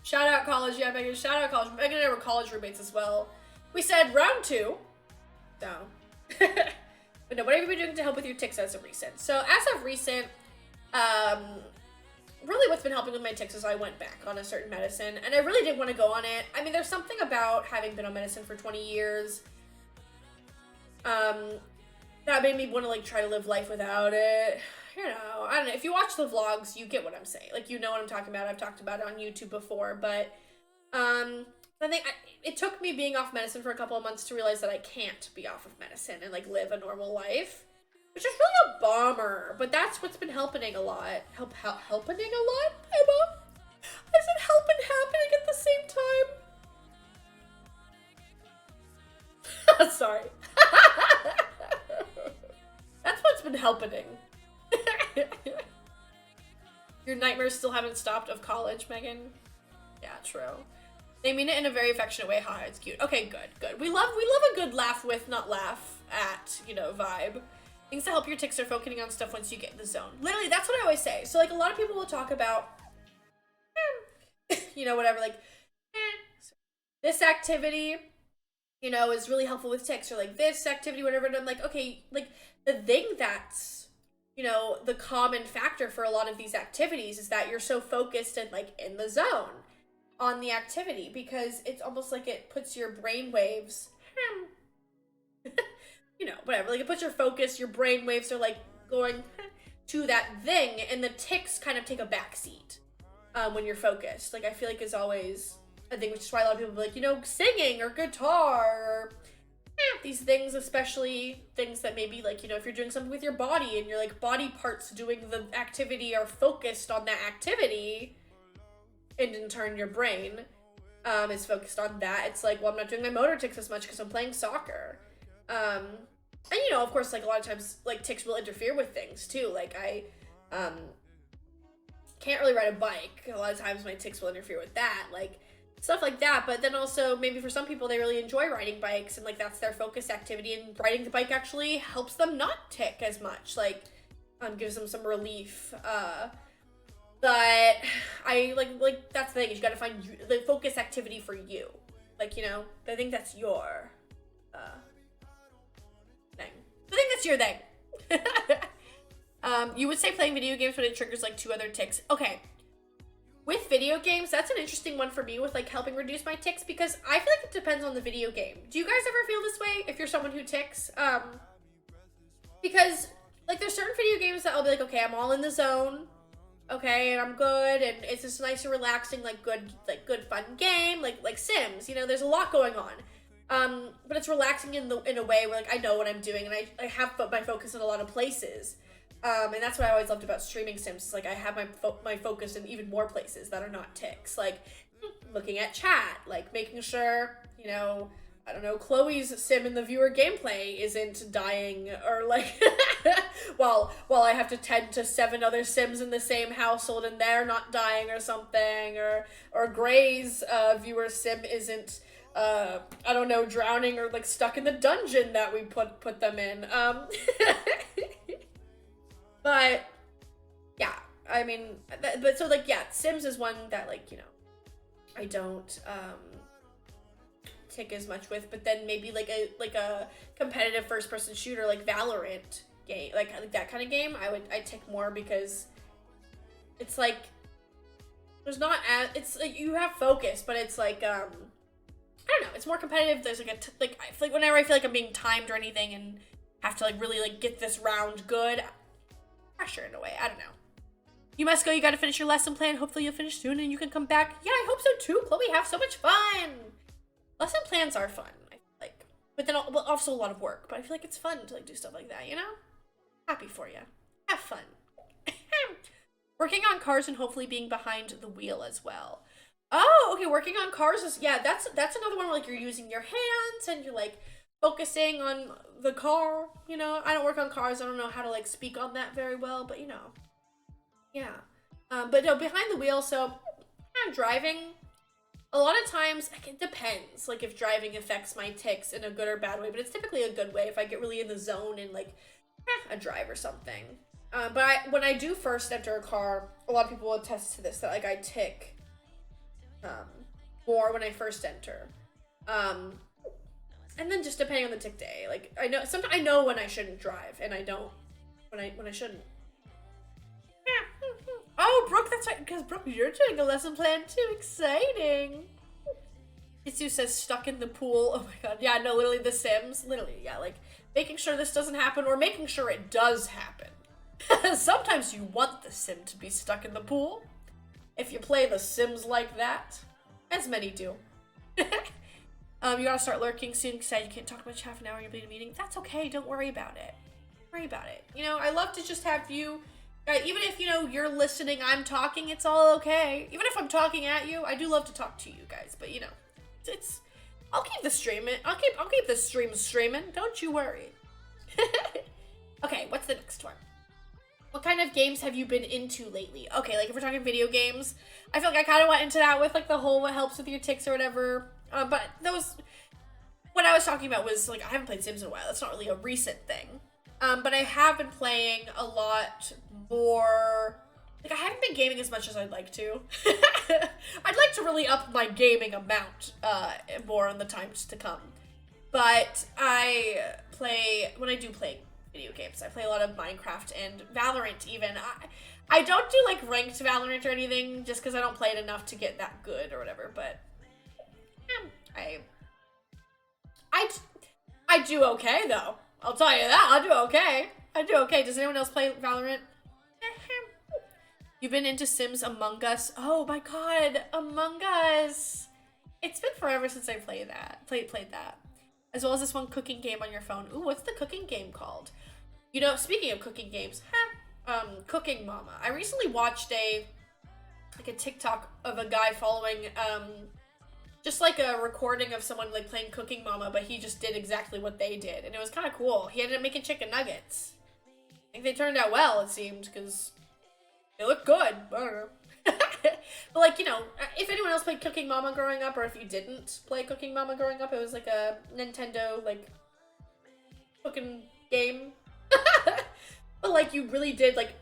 Shout out college, yeah, Megan, shout out college. Megan and I were college roommates as well. We said round 2. Down. But no, what have you been doing to help with your tics as of recent? So, as of recent, really what's been helping with my tics is I went back on a certain medicine, and I really didn't want to go on it. I mean, there's something about having been on medicine for 20 years, that made me want to, like, try to live life without it. You know, I don't know. If you watch the vlogs, you get what I'm saying. Like, you know what I'm talking about. I've talked about it on YouTube before, but, I think it took me being off medicine for a couple of months to realize that I can't be off of medicine and, like, live a normal life. Which is really a bummer, but that's what's been helping a lot. Helping a lot, Emma? Is it helping happening at the same time? Sorry. That's what's been helping. Your nightmares still haven't stopped of college, Megan? Yeah, true. They mean it in a very affectionate way. Haha, it's cute. Okay, good. We love a good laugh with, not laugh at, you know, vibe. Things to help your tics are focusing on stuff once you get in the zone. Literally, that's what I always say. So, like, a lot of people will talk about, you know, whatever, like, this activity, you know, is really helpful with tics, or, like, this activity, whatever, and I'm like, okay, like, the thing that's, you know, the common factor for a lot of these activities is that you're so focused and, like, in the zone on the activity, because it's almost like it puts your brain waves, you know, whatever, like, it puts your focus, your brain waves are, like, going to that thing, and the tics kind of take a backseat when you're focused. Like, I feel like is always a thing, which is why a lot of people be like, you know, singing or guitar or these things, especially things that maybe, like, you know, if you're doing something with your body and your, like, body parts doing the activity are focused on that activity, and in turn your brain is focused on that, it's like, well, I'm not doing my motor tics as much because I'm playing soccer. And, you know, of course, like, a lot of times, like, tics will interfere with things, too. Like, I, can't really ride a bike. A lot of times my tics will interfere with that, like stuff like that. But then also maybe for some people they really enjoy riding bikes and like that's their focus activity, and riding the bike actually helps them not tic as much, like gives them some relief. But I like that's the thing, is you gotta find the focus activity for you. Like, you know, I think that's your thing. I think that's your thing. You would say playing video games, but it triggers like 2 other tics. Okay. With video games, that's an interesting one for me with like helping reduce my tics, because I feel like it depends on the video game. Do you guys ever feel this way if you're someone who tics? Because like there's certain video games that I'll be like, okay, I'm all in the zone. Okay, and I'm good, and it's just nice and relaxing, like good fun game, like Sims. You know, there's a lot going on, but it's relaxing in a way where like I know what I'm doing, and I have my focus in a lot of places, and that's what I always loved about streaming Sims. Is like I have my focus in even more places that are not tics, like looking at chat, like making sure, you know, I don't know, Chloe's sim in the viewer gameplay isn't dying, or like while I have to tend to 7 other sims in the same household and they're not dying or something, or Gray's viewer sim isn't I don't know, drowning or like stuck in the dungeon that we put them in. But yeah, I mean, but so like yeah, Sims is one that like, you know, I don't tick as much with, but then maybe like a competitive first person shooter like Valorant game, like that kind of game, I tick more, because it's like there's not as, it's like you have focus, but it's like I don't know, it's more competitive. There's like I feel like whenever I feel like I'm being timed or anything and have to like really like get this round good, pressure in a way. I don't know. You must go. You got to finish your lesson plan. Hopefully you'll finish soon and you can come back. Yeah, I hope so too, Chloe. Have so much fun. Lesson plans are fun, I feel like, but then also a lot of work. But I feel like it's fun to like do stuff like that. You know, happy for you. Have fun. Working on cars and hopefully being behind the wheel as well. Oh, okay. Working on cars is, yeah. That's another one where like you're using your hands and you're like focusing on the car. You know, I don't work on cars. I don't know how to like speak on that very well, but you know. Yeah, but no, behind the wheel, so driving, a lot of times, like, it depends, like, if driving affects my tics in a good or bad way, but it's typically a good way if I get really in the zone and, like, a drive or something. But when I do first enter a car, a lot of people will attest to this, that, like, I tic more when I first enter. And then just depending on the tic day, like, sometimes I know when I shouldn't drive, and I don't, when I shouldn't. Oh, Brooke, that's right, because Brooke, you're doing a lesson plan too. Exciting. Itsu says stuck in the pool. Oh my god. Yeah, no, literally The Sims. Literally, yeah, like making sure this doesn't happen or making sure it does happen. Sometimes you want the sim to be stuck in the pool. If you play The Sims like that, as many do. You gotta start lurking soon because you can't talk much, half an hour you'll be in a meeting. That's okay, don't worry about it. Don't worry about it. You know, I love to just have you, even if, you know, you're listening, I'm talking, it's all okay. Even if I'm talking at you, I do love to talk to you guys, but you know, I'll keep the streaming. I'll keep the stream streaming. Don't you worry. Okay, what's the next one? What kind of games have you been into lately? Okay, like if we're talking video games, I feel like I kind of went into that with like the whole what helps with your tics or whatever. But what I was talking about was like I haven't played Sims in a while. That's not really a recent thing. But I have been playing a lot more. Like, I haven't been gaming as much as I'd like to. I'd like to really up my gaming amount more in the times to come. But when I do play video games, I play a lot of Minecraft and Valorant even. I don't do, like, ranked Valorant or anything, just because I don't play it enough to get that good or whatever, but I do okay, though. I'll tell you that. I'll do okay. I do okay. Does anyone else play Valorant? You've been into Sims Among Us. Oh my god, Among Us. It's been forever since I played that. Played that. As well as this one cooking game on your phone. Ooh, what's the cooking game called? You know, speaking of cooking games, Cooking Mama. I recently watched a TikTok of a guy following just like a recording of someone like playing Cooking Mama, but he just did exactly what they did, and it was kind of cool. He ended up making chicken nuggets. I think they turned out well, it seemed, because They look good. I don't know. But like, you know, if anyone else played Cooking Mama growing up, or if you didn't play Cooking Mama growing up, it was like a Nintendo, like, cooking game. But like, you really did, like,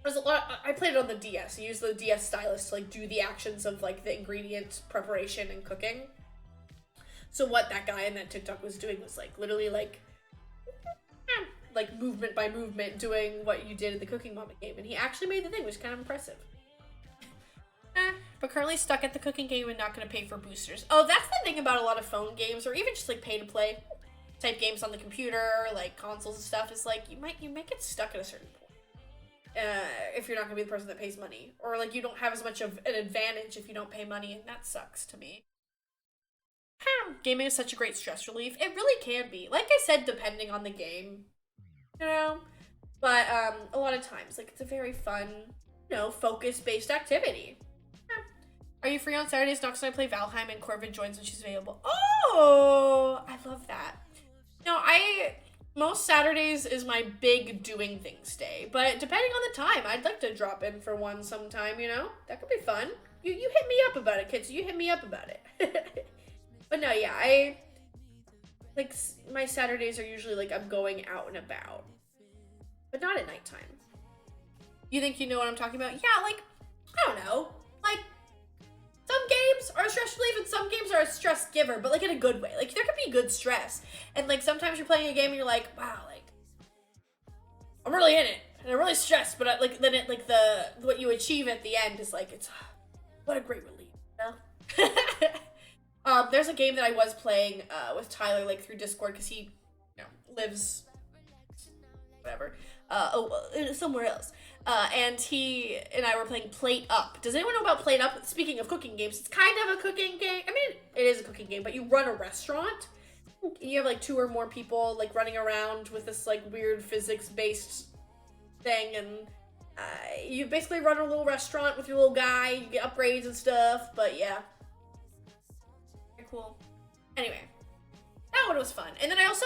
there's a lot. I played it on the DS. I used the DS stylus to like do the actions of like the ingredient preparation and cooking. So what that guy in that TikTok was doing was like literally like movement by movement doing what you did in the Cooking Mama game, and he actually made the thing, which is kind of impressive. But currently stuck at the cooking game and not going to pay for boosters. Oh, that's the thing about a lot of phone games, or even just like pay to play type games on the computer, like consoles and stuff, is like you might get stuck at a certain point. If you're not gonna be the person that pays money, or like you don't have as much of an advantage if you don't pay money, and that sucks to me. Gaming is such a great stress relief. It really can be. Like I said, depending on the game, you know. But a lot of times, like, it's a very fun, you know, focus-based activity. Are you free on Saturdays? Nox and I play Valheim, and Corvin joins when she's available. Oh, I love that. No, most Saturdays is my big doing things day, but depending on the time, I'd like to drop in for one sometime, you know? That could be fun. You hit me up about it, kids. You hit me up about it. But no, yeah, like, my Saturdays are usually, like, I'm going out and about. But not at nighttime. You think you know what I'm talking about? Yeah, like, I don't know. Like, some games are a stress relief and some games are a stress giver, but like in a good way. Like there could be good stress. And like sometimes you're playing a game and you're like, wow, like I'm really in it and I'm really stressed, but like then it like what you achieve at the end is like it's what a great relief, you know? There's a game that I was playing with Tyler like through Discord because he lives whatever somewhere else. And he and I were playing Plate Up. Does anyone know about Plate Up? Speaking of cooking games, it's kind of a cooking game. I mean, it is a cooking game, but you run a restaurant. You have like 2 or more people like running around with this like weird physics-based thing, and you basically run a little restaurant with your little guy. You get upgrades and stuff, but yeah. Very cool. Anyway, that one was fun. And then I also,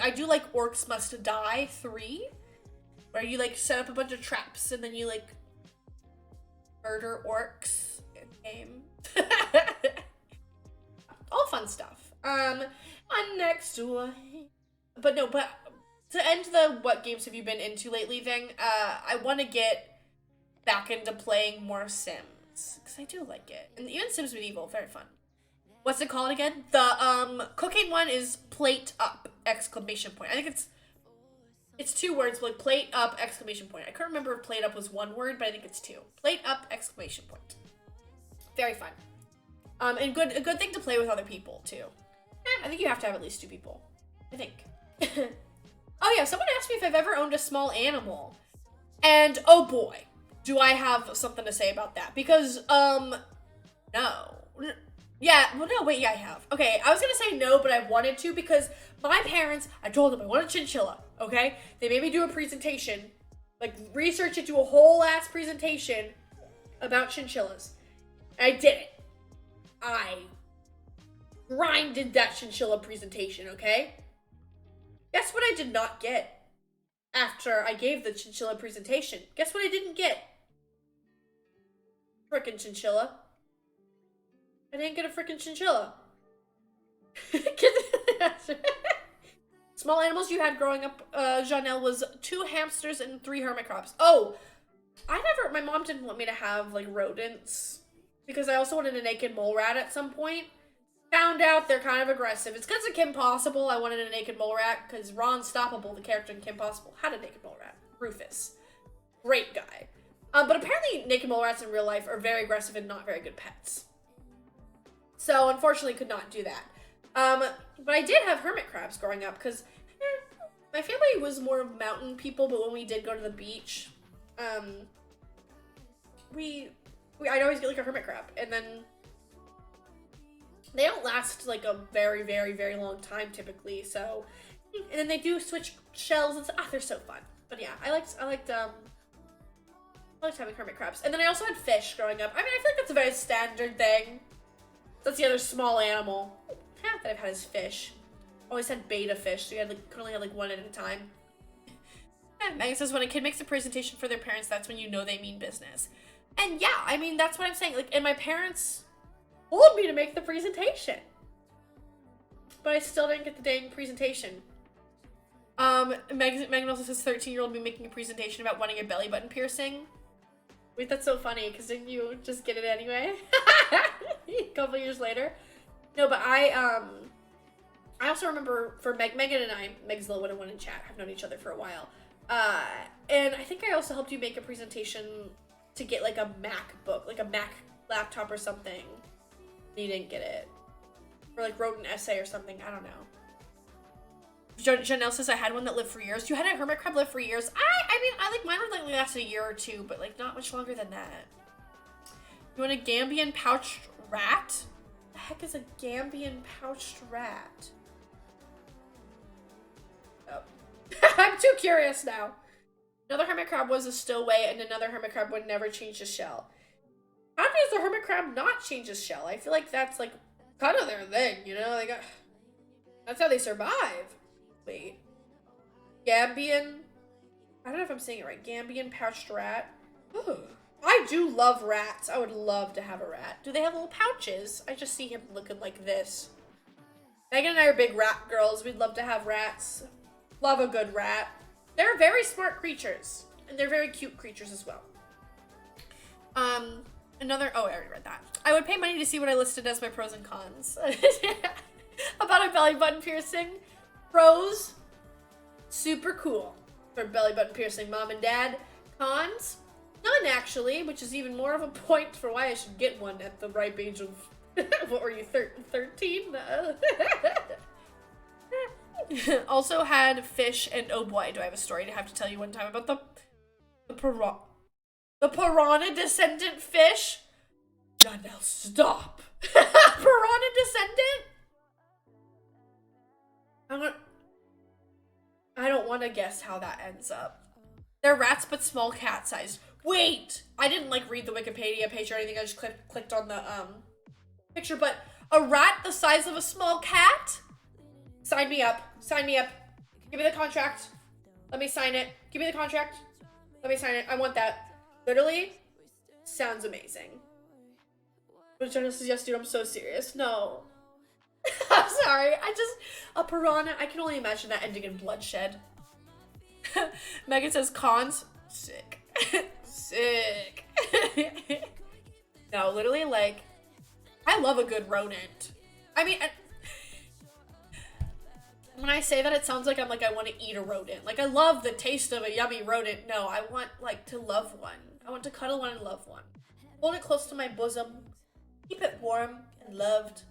I do like Orcs Must Die 3. Where you like set up a bunch of traps and then you like murder orcs in game. All fun stuff. On next one. But to end the what games have you been into lately thing, I want to get back into playing more Sims. Because I do like it. And even Sims Medieval, very fun. What's it called again? The cooking one is Plate Up! Exclamation point. I think it's 2 words, like Plate Up! Exclamation point. I couldn't remember if Plate Up was 1 word, but I think it's 2. Plate Up! Exclamation point. Very fun. And a good thing to play with other people, too. I think you have to have at least 2 people. I think. Oh yeah, someone asked me if I've ever owned a small animal. And, oh boy, do I have something to say about that. Because, no. Yeah, well, no, wait, yeah, I have. Okay, I was gonna say no, but I wanted to because my parents, I told them I want a chinchilla, okay? They made me do a presentation, like research it, do a whole ass presentation about chinchillas. And I did it. I grinded that chinchilla presentation, okay? Guess what I did not get after I gave the chinchilla presentation? Guess what I didn't get? Frickin' chinchilla. I didn't get a freaking chinchilla. Small animals you had growing up, Janelle, was 2 hamsters and 3 hermit crabs. Oh, my mom didn't want me to have, like, rodents. Because I also wanted a naked mole rat at some point. Found out they're kind of aggressive. It's because of Kim Possible I wanted a naked mole rat. Because Ron Stoppable, the character in Kim Possible, had a naked mole rat. Rufus. Great guy. But apparently naked mole rats in real life are very aggressive and not very good pets. So, unfortunately, could not do that. But I did have hermit crabs growing up, because my family was more of mountain people, but when we did go to the beach, I'd always get, like, a hermit crab, and then they don't last, like, a very, very, very long time, typically, so, and then they do switch shells, and they're so fun. But yeah, I liked having hermit crabs. And then I also had fish growing up. I mean, I feel like that's a very standard thing. That's the other small animal that I've had is fish. Always had beta fish, so you could only have like 1 at a time. Megan says, when a kid makes a presentation for their parents, that's when you know they mean business. And yeah, I mean, that's what I'm saying. Like, and my parents told me to make the presentation. But I still didn't get the dang presentation. Megan also says 13-year-old me making a presentation about wanting a belly button piercing. Wait, that's so funny, because didn't you just get it anyway? A couple years later. No, but I also remember for Megan and I, Meg's the little one in chat, have known each other for a while. And I think I also helped you make a presentation to get like a MacBook, like a Mac laptop or something. You didn't get it. Or like wrote an essay or something, I don't know. Janelle says I had one that lived for years. You had a hermit crab live for years. I mean, I like mine would like last a year or two, but like not much longer than that. You want a Gambian pouched rat? The heck is a Gambian pouched rat? Oh. I'm too curious now. Another hermit crab was a stowaway, and another hermit crab would never change his shell. How does the hermit crab not change his shell? I feel like that's like kind of their thing, you know? Like, that's how they survive. Wait. Gambian. I don't know if I'm saying it right. Gambian pouched rat. Ooh. I do love rats. I would love to have a rat. Do they have little pouches? I just see him looking like this. Megan and I are big rat girls. We'd love to have rats. Love a good rat. They're very smart creatures. And they're very cute creatures as well. Oh, I already read that. I would pay money to see what I listed as my pros and cons. About a belly button piercing. Pros, super cool for belly button piercing, mom and dad. Cons, none actually, which is even more of a point for why I should get one at the ripe age of, what were you, 13? Also had fish, and oh boy, do I have a story to have to tell you one time about the piranha descendant fish. Janelle, stop. Piranha descendant? I don't want to guess how that ends up. They're rats, but small cat sized. Wait! I didn't like read the Wikipedia page or anything. I just clicked on the picture, but a rat the size of a small cat? Sign me up. Sign me up. Give me the contract. Let me sign it. Give me the contract. Let me sign it. I want that. Literally, sounds amazing. But Jenna says, yes, dude, I'm so serious. No. I'm sorry. A piranha, I can only imagine that ending in bloodshed. Megan says, cons, sick. Sick. No, literally, like, I love a good rodent. I mean, when I say that, it sounds like I want to eat a rodent. Like, I love the taste of a yummy rodent. No, I want, like, to love one. I want to cuddle one and love one. Hold it close to my bosom. Keep it warm and loved.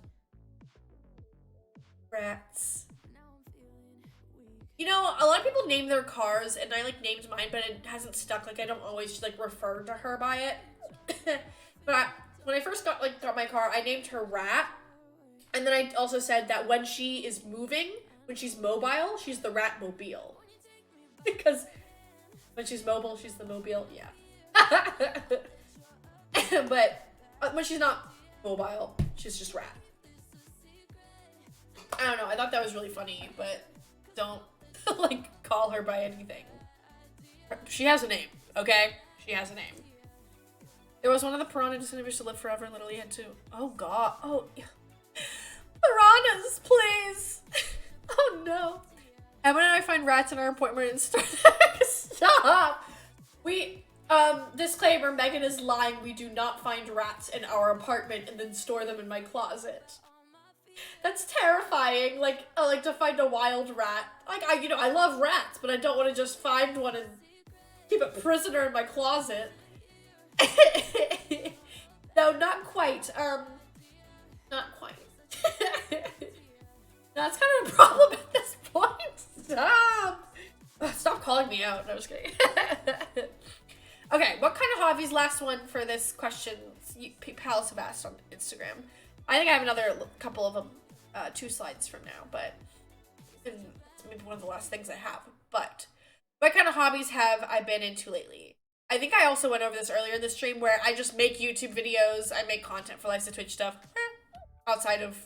Rats. You know, a lot of people name their cars, and I, like, named mine, but it hasn't stuck. Like, I don't always, like, refer to her by it. But when I first got my car, I named her Rat. And then I also said that when she is moving, when she's mobile, she's the Rat-mobile. Because when she's mobile, she's the mobile. Yeah. But when she's not mobile, she's just Rat. I don't know. I thought that was really funny, but don't, like, call her by anything. She has a name, okay? She has a name. There was one of the piranha descendants to live forever and literally had to. Oh, God. Oh, piranhas, please. Oh, no. Emma and I find rats in our apartment and start. Stop. Disclaimer, Megan is lying. We do not find rats in our apartment and then store them in my closet. That's terrifying. Like, I like to find a wild rat. Like, I love rats, but I don't want to just find one and keep a prisoner in my closet. No, not quite. Not quite. That's kind of a problem at this point. Stop. Stop calling me out. No, I'm just kidding. Okay, what kind of hobbies? Last one for this question. Palace have asked on Instagram. I think I have another couple of them, 2 slides from now, but it's maybe one of the last things I have. But what kind of hobbies have I been into lately? I think I also went over this earlier in the stream where I just make YouTube videos. I make content for Life's a Twitch stuff. Outside of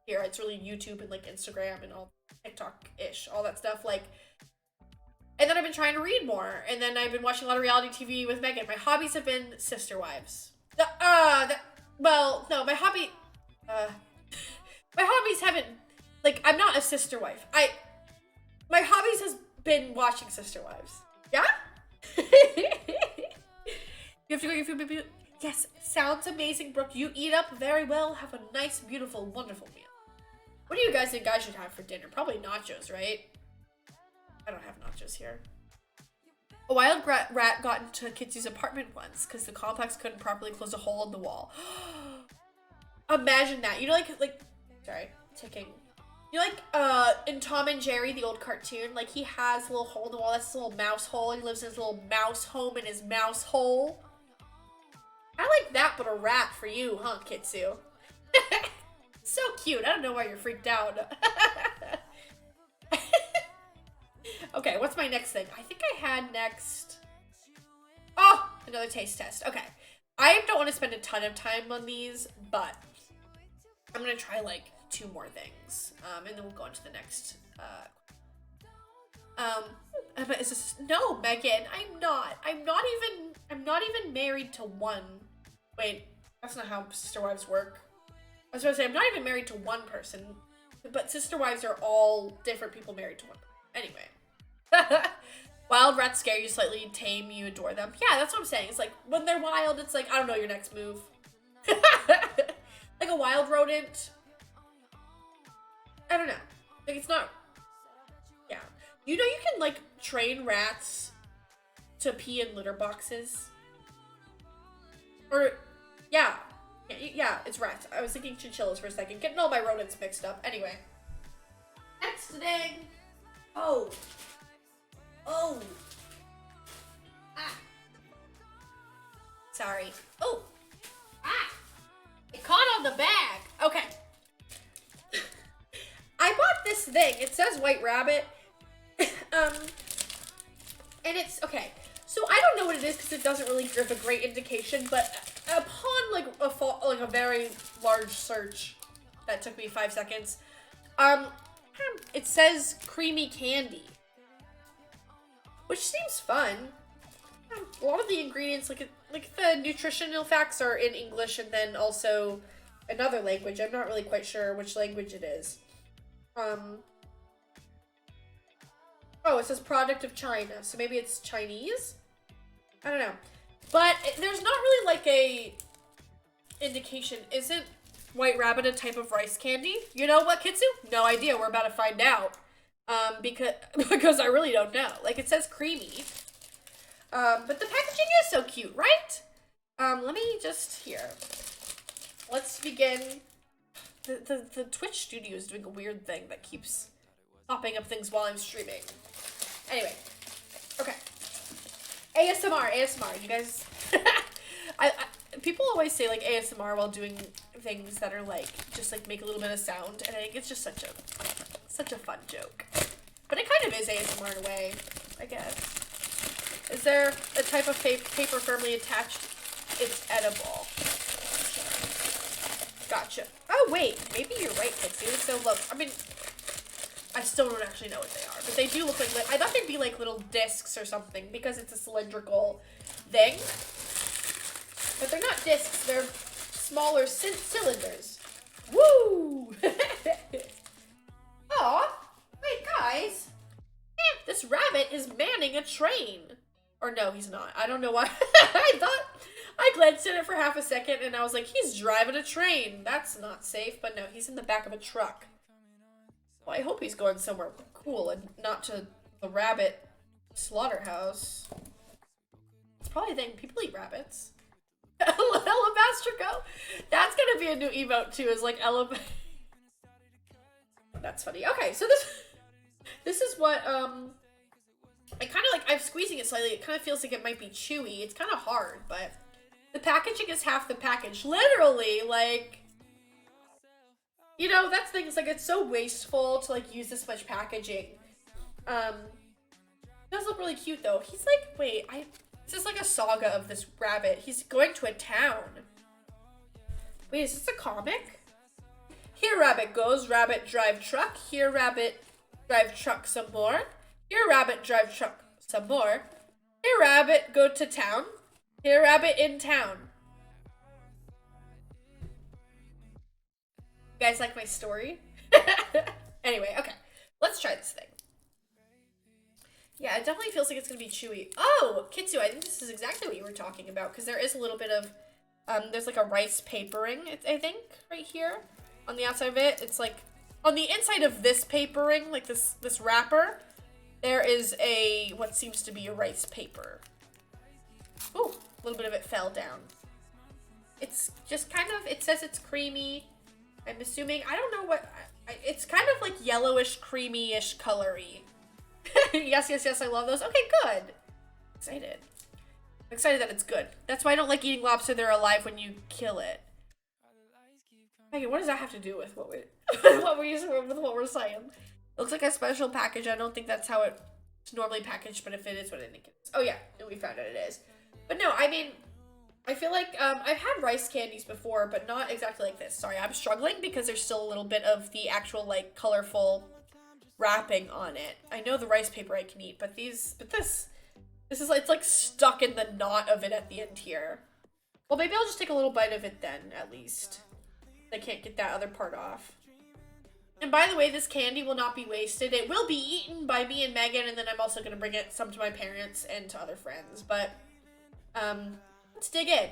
here, it's really YouTube and like Instagram and all TikTok-ish, all that stuff. Like, And then I've been trying to read more. And then I've been watching a lot of reality TV with Megan. My hobbies have been Sister Wives. Well, no, my hobbies haven't, like, I'm not a sister wife. My hobbies has been watching Sister Wives. Yeah? You have to go get food, baby. Yes, sounds amazing, Brooke. You eat up very well. Have a nice, beautiful, wonderful meal. What do you guys think I should have for dinner? Probably nachos, right? I don't have nachos here. A wild rat got into Kitsu's apartment once because the complex couldn't properly close a hole in the wall. Imagine that. You know, sorry, ticking. You know, in Tom and Jerry, the old cartoon, like, he has a little hole in the wall. That's his little mouse hole. He lives in his little mouse home in his mouse hole. I like that, but a rat for you, huh, Kitsu? So cute. I don't know why you're freaked out. Okay, what's my next thing? I think I had next... Oh, another taste test. Okay. I don't want to spend a ton of time on these, but I'm going to try, like, 2 more things. And then we'll go on to the next... is this... No, Megan, I'm not. I'm not even married to one. Wait, that's not how Sister Wives work. I was going to say, I'm not even married to one person, but Sister Wives are all different people married to one person. Anyway. Wild rats scare you slightly, tame you, adore them. Yeah, that's what I'm saying. It's like, when they're wild, it's like, I don't know your next move. Like a wild rodent. I don't know. Like, it's not... Yeah. You know you can, like, train rats to pee in litter boxes? Or... Yeah. Yeah, it's rats. I was thinking chinchillas for a second. Getting all my rodents mixed up. Anyway. Next thing. Oh. Oh. Ah. Sorry. Oh. Ah. It caught on the bag. Okay. I bought this thing. It says White Rabbit. And it's, okay. So I don't know what it is because it doesn't really give a great indication, but upon like a very large search that took me 5 seconds, it says creamy candy, which seems fun. A lot of the ingredients, like the nutritional facts, are in English and then also another language. I'm not really quite sure which language it is. Oh, it says product of China, so maybe it's Chinese? I don't know. But there's not really like a indication. Isn't White Rabbit a type of rice candy? You know what, Kitsu? No idea. We're about to find out. Because I really don't know. Like, it says creamy. But the packaging is so cute, right? Let me just, here. Let's begin. The Twitch studio is doing a weird thing that keeps popping up things while I'm streaming. Anyway. Okay. ASMR. You guys... people always say, like, ASMR while doing things that are, like, just, like, make a little bit of sound. And I think it's just such a fun joke. But it kind of is ASMR in a way, I guess. Is there a type of paper firmly attached? It's edible. Gotcha. Oh, wait. Maybe you're right, Pixie. So, look. I mean, I still don't actually know what they are. But they do look like... I thought they'd be, like, little discs or something. Because it's a cylindrical thing. But they're not discs. They're smaller cylinders. Woo! Aw. Wait, guys. This rabbit is manning a train. Or no, he's not. I don't know why. I glanced at it for half a second and I was like, he's driving a train. That's not safe. But no, he's in the back of a truck. Well, I hope he's going somewhere cool and not to the rabbit slaughterhouse. It's probably a thing. People eat rabbits. Alabastrico. That's gonna be a new emote too, is like That's funny. Okay, so this is what I kind of like. I'm squeezing it slightly. It kind of feels like it might be chewy. It's kind of hard, but the packaging is half the package. Literally, like, you know, that's things like it's so wasteful to like use this much packaging. It does look really cute though. He's like, wait, this is like a saga of this rabbit. He's going to a town. Wait, is this a comic? Here rabbit goes, rabbit drive truck. Here rabbit drive truck some more. Here rabbit drive truck. Some more. Here, rabbit, go to town. Here, rabbit, in town. You guys like my story? Anyway, okay. Let's try this thing. Yeah, it definitely feels like it's gonna be chewy. Oh, Kitsu, I think this is exactly what you were talking about, because there is a little bit of, there's like a rice papering, I think, right here. On the outside of it, it's like, on the inside of this papering, like this wrapper, there is what seems to be a rice paper. Ooh, a little bit of it fell down. It's just kind of, it says it's creamy. I'm assuming, I don't know what, it's kind of like yellowish, creamy-ish colory. Yes, I love those. Okay, good. Excited. I'm excited that it's good. That's why I don't like eating lobster. They're alive when you kill it. Okay, what does that have to do with what we're saying? It looks like a special package. I don't think that's how it's normally packaged, but if it is what I think it is. Oh yeah, we found out it is. But no, I mean, I feel like I've had rice candies before, but not exactly like this. Sorry, I'm struggling because there's still a little bit of the actual like colorful wrapping on it. I know the rice paper I can eat, but this is like, it's like stuck in the knot of it at the end here. Well, maybe I'll just take a little bite of it then, at least. I can't get that other part off. And by the way, this candy will not be wasted. It will be eaten by me and Megan, and then I'm also going to bring some to my parents and to other friends. But, let's dig in.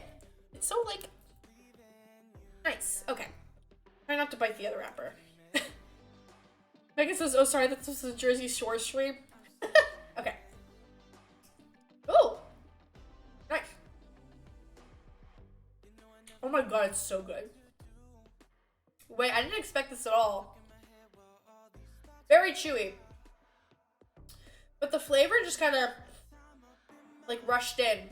It's so, like, nice. Okay. Try not to bite the other wrapper. Megan says, oh, sorry, this was a Jersey Shore stream. Okay. Oh! Nice. Oh my god, it's so good. Wait, I didn't expect this at all. Very chewy. But the flavor just kind of, like, rushed in.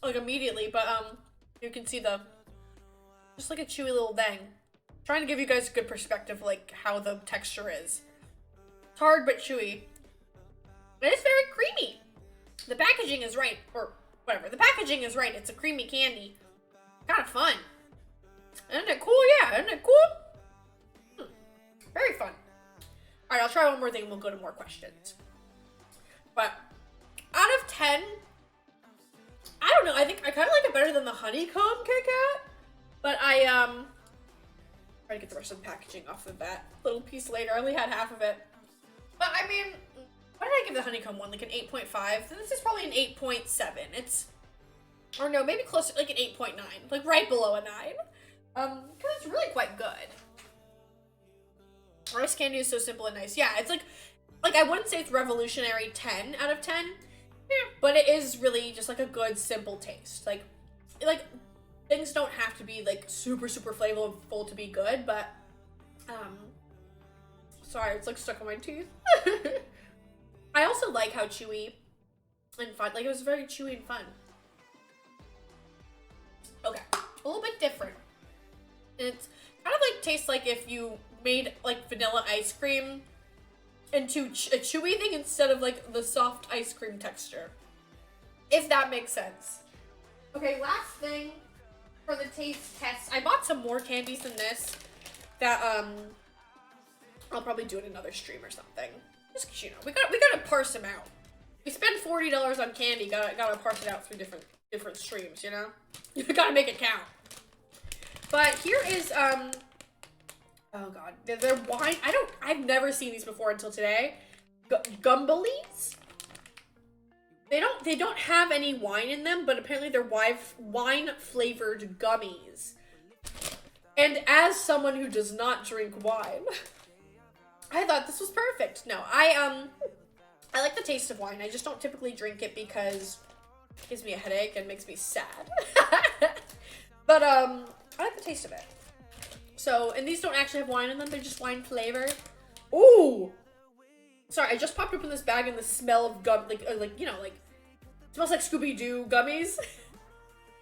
Like, immediately, but, you can see just like a chewy little thing. Trying to give you guys a good perspective, like, how the texture is. It's hard, but chewy. And it's very creamy. The packaging is right, or whatever. The packaging is right. It's a creamy candy. Kind of fun. Isn't it cool? Yeah, isn't it cool? Very fun. Alright, I'll try one more thing and we'll go to more questions. But, out of 10, I don't know, I think I kind of like it better than the honeycomb Kit Kat. But I, try to get the rest of the packaging off of that little piece later. I only had half of it. But, I mean, what did I give the honeycomb one? Like an 8.5? This is probably an 8.7. It's, or no, maybe closer, like an 8.9. Like right below a 9. Because it's really quite good. Rice candy is so simple and nice. Yeah, it's like I wouldn't say it's revolutionary 10 out of 10. Yeah, but it is really just like a good, simple taste. Like things don't have to be like super, super flavorful to be good, but, sorry, it's like stuck on my teeth. I also like how chewy and fun, like it was very chewy and fun. Okay, a little bit different. It's kind of like tastes like if you made like vanilla ice cream into a chewy thing instead of like the soft ice cream texture. If that makes sense. Okay, last thing for the taste test. I bought some more candies than this that I'll probably do in another stream or something. Just 'cause, you know, we gotta parse them out. We spend $40 on candy, gotta parse it out through different streams, you know? You gotta make it count. But here is, oh god, they're wine, I've never seen these before until today. Gumballies? They don't have any wine in them, but apparently they're wine-flavored gummies. And as someone who does not drink wine, I thought this was perfect. No, I like the taste of wine. I just don't typically drink it because it gives me a headache and makes me sad. But, I like the taste of it. So, and these don't actually have wine in them, they're just wine flavored. Ooh! Sorry, I just popped open this bag and the smell of gum, like, you know, like, it smells like Scooby-Doo gummies.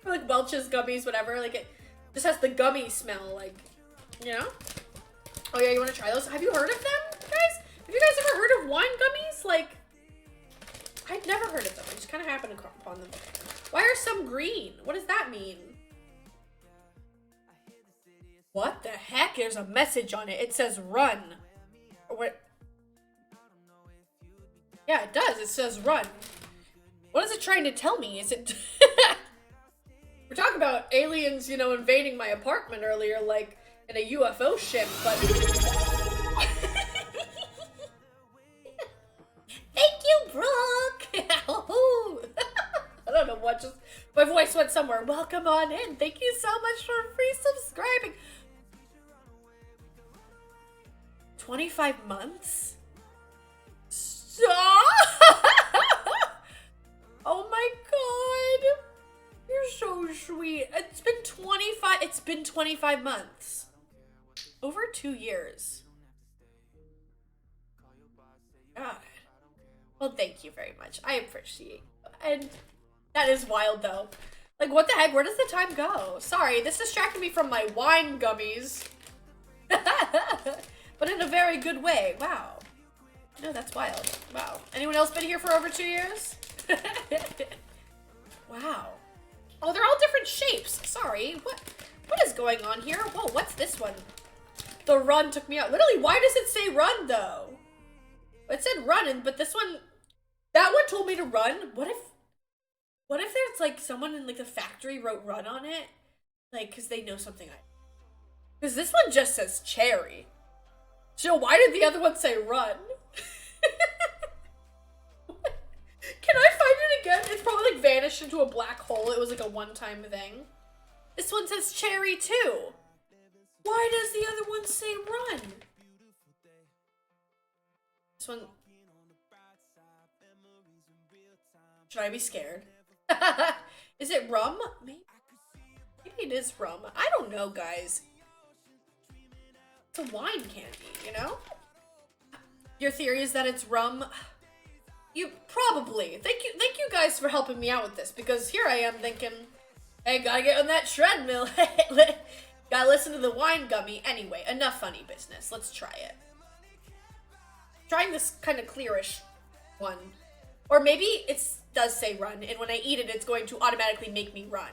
Or like Welch's gummies, whatever. Like, it just has the gummy smell, like, you know? Oh yeah, you wanna try those? Have you heard of them, guys? Have you guys ever heard of wine gummies? Like, I'd never heard of them. I just kind of happened upon them. Why are some green? What does that mean? What the heck? There's a message on it. It says run. Or what? Yeah, it does. It says run. What is it trying to tell me? Is it... We're talking about aliens, you know, invading my apartment earlier, like in a UFO ship, but... Thank you, Brooke! I don't know what just... My voice went somewhere. Welcome on in. Thank you so much for free subscribing. 25 months? Stop! Oh my god. You're so sweet. It's been 25 months. Over 2 years. God. Well, thank you very much. I appreciate it. And that is wild though. Like, what the heck? Where does the time go? Sorry, this distracted me from my wine gummies. But in a very good way. Wow. No, that's wild. Wow. Anyone else been here for over 2 years? Wow. Oh, they're all different shapes. Sorry. What is going on here? Whoa, what's this one? The run took me out. Literally, why does it say run though? It said run, but this one, that one told me to run. What if there's like someone in like the factory wrote run on it? Like, cause they know something cause this one just says cherry. So why did the other one say run? Can I find it again? It's probably like vanished into a black hole. It was like a one-time thing. This one says cherry too. Why does the other one say run? This one... Should I be scared? Is it rum? Maybe it is rum. I don't know, guys. It's a wine candy, you know? Your theory is that it's rum? You probably. Thank you guys for helping me out with this, because here I am thinking, hey, gotta get on that treadmill. Gotta listen to the wine gummy. Anyway, enough funny business. Let's try it. Trying this kind of clearish one. Or maybe it does say run, and when I eat it, it's going to automatically make me run.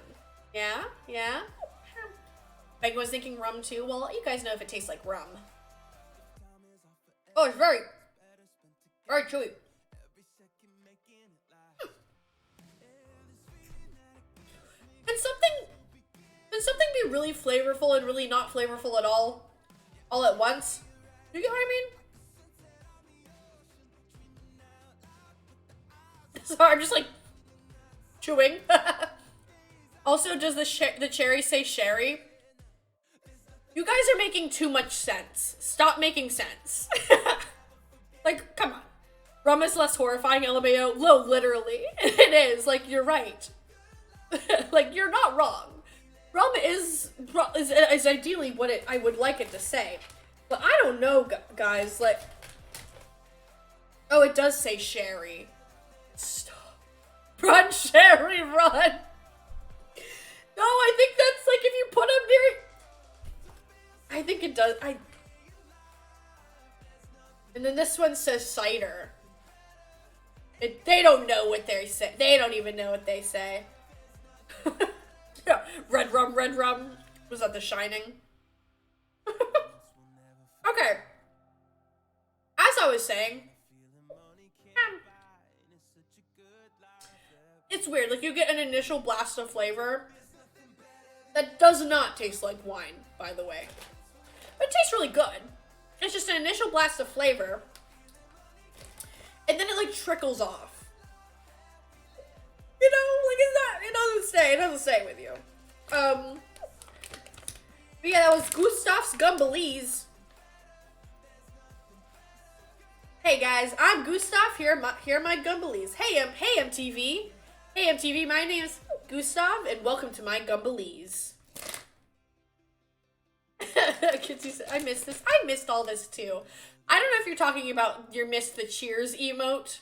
Yeah? Yeah? Megan was thinking rum too. Well, you guys know if it tastes like rum. Oh, it's very chewy. Can something be really flavorful and really not flavorful at all at once? You get what I mean? Sorry, I'm just like chewing. Also, does the cherry say sherry? You guys are making too much sense. Stop making sense. Like, come on. Rum is less horrifying, LMAO. No, literally. It is. Like, you're right. Like, you're not wrong. Rum is ideally what I would like it to say. But I don't know, guys. Like, oh, it does say sherry. Stop. Run, sherry, run. No, I think that's like if you put them near... I think it does. And then this one says cider. They don't know what they say. They don't even know what they say. Yeah. Red rum, red rum. Was that The Shining? Okay. As I was saying, it's weird. Like, you get an initial blast of flavor that does not taste like wine, by the way. But it tastes really good. It's just an initial blast of flavor. And then it like trickles off. You know, like it doesn't stay with you. But yeah, that was Gustav's Gumbalese. Hey guys, I'm Gustav, here are my Gumbalese. Hey MTV. Hey MTV, my name is Gustav, and welcome to my Gumbalese. I missed this. I missed all this too. I don't know if you're talking about your missed the cheers emote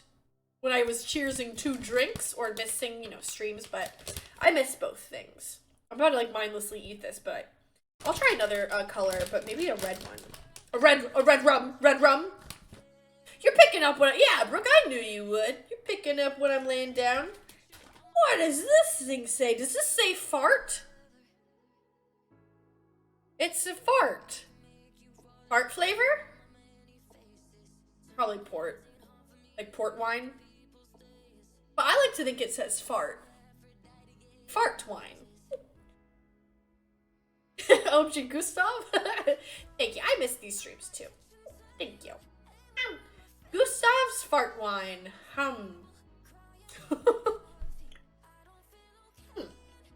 when I was cheersing 2 drinks or missing, you know, streams, but I missed both things. I'm about to like mindlessly eat this, but I'll try another color, but maybe a red one. A red rum. You're picking up what yeah, Brooke, I knew you would. You're picking up what I'm laying down. What does this thing say? Does this say fart? It's a fart. Fart flavor? Probably port. Like port wine. But I like to think it says fart. Fart wine. OG Gustav? Thank you. I miss these streams too. Thank you. Gustav's fart wine.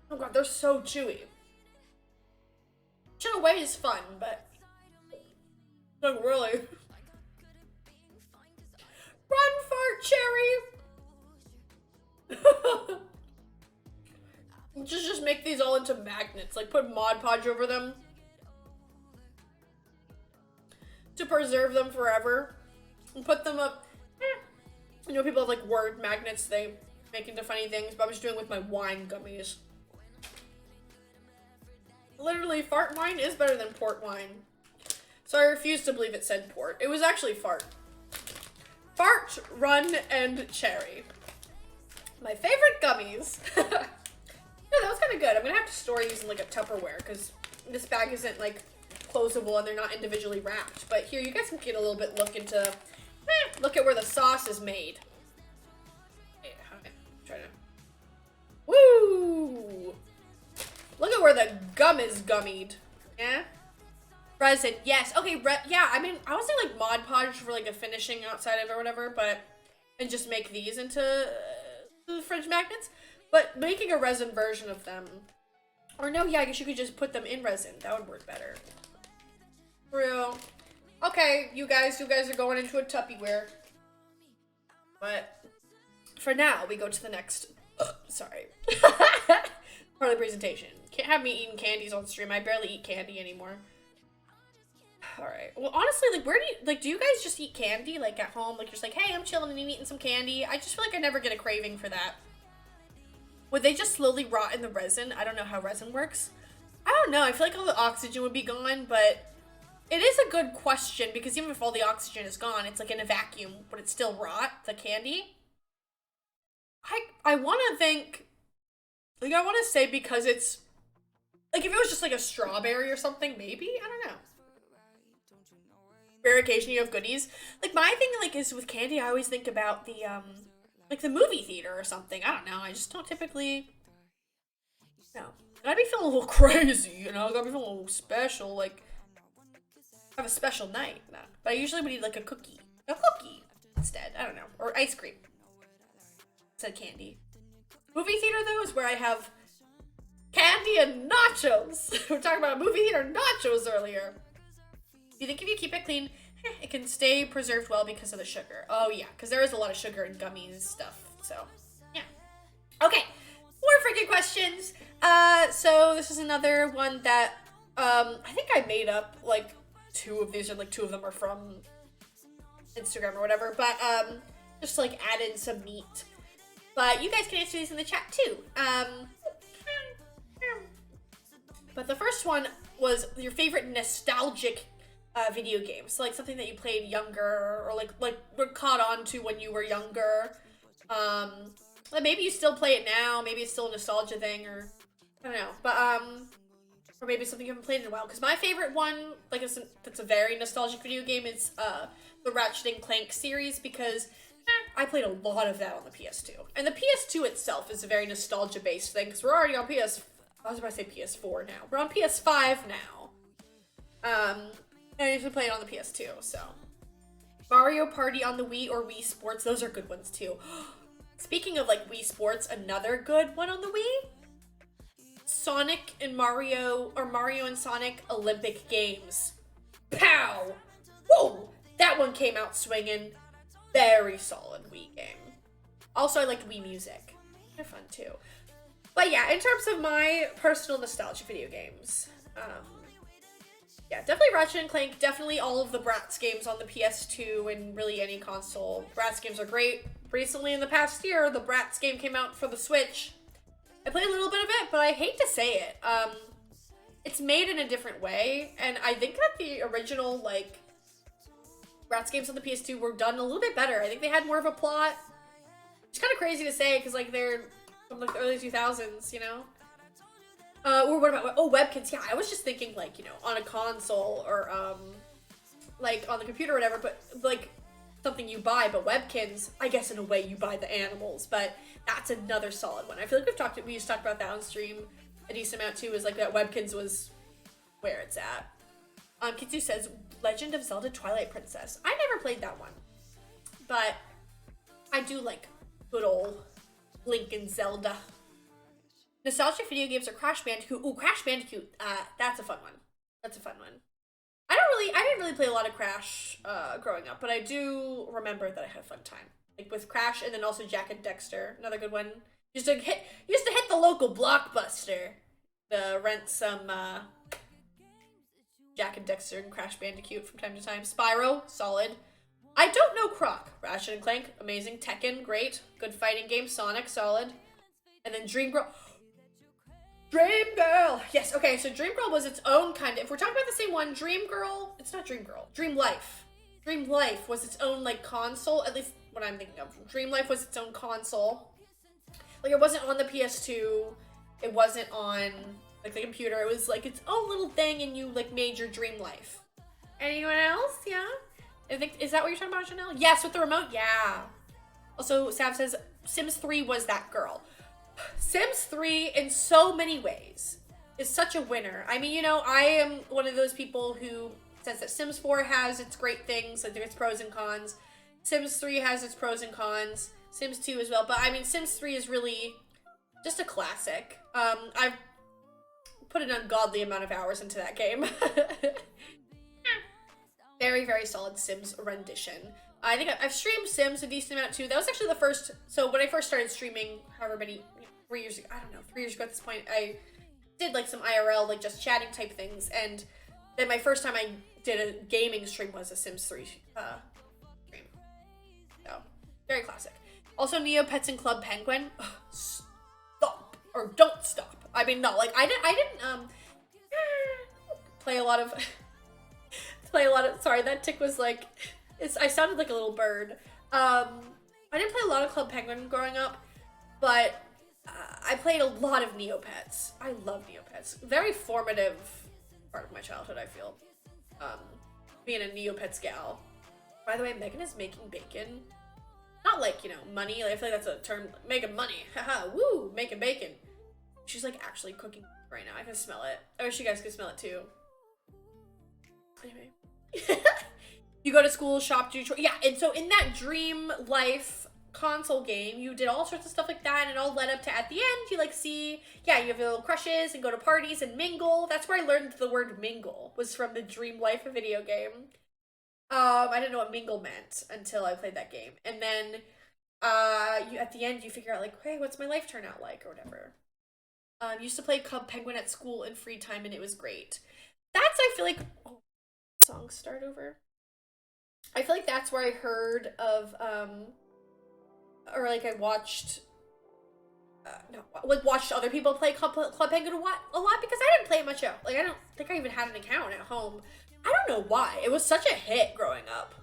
Oh god, they're so chewy. Chicken away is fun, but not really. Run, fart cherry! Just make these all into magnets. Like put Mod Podge over them to preserve them forever. And put them up. You know, people have like word magnets they make into funny things, but I'm just doing it with my wine gummies. Literally, fart wine is better than port wine. So I refuse to believe it said port. It was actually fart. Fart, run, and cherry. My favorite gummies. Yeah, that was kind of good. I'm gonna have to store these in like a Tupperware because this bag isn't like closable and they're not individually wrapped. But here, you guys can get a little bit look into, look at where the sauce is made. Try to, woo! Look at where the gum is gummied. Yeah? Resin, yes. Okay, yeah, I mean, I was saying like Mod Podge for like a finishing outside of it or whatever, but, and just make these into fridge magnets. But making a resin version of them, or no, yeah, I guess you could just put them in resin. That would work better. For real. Okay, you guys are going into a Tupperware. But for now, we go to the next, sorry, part of the presentation. Can't have me eating candies on stream. I barely eat candy anymore. All right. Well, honestly, like, where do you, like, do you guys just eat candy, like, at home? Like, you're just like, hey, I'm chilling and eating some candy. I just feel like I never get a craving for that. Would they just slowly rot in the resin? I don't know how resin works. I don't know. I feel like all the oxygen would be gone, but it is a good question because even if all the oxygen is gone, it's like in a vacuum, but it still rot, the candy. I want to think, like, I want to say because it's, like, if it was just like a strawberry or something, maybe? I don't know. Rare occasion you have goodies. Like, my thing, like, is with candy, I always think about the, like the movie theater or something. I don't know. I just don't typically, no. I'd be feeling a little crazy, you know? I'd be feeling a little special, like, have a special night. No. But I usually would eat like a cookie instead. I don't know. Or ice cream. Said candy. Movie theater, though, is where I have candy and nachos. We were talking about movie theater nachos earlier. Do you think if you keep it clean, it can stay preserved well because of the sugar? Oh, yeah, because there is a lot of sugar in gummies stuff. So, yeah. Okay, more freaking questions. So this is another one that, I think I made up, like, two of these, or, like, two of them are from Instagram or whatever. But, just, like, add in some meat. But you guys can answer these in the chat, too. But the first one was your favorite nostalgic video games. So, like, something that you played younger, or, like were caught on to when you were younger. Like, maybe you still play it now, maybe it's still a nostalgia thing, or, I don't know. But, or maybe something you haven't played in a while. Because my favorite one, like, that's a very nostalgic video game is, the Ratchet & Clank series, because I played a lot of that on the PS2. And the PS2 itself is a very nostalgia-based thing, because we're already on I was about to say PS4 now. We're on PS5 now. And I used to play it on the PS2, so. Mario Party on the Wii or Wii Sports, those are good ones too. Speaking of like Wii Sports, another good one on the Wii? Sonic and Mario, or Mario and Sonic Olympic Games. Pow! Whoa! That one came out swinging. Very solid Wii game. Also, I liked Wii Music. They're fun too. But yeah, in terms of my personal nostalgia video games, yeah, definitely Ratchet & Clank, definitely all of the Bratz games on the PS2 and really any console. Bratz games are great. Recently, in the past year, the Bratz game came out for the Switch. I played a little bit of it, but I hate to say it. It's made in a different way, and I think that the original, like, Bratz games on the PS2 were done a little bit better. I think they had more of a plot. It's kind of crazy to say, because, like, they're from, like, the early 2000s, you know? Or what about, oh, Webkins, yeah, I was just thinking, like, you know, on a console, or, like, on the computer or whatever, but, like, something you buy, but Webkins, I guess in a way you buy the animals, but that's another solid one. I feel like we used to talk about that on stream a decent amount too, is like that Webkins was where it's at. Kitsu says, Legend of Zelda Twilight Princess. I never played that one, but I do like good old Link and Zelda. Nostalgic video games are Crash Bandicoot. Ooh, Crash Bandicoot. That's a fun one. That's a fun one. I didn't really play a lot of Crash growing up, but I do remember that I had a fun time. Like with Crash, and then also Jak and Dexter, another good one. Used to hit the local Blockbuster to rent some Jak and Dexter and Crash Bandicoot from time to time. Spyro, solid. I don't know Croc. Ratchet and Clank, amazing. Tekken, great. Good fighting game. Sonic, solid. And then Dream Girl. Dream Girl! Yes, okay, so Dream Girl was its own kind of, if we're talking about the same one, Dream Girl, it's not Dream Girl, Dream Life. Dream Life was its own, like, console, at least what I'm thinking of. Dream Life was its own console. Like, it wasn't on the PS2, it wasn't on, like, the computer, it was, like, its own little thing, and you, like, made your dream life. Anyone else? Yeah? I think, is that what you're talking about, Janelle? Yes, with the remote? Yeah. Also, Sav says, Sims 3 was that girl. Sims 3, in so many ways, is such a winner. I mean, you know, I am one of those people who says that Sims 4 has its great things, like its pros and cons. Sims 3 has its pros and cons. Sims 2 as well. But, I mean, Sims 3 is really just a classic. I've put an ungodly amount of hours into that game. Very, very solid Sims rendition. I think I've streamed Sims a decent amount, too. That was actually the first... So, when I first started streaming, however many... 3 years ago, I don't know, 3 years ago at this point, I did like some IRL, like just chatting type things, and then my first time I did a gaming stream was a Sims 3 stream. So, very classic. Also, Neopets and Club Penguin. Ugh, stop, or don't stop. I mean, no, like, I didn't play a lot of, sorry, that tick was like, I sounded like a little bird. I didn't play a lot of Club Penguin growing up, but I played a lot of Neopets. I love Neopets. Very formative part of my childhood, I feel. Being a Neopets gal. By the way, Megan is making bacon. Not like, you know, money. Like, I feel like that's a term. Making money. Haha, woo, making bacon. She's like actually cooking right now. I can smell it. I wish you guys could smell it too. Anyway. You go to school, shop, do chores. Yeah, and so in that Dream Life console game, you did all sorts of stuff like that, and it all led up to, at the end, you like see, yeah, you have your little crushes and go to parties and mingle. That's where I learned the word mingle, was from the Dream Life video game. I didn't know what mingle meant until I played that game. And then, at the end, you figure out like, hey, what's my life turn out like, or whatever. Used to play Club Penguin at school in free time, and it was great. That's, I feel like, oh, songs start over. I feel like that's where I heard of, or like I watched, watched other people play Club Penguin a lot, because I didn't play it much out. Like, I don't think I even had an account at home. I don't know why. It was such a hit growing up.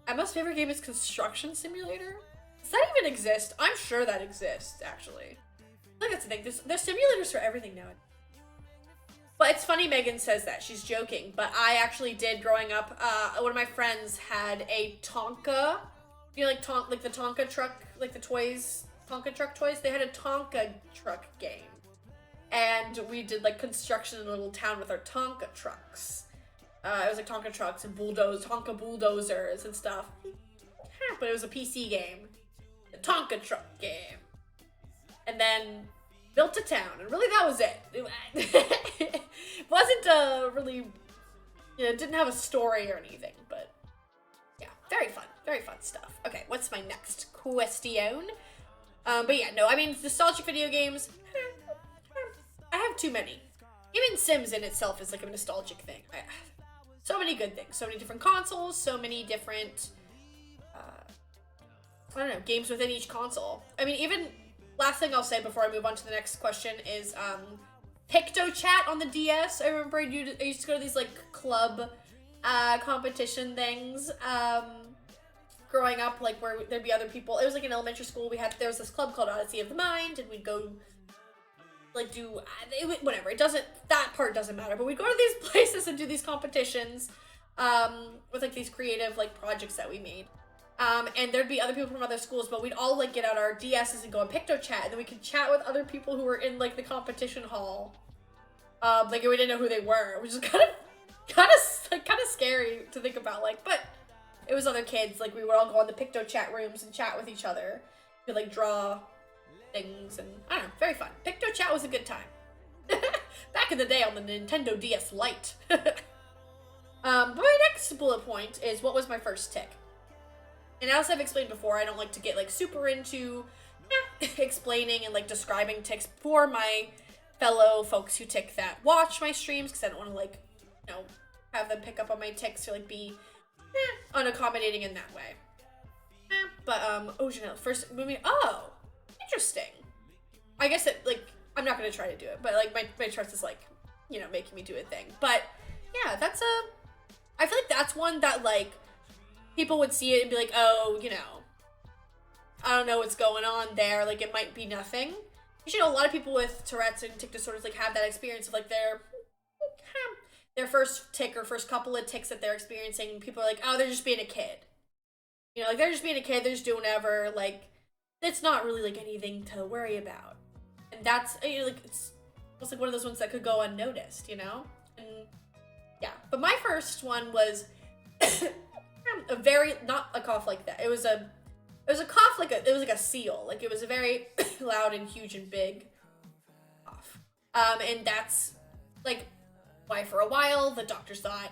Emma's favorite game is Construction Simulator. Does that even exist? I'm sure that exists, actually. I think that's the thing. There's simulators for everything now. But it's funny Megan says that. She's joking. But I actually did, growing up, one of my friends had a Tonka. You know, like the Tonka truck, like the toys, Tonka truck toys? They had a Tonka truck game. And we did, like, construction in a little town with our Tonka trucks. It was, like, Tonka trucks and Tonka bulldozers and stuff. But it was a PC game. The Tonka truck game. And then built a town. And really, that was it. It wasn't really, you know, didn't have a story or anything. But, yeah, very fun. Very fun stuff. Okay, what's my next question? But yeah, no, I mean, nostalgic video games, I have too many. Even Sims in itself is like a nostalgic thing. So many good things. So many different consoles, so many different, I don't know, games within each console. I mean, even, last thing I'll say before I move on to the next question is, PictoChat on the DS. I remember I used to go to these, like, club, competition things, growing up, like, where there'd be other people. It was like in elementary school, there was this club called Odyssey of the Mind, and we'd go, like, whatever, that part doesn't matter, but we'd go to these places and do these competitions, with like these creative like projects that we made. And there'd be other people from other schools, but we'd all like get out our DSs and go on PictoChat, and then we could chat with other people who were in like the competition hall. Like we didn't know who they were, which is kind of scary to think about. Like, but it was other kids. Like we would all go on the PictoChat rooms and chat with each other. We could like draw things, and I don't know, very fun. PictoChat was a good time. Back in the day on the Nintendo DS Lite. But my next bullet point is, what was my first tick? And as I've explained before, I don't like to get like super into explaining and like describing ticks for my fellow folks who tick that watch my streams, because I don't want to like, you know, have them pick up on my ticks or like be unaccommodating in that way. But oh, Janelle, first movie. Oh, interesting. I guess it like, I'm not gonna try to do it, but like my trust is like, you know, making me do a thing. But yeah, I feel like that's one that like people would see it and be like, oh, you know, I don't know what's going on there. Like it might be nothing. You know, a lot of people with Tourette's and tic disorders like have that experience of like their first tick or first couple of ticks that they're experiencing. And people are like, oh, they're just being a kid. You know, like they're just being a kid. They're just doing whatever. Like it's not really like anything to worry about. And that's, you know, like it's like one of those ones that could go unnoticed, you know? And yeah, but my first one was a very, not a cough like that. It was a cough like it was like a seal. Like it was a very loud and huge and big cough. And that's like why for a while the doctors thought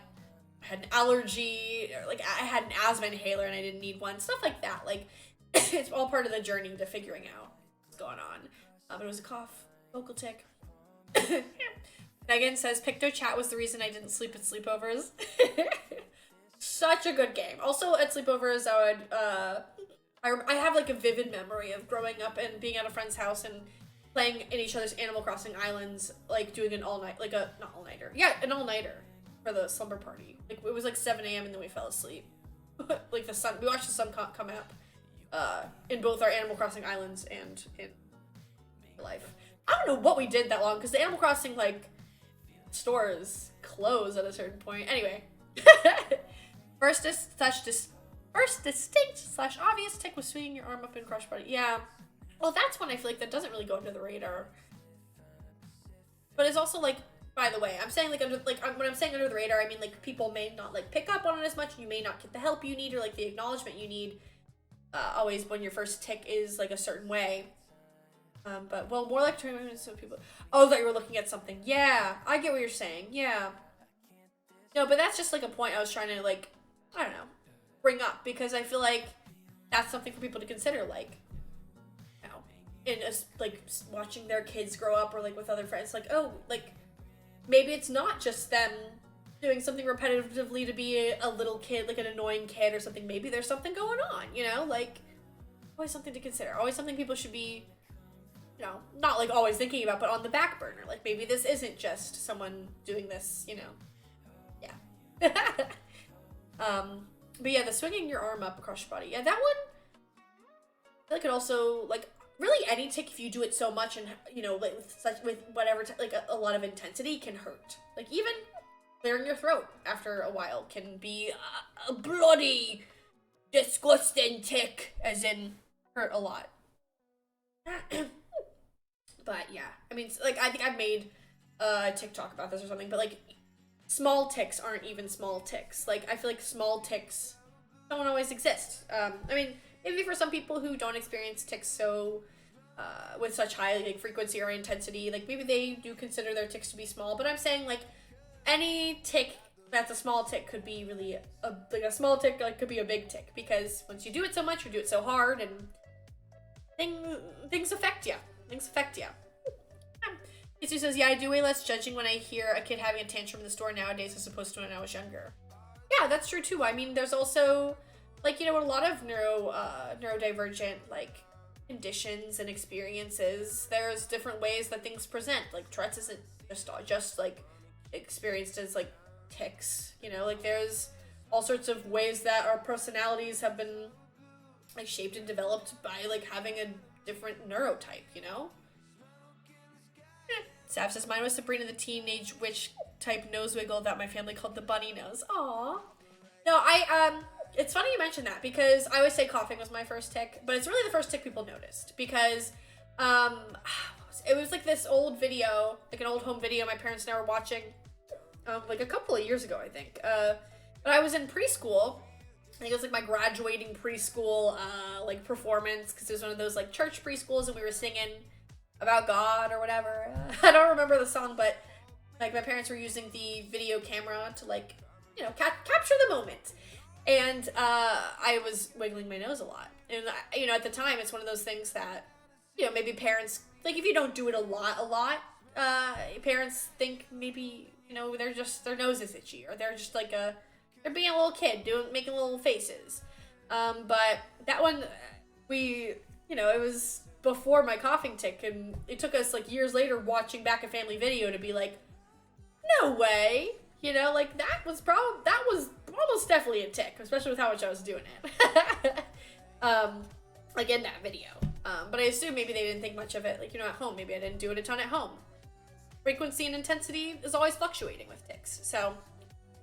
I had an allergy, or like I had an asthma inhaler and I didn't need one, stuff like that. Like it's all part of the journey to figuring out what's going on. But it was a cough, vocal tick. Megan says PictoChat was the reason I didn't sleep at sleepovers. Such a good game. Also at sleepovers, I have like a vivid memory of growing up and being at a friend's house and playing in each other's Animal Crossing islands, like doing an all-night, like a, not all-nighter, yeah, an all-nighter for the slumber party. Like it was like 7 a.m. and then we fell asleep. Like the sun, we watched the sun come up in both our Animal Crossing islands and in life. I don't know what we did that long, because the Animal Crossing like stores close at a certain point. Anyway. First distinct / obvious tick was swinging your arm up in crush body. Yeah. Well, that's one I feel like that doesn't really go under the radar. But it's also like, by the way, I'm saying like under, like when I'm saying under the radar, I mean like people may not like pick up on it as much. You may not get the help you need or like the acknowledgement you need. Always when your first tick is like a certain way. But well, more like 20 minutes of people. Oh, that you were looking at something. Yeah, I get what you're saying. Yeah. No, but that's just like a point I was trying to like, I don't know, bring up, because I feel like that's something for people to consider, like, you know, in a, like watching their kids grow up or like with other friends, like, oh, like maybe it's not just them doing something repetitively to be a little kid, like an annoying kid or something. Maybe there's something going on, you know, like always something to consider, always something people should be, you know, not like always thinking about, but on the back burner. Like maybe this isn't just someone doing this, you know. Yeah. But yeah, the swinging your arm up across your body. Yeah, that one, I feel like it also, like, really any tick, if you do it so much and, you know, like with whatever, like a lot of intensity can hurt. Like even clearing your throat after a while can be a bloody, disgusting tick, as in hurt a lot. But yeah, I mean, like, I think I've made a TikTok about this or something, but like, small ticks aren't even small ticks. Like, I feel like small ticks don't always exist. I mean, maybe for some people who don't experience ticks so, with such high, like, frequency or intensity, like, maybe they do consider their ticks to be small, but I'm saying, like, any tick that's a small tick could be really, like, a small tick, like, could be a big tick, because once you do it so much, you do it so hard, and things affect you. Things affect you. Kitsu says, yeah, I do way less judging when I hear a kid having a tantrum in the store nowadays as opposed to when I was younger. Yeah, that's true too. I mean, there's also, like, you know, a lot of neurodivergent, like, conditions and experiences. There's different ways that things present. Like, Tourette's isn't just like, experienced as, like, tics, you know? Like, there's all sorts of ways that our personalities have been, like, shaped and developed by, like, having a different neurotype, you know? Sav says, mine was Sabrina the Teenage Witch type nose wiggle that my family called the bunny nose. Aww. No, it's funny you mentioned that because I always say coughing was my first tick, but it's really the first tick people noticed because, it was like this old video, like an old home video my parents and I were watching, like a couple of years ago, I think. But I was in preschool. I think it was like my graduating preschool, like performance, because it was one of those like church preschools and we were singing about God or whatever. I don't remember the song, but like my parents were using the video camera to like, you know, capture the moment. And I was wiggling my nose a lot. And, you know, at the time, it's one of those things that, you know, maybe parents, like if you don't do it a lot, parents think maybe, you know, they're just, their nose is itchy or they're just like they're being a little kid, making little faces. But that one, you know, it was before my coughing tick, and it took us like years later watching back a family video to be like, no way, you know, like that was almost definitely a tick, especially with how much I was doing it. Like in that video. But I assume maybe they didn't think much of it, like, you know, at home. Maybe I didn't do it a ton at home. Frequency and intensity is always fluctuating with ticks. So,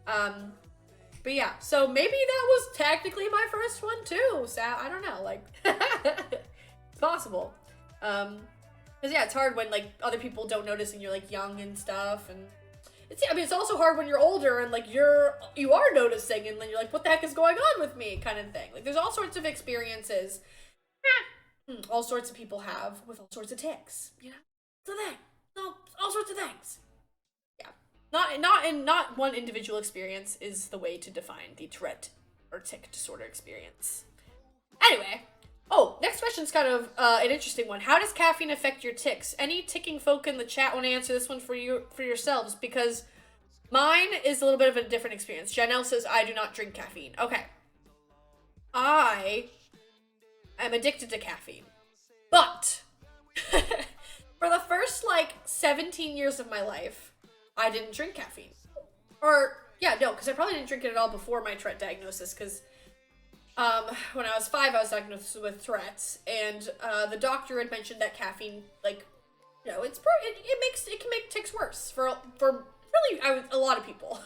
but yeah, so maybe that was technically my first one too. So I don't know, like, it's possible. Cause yeah, it's hard when like other people don't notice and you're like young and stuff, and it's also hard when you're older and like you are noticing and then you're like, what the heck is going on with me, kind of thing. Like there's all sorts of experiences, all sorts of people have with all sorts of ticks, you know. It's a thing. No, all sorts of things. Not one individual experience is the way to define the Tourette or tick disorder experience. Anyway, next question is kind of an interesting one. How does caffeine affect your ticks? Any ticking folk in the chat want to answer this one for yourselves, because mine is a little bit of a different experience. Janelle says, I do not drink caffeine. Okay. I am addicted to caffeine. But for the first like 17 years of my life, I didn't drink caffeine. Or, yeah, no, because I probably didn't drink it at all before my Tourette diagnosis, because when I was 5, I was diagnosed with Tourette's, and the doctor had mentioned that caffeine, like, you know, it can make ticks worse for really a lot of people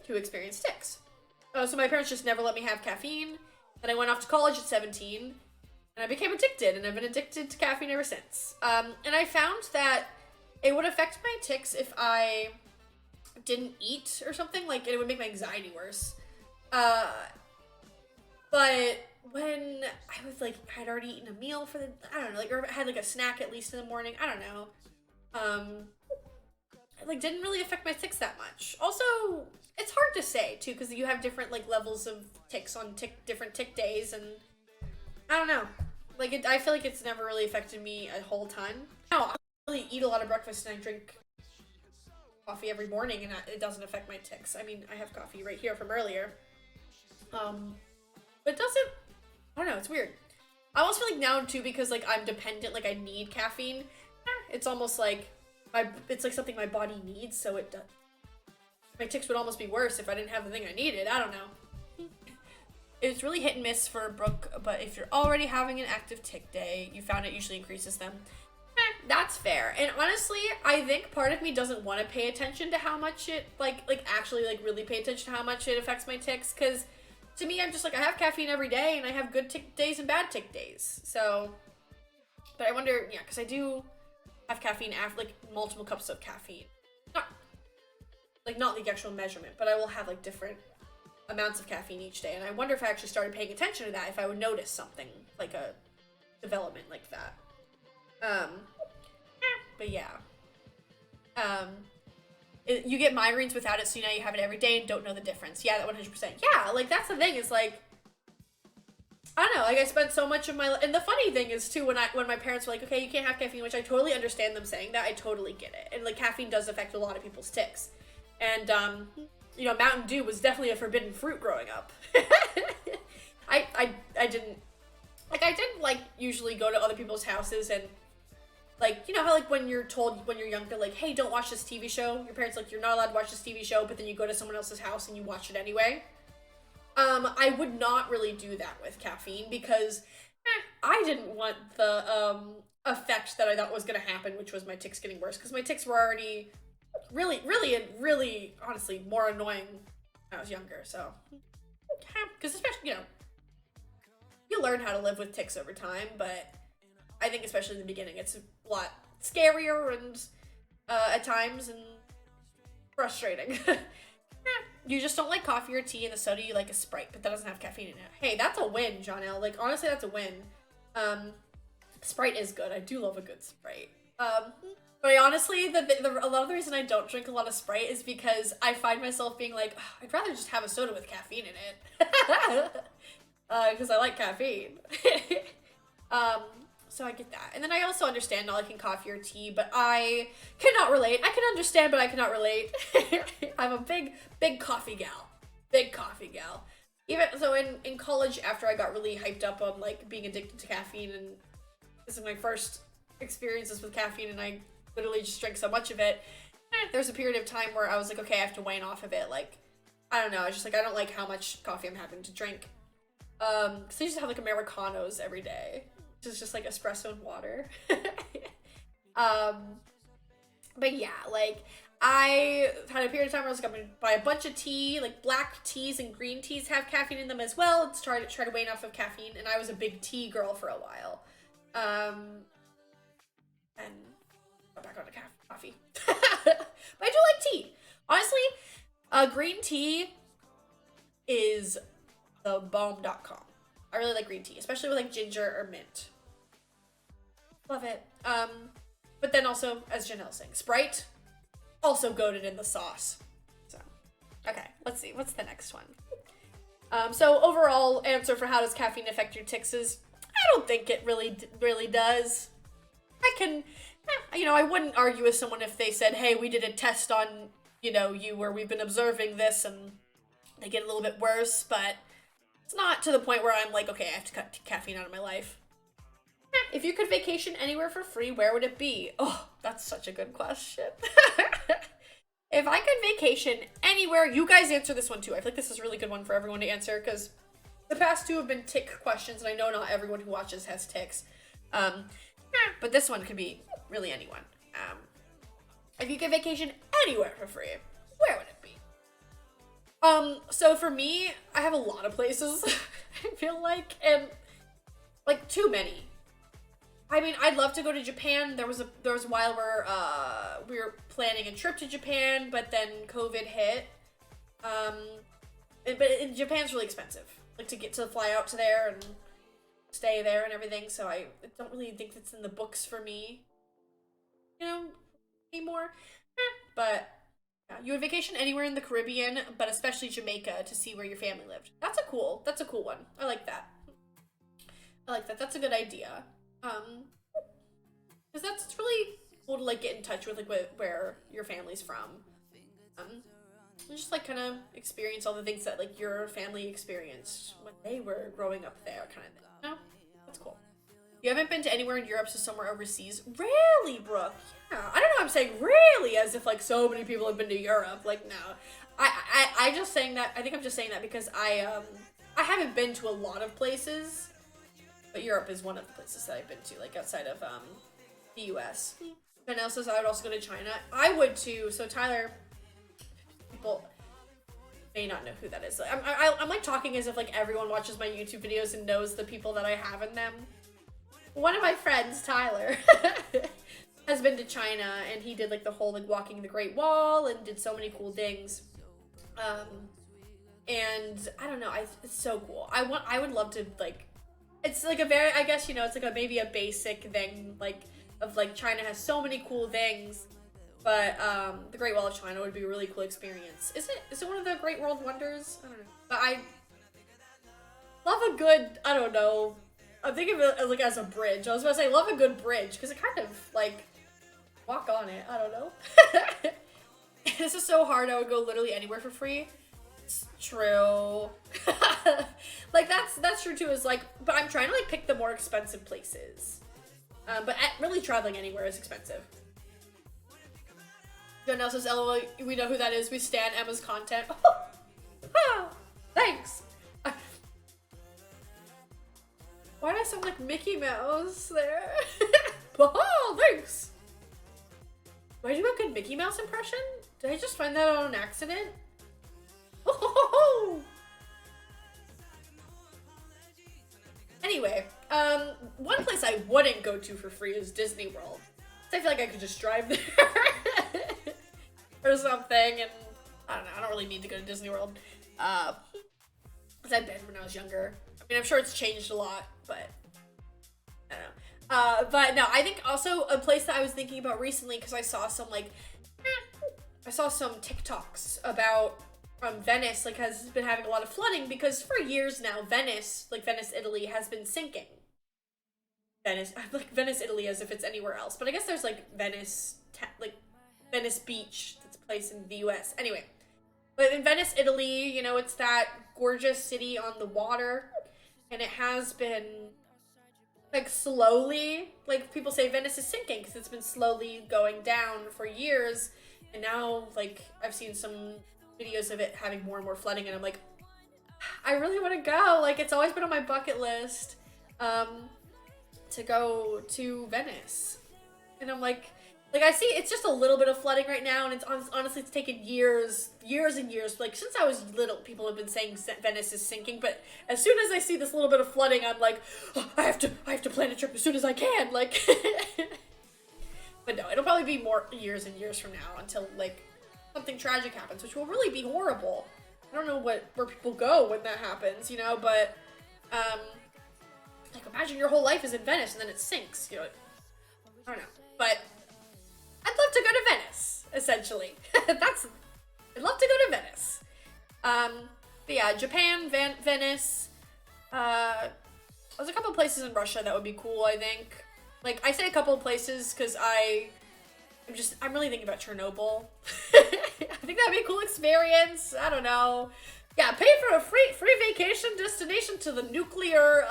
who experience ticks. So my parents just never let me have caffeine. Then I went off to college at 17, and I became addicted, and I've been addicted to caffeine ever since. And I found that it would affect my ticks if I didn't eat or something, like, it would make my anxiety worse. But when I was like, I'd already eaten a meal for I don't know, like, or I had like a snack at least in the morning, I don't know. It like didn't really affect my ticks that much. Also, it's hard to say too, because you have different like levels of ticks on different tick days, and I don't know. Like, I feel like it's never really affected me a whole ton. No, I really eat a lot of breakfast and I drink coffee every morning, and it doesn't affect my ticks. I mean, I have coffee right here from earlier. But it doesn't, I don't know, it's weird. I almost feel like now too, because like I'm dependent, like I need caffeine. It's almost like it's like something my body needs, so it does. My ticks would almost be worse if I didn't have the thing I needed. I don't know. It's really hit and miss for Brooke, but if you're already having an active tick day, you found it usually increases them. That's fair. And honestly, I think part of me doesn't want to pay attention to how much it, like actually, like, really pay attention to how much it affects my ticks, because to me, I'm just like, I have caffeine every day, and I have good tick days and bad tick days. So, but I wonder, yeah, because I do have caffeine after, like, multiple cups of caffeine. Not the actual measurement, but I will have, like, different amounts of caffeine each day. And I wonder if I actually started paying attention to that, if I would notice something, like a development like that. But yeah. You get migraines without it, so now you have it every day and don't know the difference. Yeah, that 100%. Yeah, like, that's the thing, is like, I don't know, like, I spent so much of my life, and the funny thing is, too, when my parents were like, okay, you can't have caffeine, which I totally understand them saying that, I totally get it, and, like, caffeine does affect a lot of people's ticks, and, you know, Mountain Dew was definitely a forbidden fruit growing up. I didn't, like, usually go to other people's houses and, like, you know how, like, when you're told when you're younger, like, hey, don't watch this TV show, your parents, like, you're not allowed to watch this TV show, but then you go to someone else's house and you watch it anyway? I would not really do that with caffeine, because I didn't want the effect that I thought was gonna happen, which was my tics getting worse, because my tics were already really honestly more annoying when I was younger. So, because especially you learn how to live with tics over time, but I think especially in the beginning, it's a lot scarier and at times and frustrating. You just don't like coffee or tea, and the soda you like is Sprite, but that doesn't have caffeine in it. Hey, that's a win, Jonelle. Like, honestly, that's a win. Sprite is good. I do love a good Sprite. But I honestly, a lot of the reason I don't drink a lot of Sprite is because I find myself being like, I'd rather just have a soda with caffeine in it. Because I like caffeine. So I get that. And then I also understand not liking coffee or tea, but I cannot relate. I can understand, but I cannot relate. I'm a big coffee gal. Big coffee gal. Even so in college, after I got really hyped up on like being addicted to caffeine, and this is my first experiences with caffeine, and I literally just drank so much of it, there's a period of time where I was like, okay, I have to wane off of it. Like, I don't know, I just like, I don't like how much coffee I'm having to drink. So I used to have like Americanos every day, which is just like espresso and water. But yeah, like I had a period of time where I was like, I'm gonna buy a bunch of tea, like black teas and green teas have caffeine in them as well. Let's try to wane off of caffeine, and I was a big tea girl for a while. And got back onto coffee. But I do like tea. Honestly, green tea is the bomb.com. I really like green tea, especially with like ginger or mint. Love it. But then also, as Janelle's saying, Sprite, also goated in the sauce. So, okay, let's see. What's the next one? So overall answer for how does caffeine affect your tics is, I don't think it really does. I can, I wouldn't argue with someone if they said, hey, we did a test on, you where we've been observing this and they get a little bit worse, but it's not to the point where I'm like, okay, I have to cut caffeine out of my life. If you could vacation anywhere for free, where would it be? Oh, that's such a good question. If I could vacation anywhere, you guys answer this one too. I feel like this is a really good one for everyone to answer, because the past two have been tic questions, and I know not everyone who watches has tics. But this one could be really anyone. If you could vacation anywhere for free, where would it be? So for me, I have a lot of places, I feel like, and like too many. I mean, I'd love to go to Japan. There was a while where we were planning a trip to Japan, but then COVID hit. But Japan's really expensive, like to fly out to there and stay there and everything. So I don't really think that's in the books for me, anymore. But yeah, you would vacation anywhere in the Caribbean, but especially Jamaica to see where your family lived. That's a cool one. I like that. That's a good idea. Because that's really cool to like get in touch with like where your family's from. And just like kind of experience all the things that like your family experienced when they were growing up there, kind of thing. That's cool. You haven't been to anywhere in Europe, so somewhere overseas? Really, Brooke? Yeah. I don't know. I'm saying really as if like so many people have been to Europe. Like no, I just saying that. I think I'm just saying that because I haven't been to a lot of places. But Europe is one of the places that I've been to, like outside of the US. Janelle says I would also go to China. I would too. So Tyler, people may not know who that is. I'm like talking as if like everyone watches my YouTube videos and knows the people that I have in them. One of my friends, Tyler, has been to China, and he did like the whole like walking the Great Wall and did so many cool things. And I don't know, it's so cool. I would love to like. It's like a very, I guess, it's like maybe a basic thing, like, of like China has so many cool things, but the Great Wall of China would be a really cool experience. Is it one of the Great World Wonders? I don't know. But I love a good, I don't know, I'm thinking of it like as a bridge. I was about to say love a good bridge, because it kind of like, walk on it, I don't know. This is so hard, I would go literally anywhere for free. It's true. Like that's true too, is like, but I'm trying to like pick the more expensive places. But really traveling anywhere is expensive. Jonelle says, LOL, we know who that is. We stan Emma's content. Thanks. Why did I sound like Mickey Mouse there. Oh, thanks. Do I do a good Mickey Mouse impression? Did I just find that on an accident? Oh. Anyway, one place I wouldn't go to for free is Disney World. I feel like I could just drive there or something, and I don't know, I don't really need to go to Disney World. Because I've been when I was younger. I mean, I'm sure it's changed a lot, but I don't know. But no, I think also a place that I was thinking about recently, because I saw some TikToks about Venice, like, has been having a lot of flooding, because for years now, Venice, Italy, has been sinking. Venice, Italy, as if it's anywhere else. But I guess there's, like, Venice Beach, that's a place in the US. Anyway, but in Venice, Italy, you know, it's that gorgeous city on the water, and it has been, like, slowly, like, people say Venice is sinking, because it's been slowly going down for years, and now, like, I've seen some videos of it having more and more flooding, and I'm like, I really want to go. Like, it's always been on my bucket list, to go to Venice. And I'm like I see it's just a little bit of flooding right now, and it's honestly, it's taken years and years. Like, since I was little, people have been saying Venice is sinking, but as soon as I see this little bit of flooding, I'm like, oh, I have to plan a trip as soon as I can, like. But no, it'll probably be more years and years from now until, like, something tragic happens, which will really be horrible. I don't know where people go when that happens, you know, but, like, imagine your whole life is in Venice and then it sinks, you know. I don't know, but I'd love to go to Venice, essentially. I'd love to go to Venice. But yeah, Japan, Venice, there's a couple places in Russia that would be cool, I think. Like, I say a couple of places because I'm really thinking about Chernobyl. I think that'd be a cool experience. I don't know. Yeah, pay for a free vacation destination to the nuclear,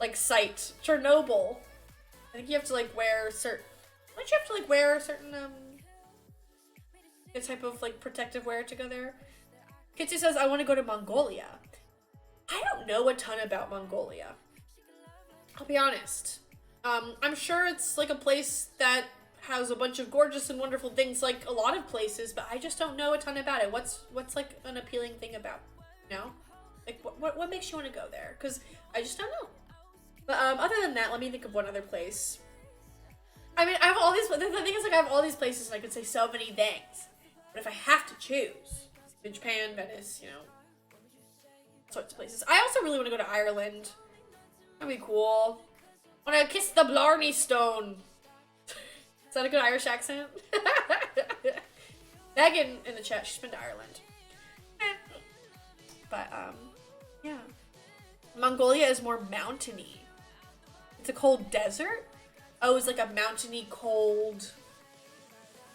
like, site, Chernobyl. I think you have to, like, wear certain, don't you have to, like, wear certain, type of, like, protective wear to go there? Kitsy says, I want to go to Mongolia. I don't know a ton about Mongolia. I'll be honest. I'm sure it's, like, a place that has a bunch of gorgeous and wonderful things, like a lot of places, but I just don't know a ton about it. What's like, an appealing thing about, you know? Like, what makes you want to go there? Because I just don't know. But, other than that, let me think of one other place. I mean, I have all these, the thing is, like, I have all these places, and I could say so many things. But if I have to choose, Japan, Venice, you know, sorts of places. I also really want to go to Ireland. That'd be cool. I want to kiss the Blarney Stone. Is that a good Irish accent? Megan in the chat, she's been to Ireland. But, yeah. Mongolia is more mountainy. It's a cold desert? Oh, it's like a mountainy cold.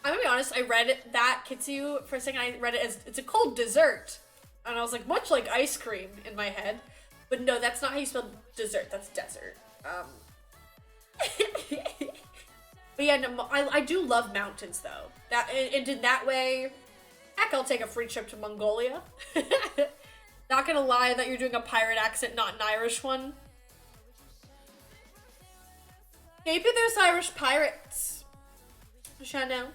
I'm gonna be honest, I read that, Kitsu, for a second I read it as, it's a cold dessert. And I was like, much like ice cream in my head. But no, that's not how you spell dessert, that's desert. But yeah, no, I do love mountains, though. And in that way, heck, I'll take a free trip to Mongolia. Not gonna lie that you're doing a pirate accent, not an Irish one. Maybe there's Irish pirates. Chanel.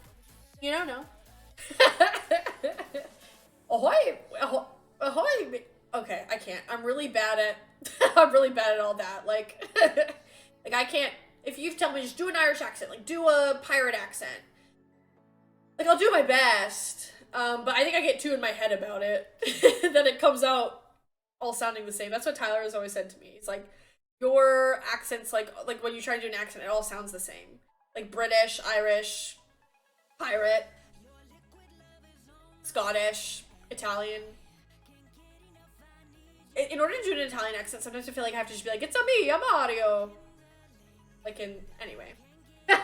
You don't know. Ahoy! Ahoy! Okay, I can't. I'm really bad at all that. Like, like, I can't. If you tell me just do an Irish accent, like, do a pirate accent. Like, I'll do my best. But I think I get too in my head about it. Then it comes out all sounding the same. That's what Tyler has always said to me. It's like, your accents, like when you try to do an accent, it all sounds the same. Like, British, Irish, pirate, Scottish, Italian. In order to do an Italian accent, sometimes I feel like I have to just be like, it's a me, I'm Mario. Like, anyway. Oh,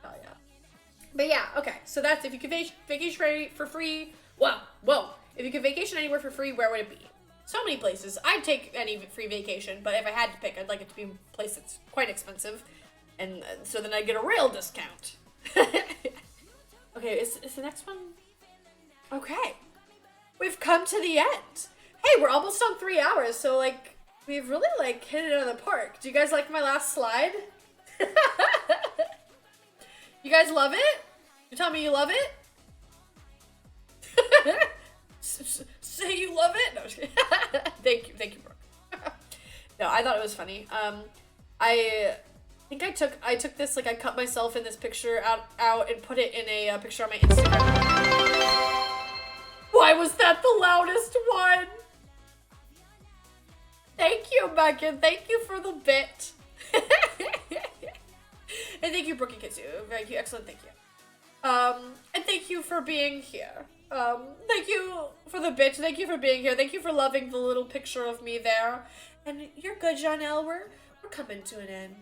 yeah. But yeah, okay. So that's, if you could vacation for free, whoa. If you could vacation anywhere for free, where would it be? So many places. I'd take any free vacation, but if I had to pick, I'd like it to be a place that's quite expensive. And so then I'd get a real discount. Okay, is the next one? Okay. We've come to the end. Hey, we're almost on 3 hours, so, like, We've really like hit it out of the park. Do you guys like my last slide? You guys love it? You tell me you love it? Say you love it? No, I'm just kidding. Thank you, Brooke. No, I thought it was funny. I think I took this, like I cut myself in this picture out and put it in a picture on my Instagram. Why was that the loudest one? Thank you, Megan. Thank you for the bit. And thank you, Brookie Kitsu. Very cute. Excellent. Thank you. And thank you for being here. Thank you for the bit. Thank you for being here. Thank you for loving the little picture of me there. And you're good, Janelle. We're coming to an end.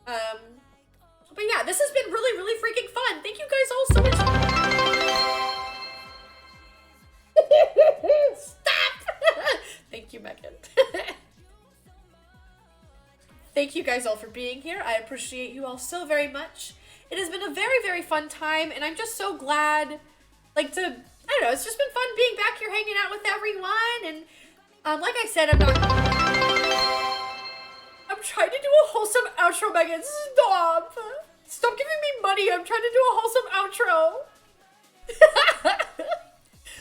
But yeah, this has been really, really freaking fun. Thank you guys all so much. Stop! Thank you, Megan. Thank you guys all for being here. I appreciate you all so very much. It has been a very, very fun time, and I'm just so glad, like, I don't know, it's just been fun being back here hanging out with everyone, and, like I said, I'm trying to do a wholesome outro, Megan. Stop! Stop giving me money. I'm trying to do a wholesome outro.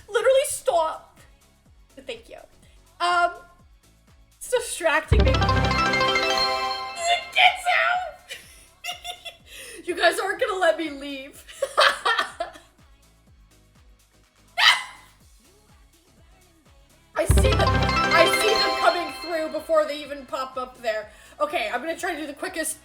Literally stop. Thank you. It's distracting me. Get out! You guys aren't gonna let me leave. I see them coming through before they even pop up there. Okay, I'm gonna try to do the quickest.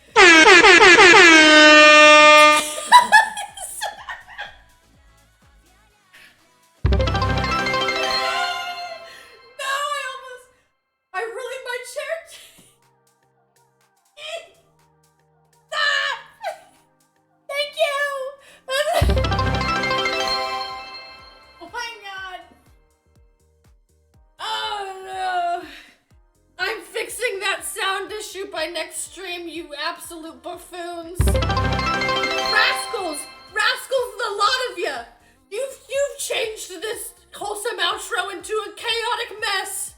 Absolute buffoons. Rascals, the lot of you. You've changed this wholesome outro into a chaotic mess.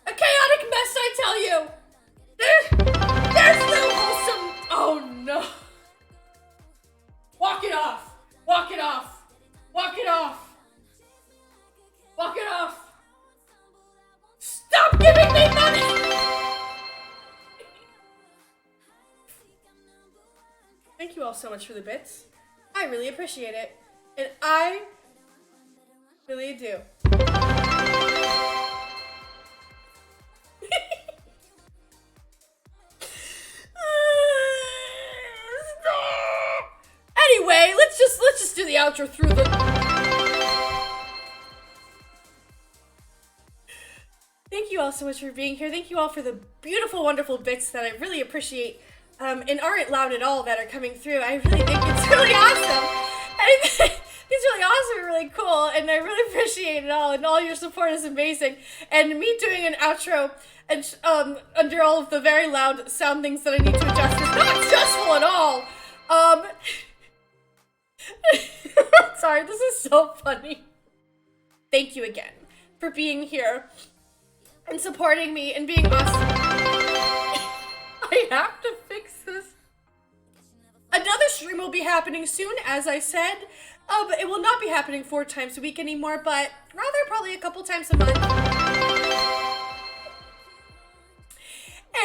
A chaotic mess, I tell you. There's no wholesome. Oh no. Walk it off. Walk it off. Walk it off. Walk it off. Stop giving me money. Thank you all so much for the bits. I really appreciate it. And I really do. Anyway, let's just do the outro through the... Thank you all so much for being here. Thank you all for the beautiful, wonderful bits that I really appreciate. And aren't loud at all that are coming through. I really think it's really awesome. I think it's really awesome and really cool, and I really appreciate it all, and all your support is amazing. And me doing an outro and under all of the very loud sound things that I need to adjust is not stressful at all. Sorry, this is so funny. Thank you again for being here and supporting me and being awesome. I have to fix this. Another stream will be happening soon, as I said. But it will not be happening 4 times a week anymore, but rather probably a couple times a month.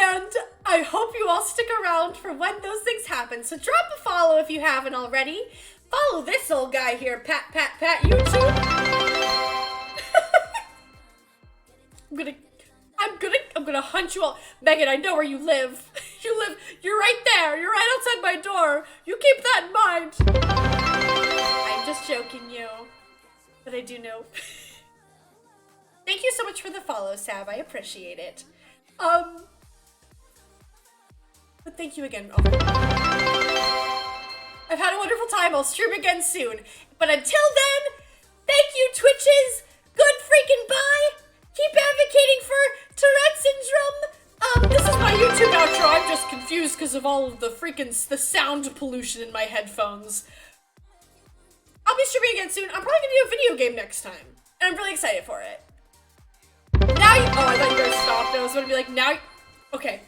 And I hope you all stick around for when those things happen. So drop a follow if you haven't already. Follow this old guy here, Pat, YouTube. I'm gonna hunt you all. Megan, I know where you live. You're right there. You're right outside my door. You keep that in mind. I'm just joking, you. But I do know. Thank you so much for the follow, Sab. I appreciate it. But thank you again. Oh. I've had a wonderful time. I'll stream again soon. But until then, thank you, Twitches. Good freaking bye. Keep advocating for Tourette syndrome. This is my YouTube outro. I'm just confused because of all of the sound pollution in my headphones. I'll be streaming again soon. I'm probably gonna do a video game next time. And I'm really excited for it. Now Oh, I thought you were gonna stop. I was gonna be like, now. Okay.